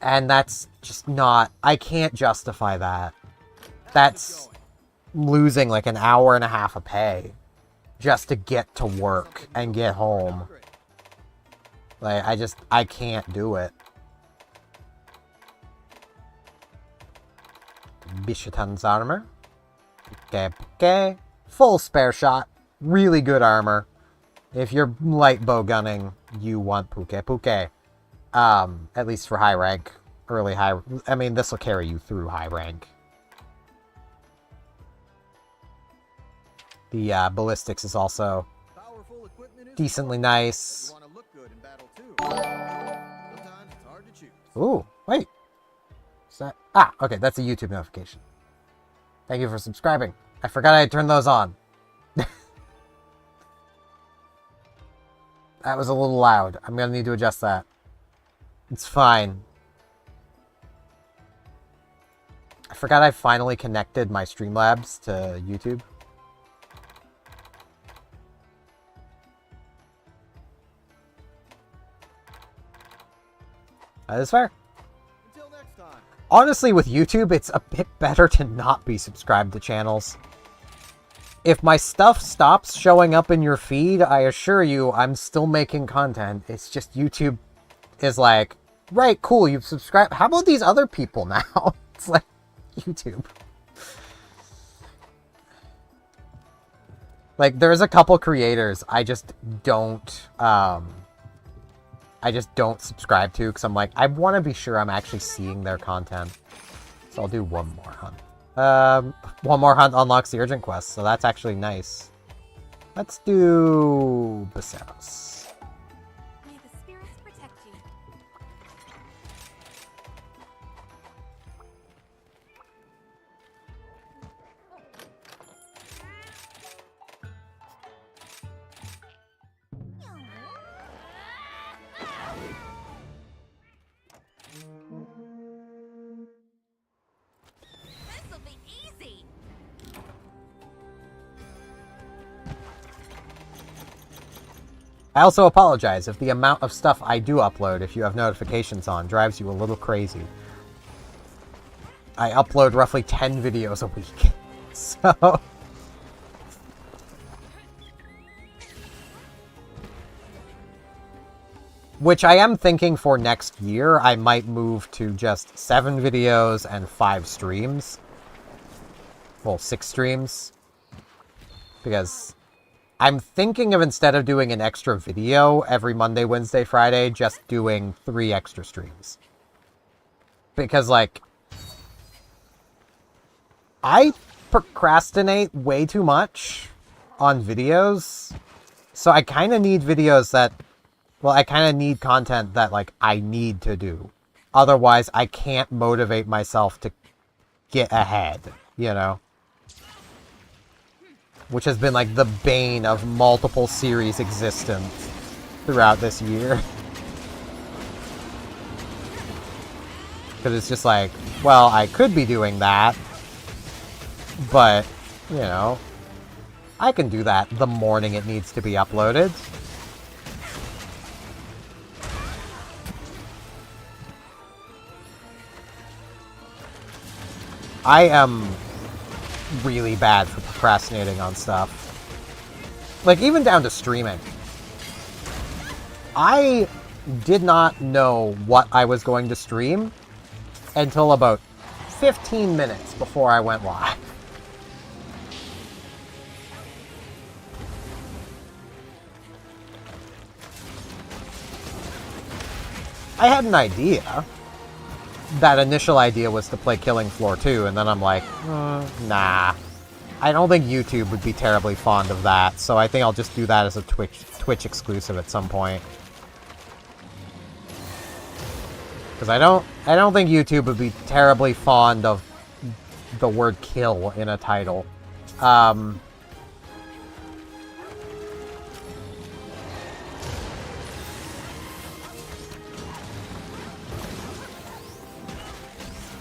And that's just not... I can't justify that. That's losing, like, an 1.5 of pay. Just to get to work and get home. Like, I can't do it. Bishatan's armor. Okay. Full spare shot. Really good armor. If you're light bow gunning, you want Puke. At least for high rank. Early high... I mean, this will carry you through high rank. The ballistics is also decently nice. Ooh, wait. Ah, okay, that's a YouTube notification. Thank you for subscribing. I forgot I had turned those on. That was a little loud. I'm gonna need to adjust that. It's fine. I forgot I finally connected my Streamlabs to YouTube. That is fair. Honestly, with YouTube, it's a bit better to not be subscribed to channels. If my stuff stops showing up in your feed, I assure you, I'm still making content. It's just YouTube is like, right, cool, you've subscribed. How about these other people now? It's like, YouTube. Like, there's a couple creators I just don't subscribe to because I'm like, I want to be sure I'm actually seeing their content. So I'll do one more hunt. One more hunt unlocks the urgent quest, so that's actually nice. Let's do Becerros. May the spirits protect you. I also apologize if the amount of stuff I do upload, if you have notifications on, drives you a little crazy. I upload roughly 10 videos a week. So... Which I am thinking for next year, I might move to just 7 videos and 5 streams. Well, 6 streams. Because I'm thinking of, instead of doing an extra video every Monday, Wednesday, Friday, just doing 3 extra streams. Because, like, I procrastinate way too much on videos. So I kind of need videos that... Well, I kind of need content that, like, I need to do. Otherwise, I can't motivate myself to get ahead, you know? Which has been, like, the bane of multiple series' existence throughout this year. Because it's just like, well, I could be doing that, but, you know, I can do that the morning it needs to be uploaded. I am really bad for procrastinating on stuff. Like, even down to streaming. I did not know what I was going to stream until about 15 minutes before I went live. I had an idea. That initial idea was to play Killing Floor 2, and then I'm like, nah. I don't think YouTube would be terribly fond of that, so I think I'll just do that as a Twitch exclusive at some point. Because I don't think YouTube would be terribly fond of the word kill in a title.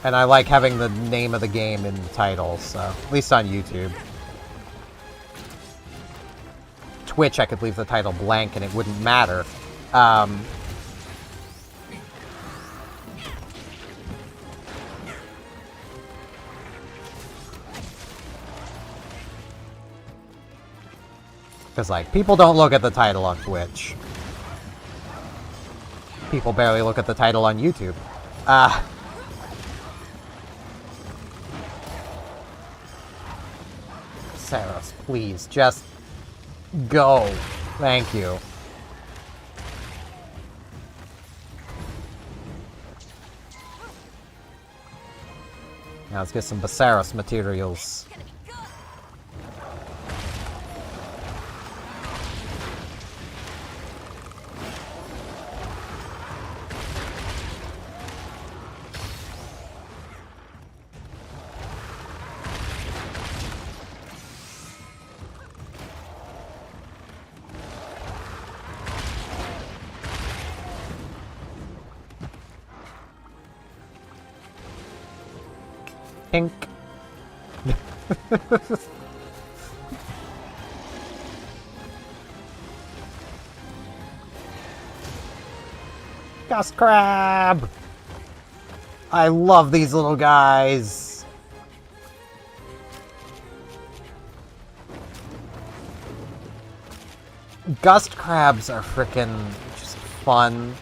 And I like having the name of the game in the title, so at least on YouTube. Twitch, I could leave the title blank and it wouldn't matter. Because, like, people don't look at the title on Twitch. People barely look at the title on YouTube. Saros, please, just go. Thank you. Now let's get some Basaros materials. Pink. Gust crab! I love these little guys. Gust crabs are frickin' just fun.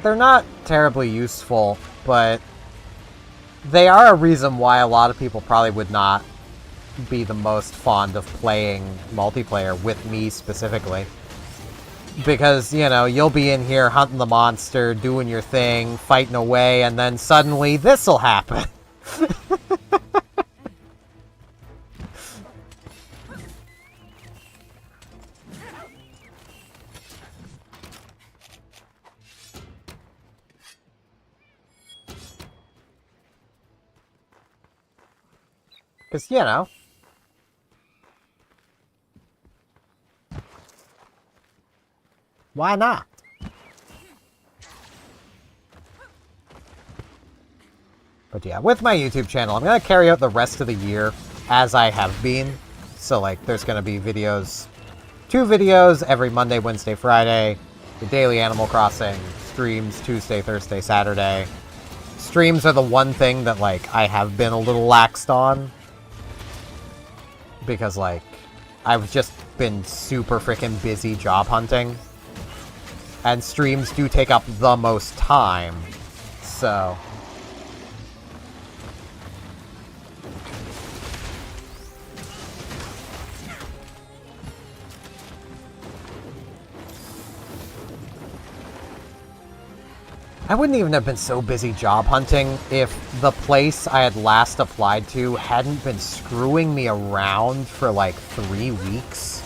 They're not terribly useful, but they are a reason why a lot of people probably would not be the most fond of playing multiplayer, with me specifically. Because, you know, you'll be in here hunting the monster, doing your thing, fighting away, and then suddenly this'll happen. Because, you know, why not? But yeah, with my YouTube channel, I'm going to carry out the rest of the year as I have been. So, like, there's going to be videos 2 videos every Monday, Wednesday, Friday. The daily Animal Crossing streams Tuesday, Thursday, Saturday. Streams are the one thing that, like, I have been a little laxed on. Because, like, I've just been super freaking busy job hunting. And streams do take up the most time. So... I wouldn't even have been so busy job hunting if the place I had last applied to hadn't been screwing me around for like 3 weeks.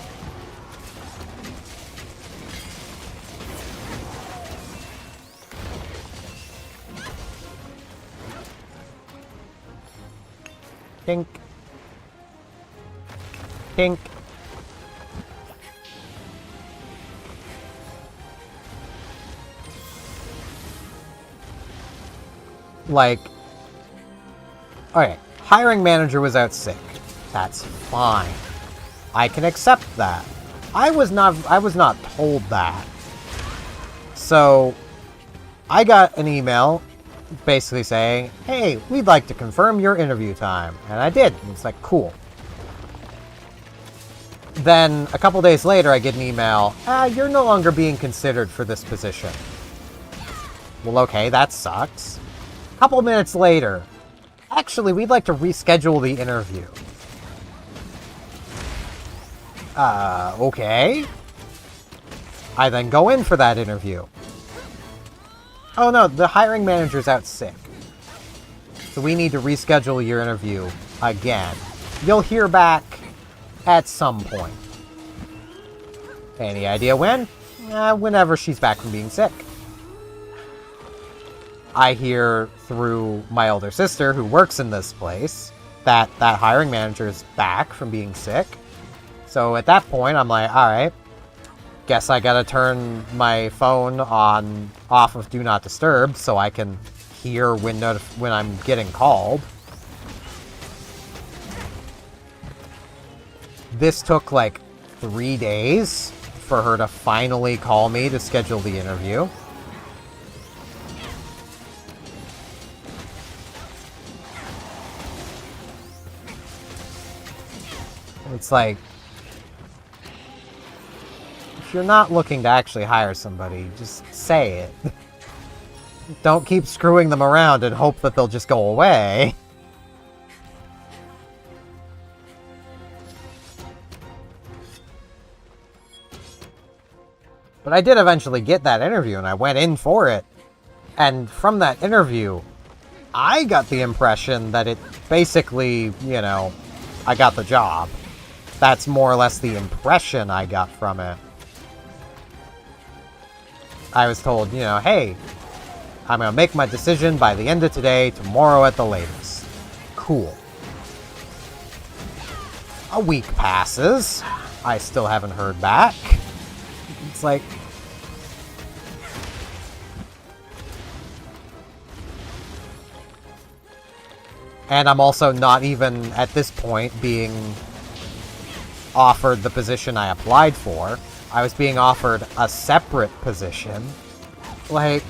Tink. Tink. Like, okay, hiring manager was out sick. That's fine. I can accept that. I was not told that. So, I got an email basically saying, hey, we'd like to confirm your interview time. And I did. And it's like, cool. Then, a couple days later, I get an email, you're no longer being considered for this position. Well, okay, that sucks. Couple minutes later, actually, we'd like to reschedule the interview. Okay. I then go in for that interview. Oh no, the hiring manager's out sick. So we need to reschedule your interview again. You'll hear back at some point. Any idea when? Whenever she's back from being sick. I hear through my older sister, who works in this place, that that hiring manager is back from being sick. So at that point, I'm like, alright, guess I gotta turn my phone off of Do Not Disturb so I can hear when I'm getting called. This took like 3 days for her to finally call me to schedule the interview. It's like, if you're not looking to actually hire somebody, just say it. Don't keep screwing them around and hope that they'll just go away. But I did eventually get that interview, and I went in for it. And from that interview, I got the impression that it basically, you know, I got the job. That's more or less the impression I got from it. I was told, you know, hey, I'm going to make my decision by the end of today, tomorrow at the latest. Cool. A week passes. I still haven't heard back. It's like... And I'm also not even, at this point, being offered the position I applied for. I was being offered a separate position. Like...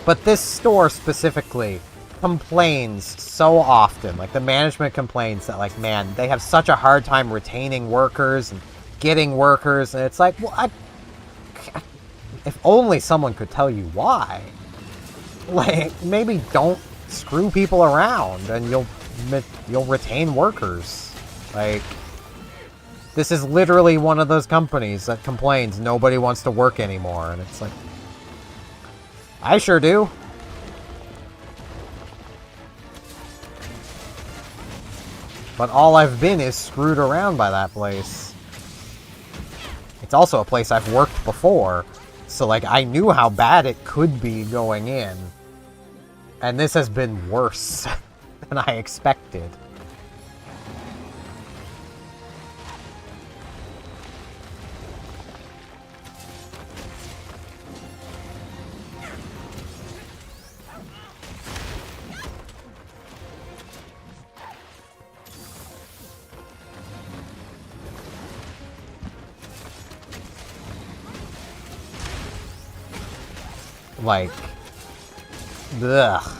But this store specifically complains so often. Like, the management complains that, like, man, they have such a hard time retaining workers and getting workers. And it's like, well, if only someone could tell you why. Like, maybe don't screw people around and you'll retain workers. Like, this is literally one of those companies that complains nobody wants to work anymore. And it's like, I sure do. But all I've been is screwed around by that place. It's also a place I've worked before. So, like, I knew how bad it could be going in. And this has been worse than I expected. Like, ugh.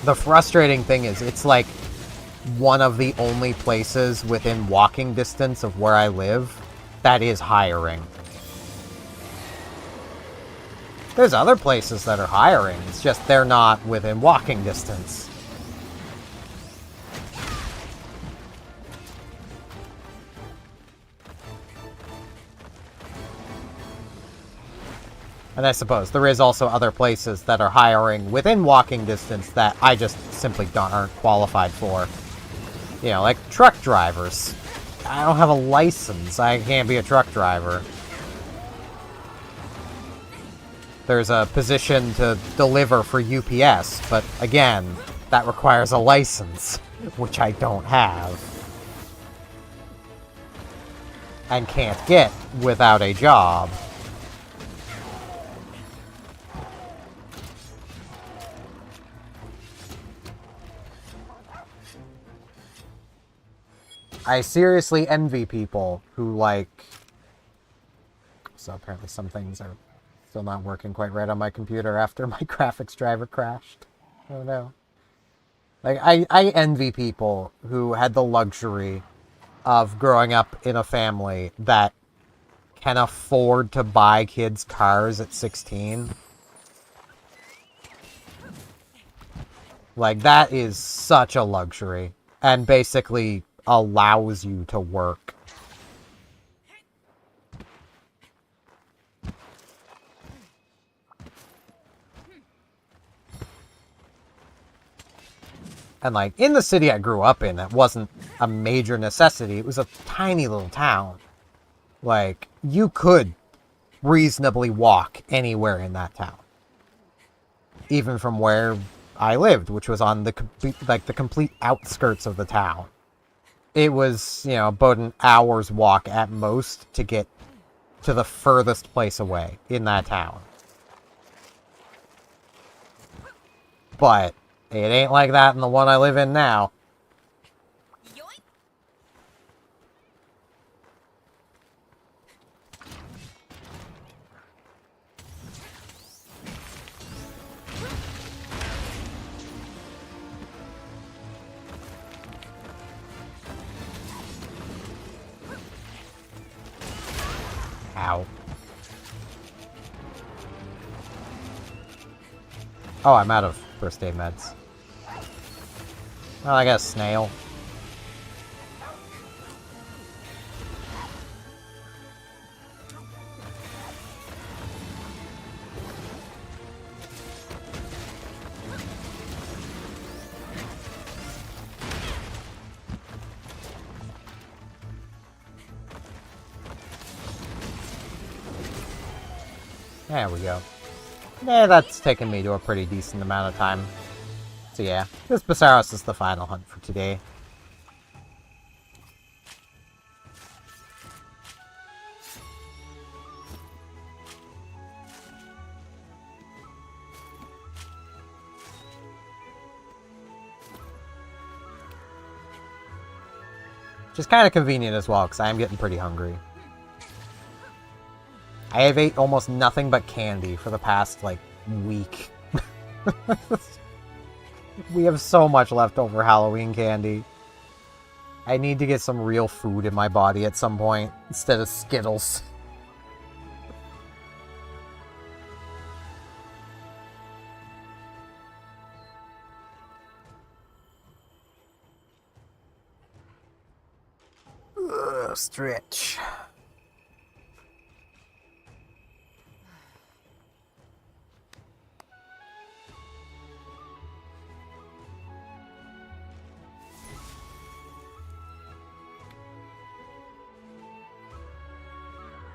The frustrating thing is, it's like one of the only places within walking distance of where I live that is hiring. There's other places that are hiring, it's just they're not within walking distance. And I suppose there is also other places that are hiring within walking distance that I just simply aren't qualified for. You know, like truck drivers. I don't have a license. I can't be a truck driver. There's a position to deliver for UPS, but again, that requires a license, which I don't have. And can't get without a job. I seriously envy people who, like... So apparently some things are still not working quite right on my computer after my graphics driver crashed. Oh no. Like, I envy people who had the luxury of growing up in a family that can afford to buy kids cars at 16. Like, that is such a luxury. And basically allows you to work. And, like, in the city I grew up in, it wasn't a major necessity. It was a tiny little town. Like, you could reasonably walk anywhere in that town. Even from where I lived, which was on the complete outskirts of the town. It was, you know, about an hour's walk at most to get to the furthest place away in that town. But it ain't like that in the one I live in now. Yoink. Ow. Oh, I'm out of first aid meds. Well, I got a snail. There we go. Yeah, that's taken me to a pretty decent amount of time. So yeah, this Basaros is the final hunt for today. Which is kind of convenient as well, because I am getting pretty hungry. I have ate almost nothing but candy for the past, like, week. We have so much leftover Halloween candy. I need to get some real food in my body at some point, instead of Skittles. Ugh, stretch.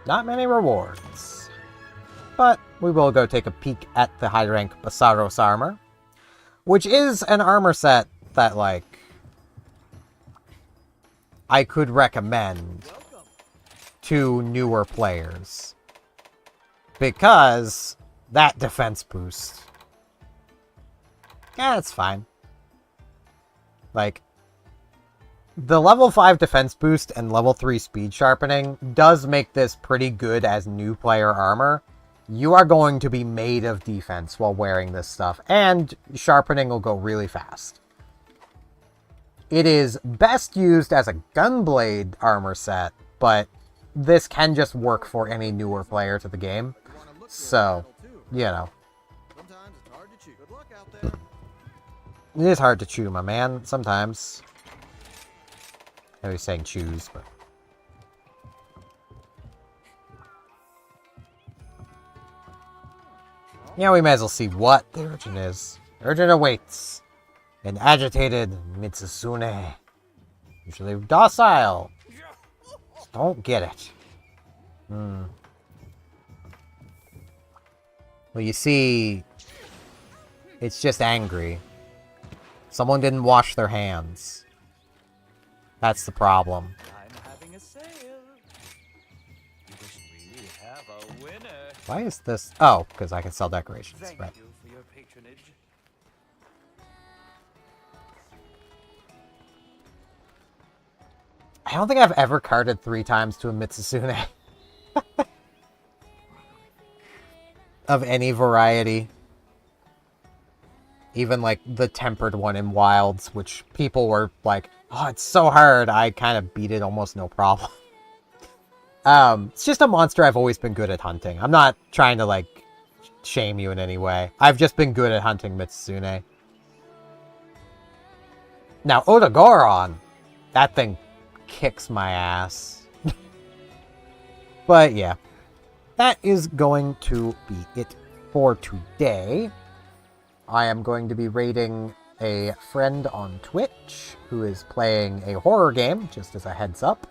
Not many rewards. But we will go take a peek at the high rank Basaros armor, which is an armor set that, like, I could recommend Welcome. to newer players. Because that defense boost. Yeah, it's fine. Like, the level 5 defense boost and level 3 speed sharpening does make this pretty good as new player armor. You are going to be made of defense while wearing this stuff, and sharpening will go really fast. It is best used as a gunblade armor set, but this can just work for any newer player to the game. You wanna look good in So, battle, too. you know, Sometimes it's hard to chew. Good luck out there. it is hard to chew, my man, sometimes. I know he's saying choose, but... Yeah, we may as well see what the urchin is. Urchin awaits. An agitated Mitsusune. Usually docile. Just don't get it. Well, you see... It's just angry. Someone didn't wash their hands. That's the problem. I'm having a sale. You must really have a winner. Why is this... Oh, because I can sell decorations, Thank right. you for your patronage. I don't think I've ever carded 3 times to a Mitsusune. Of any variety. Even, like, the tempered one in Wilds, which people were like, oh, it's so hard. I kind of beat it almost no problem. It's just a monster I've always been good at hunting. I'm not trying to, like, shame you in any way. I've just been good at hunting Mitsusune. Now, Odagoron, that thing kicks my ass. But, yeah. That is going to be it for today. I am going to be raiding a friend on Twitch who is playing a horror game, just as a heads up.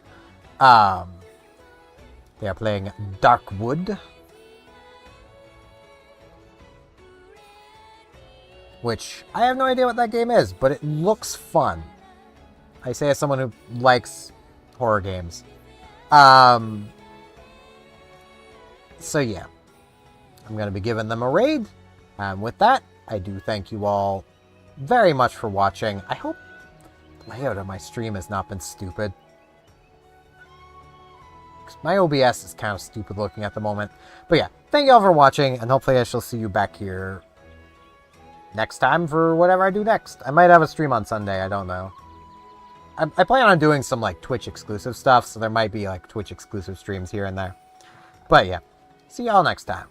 They are playing Darkwood, which I have no idea what that game is, but it looks fun. I say as someone who likes horror games. So yeah, I'm going to be giving them a raid. With that, I do thank you all very much for watching. I hope the layout of my stream has not been stupid. 'Cause my OBS is kind of stupid looking at the moment. But yeah, thank you all for watching, and hopefully I shall see you back here next time for whatever I do next. I might have a stream on Sunday, I don't know. I plan on doing some like Twitch exclusive stuff, so there might be like Twitch exclusive streams here and there. But yeah, see y'all next time.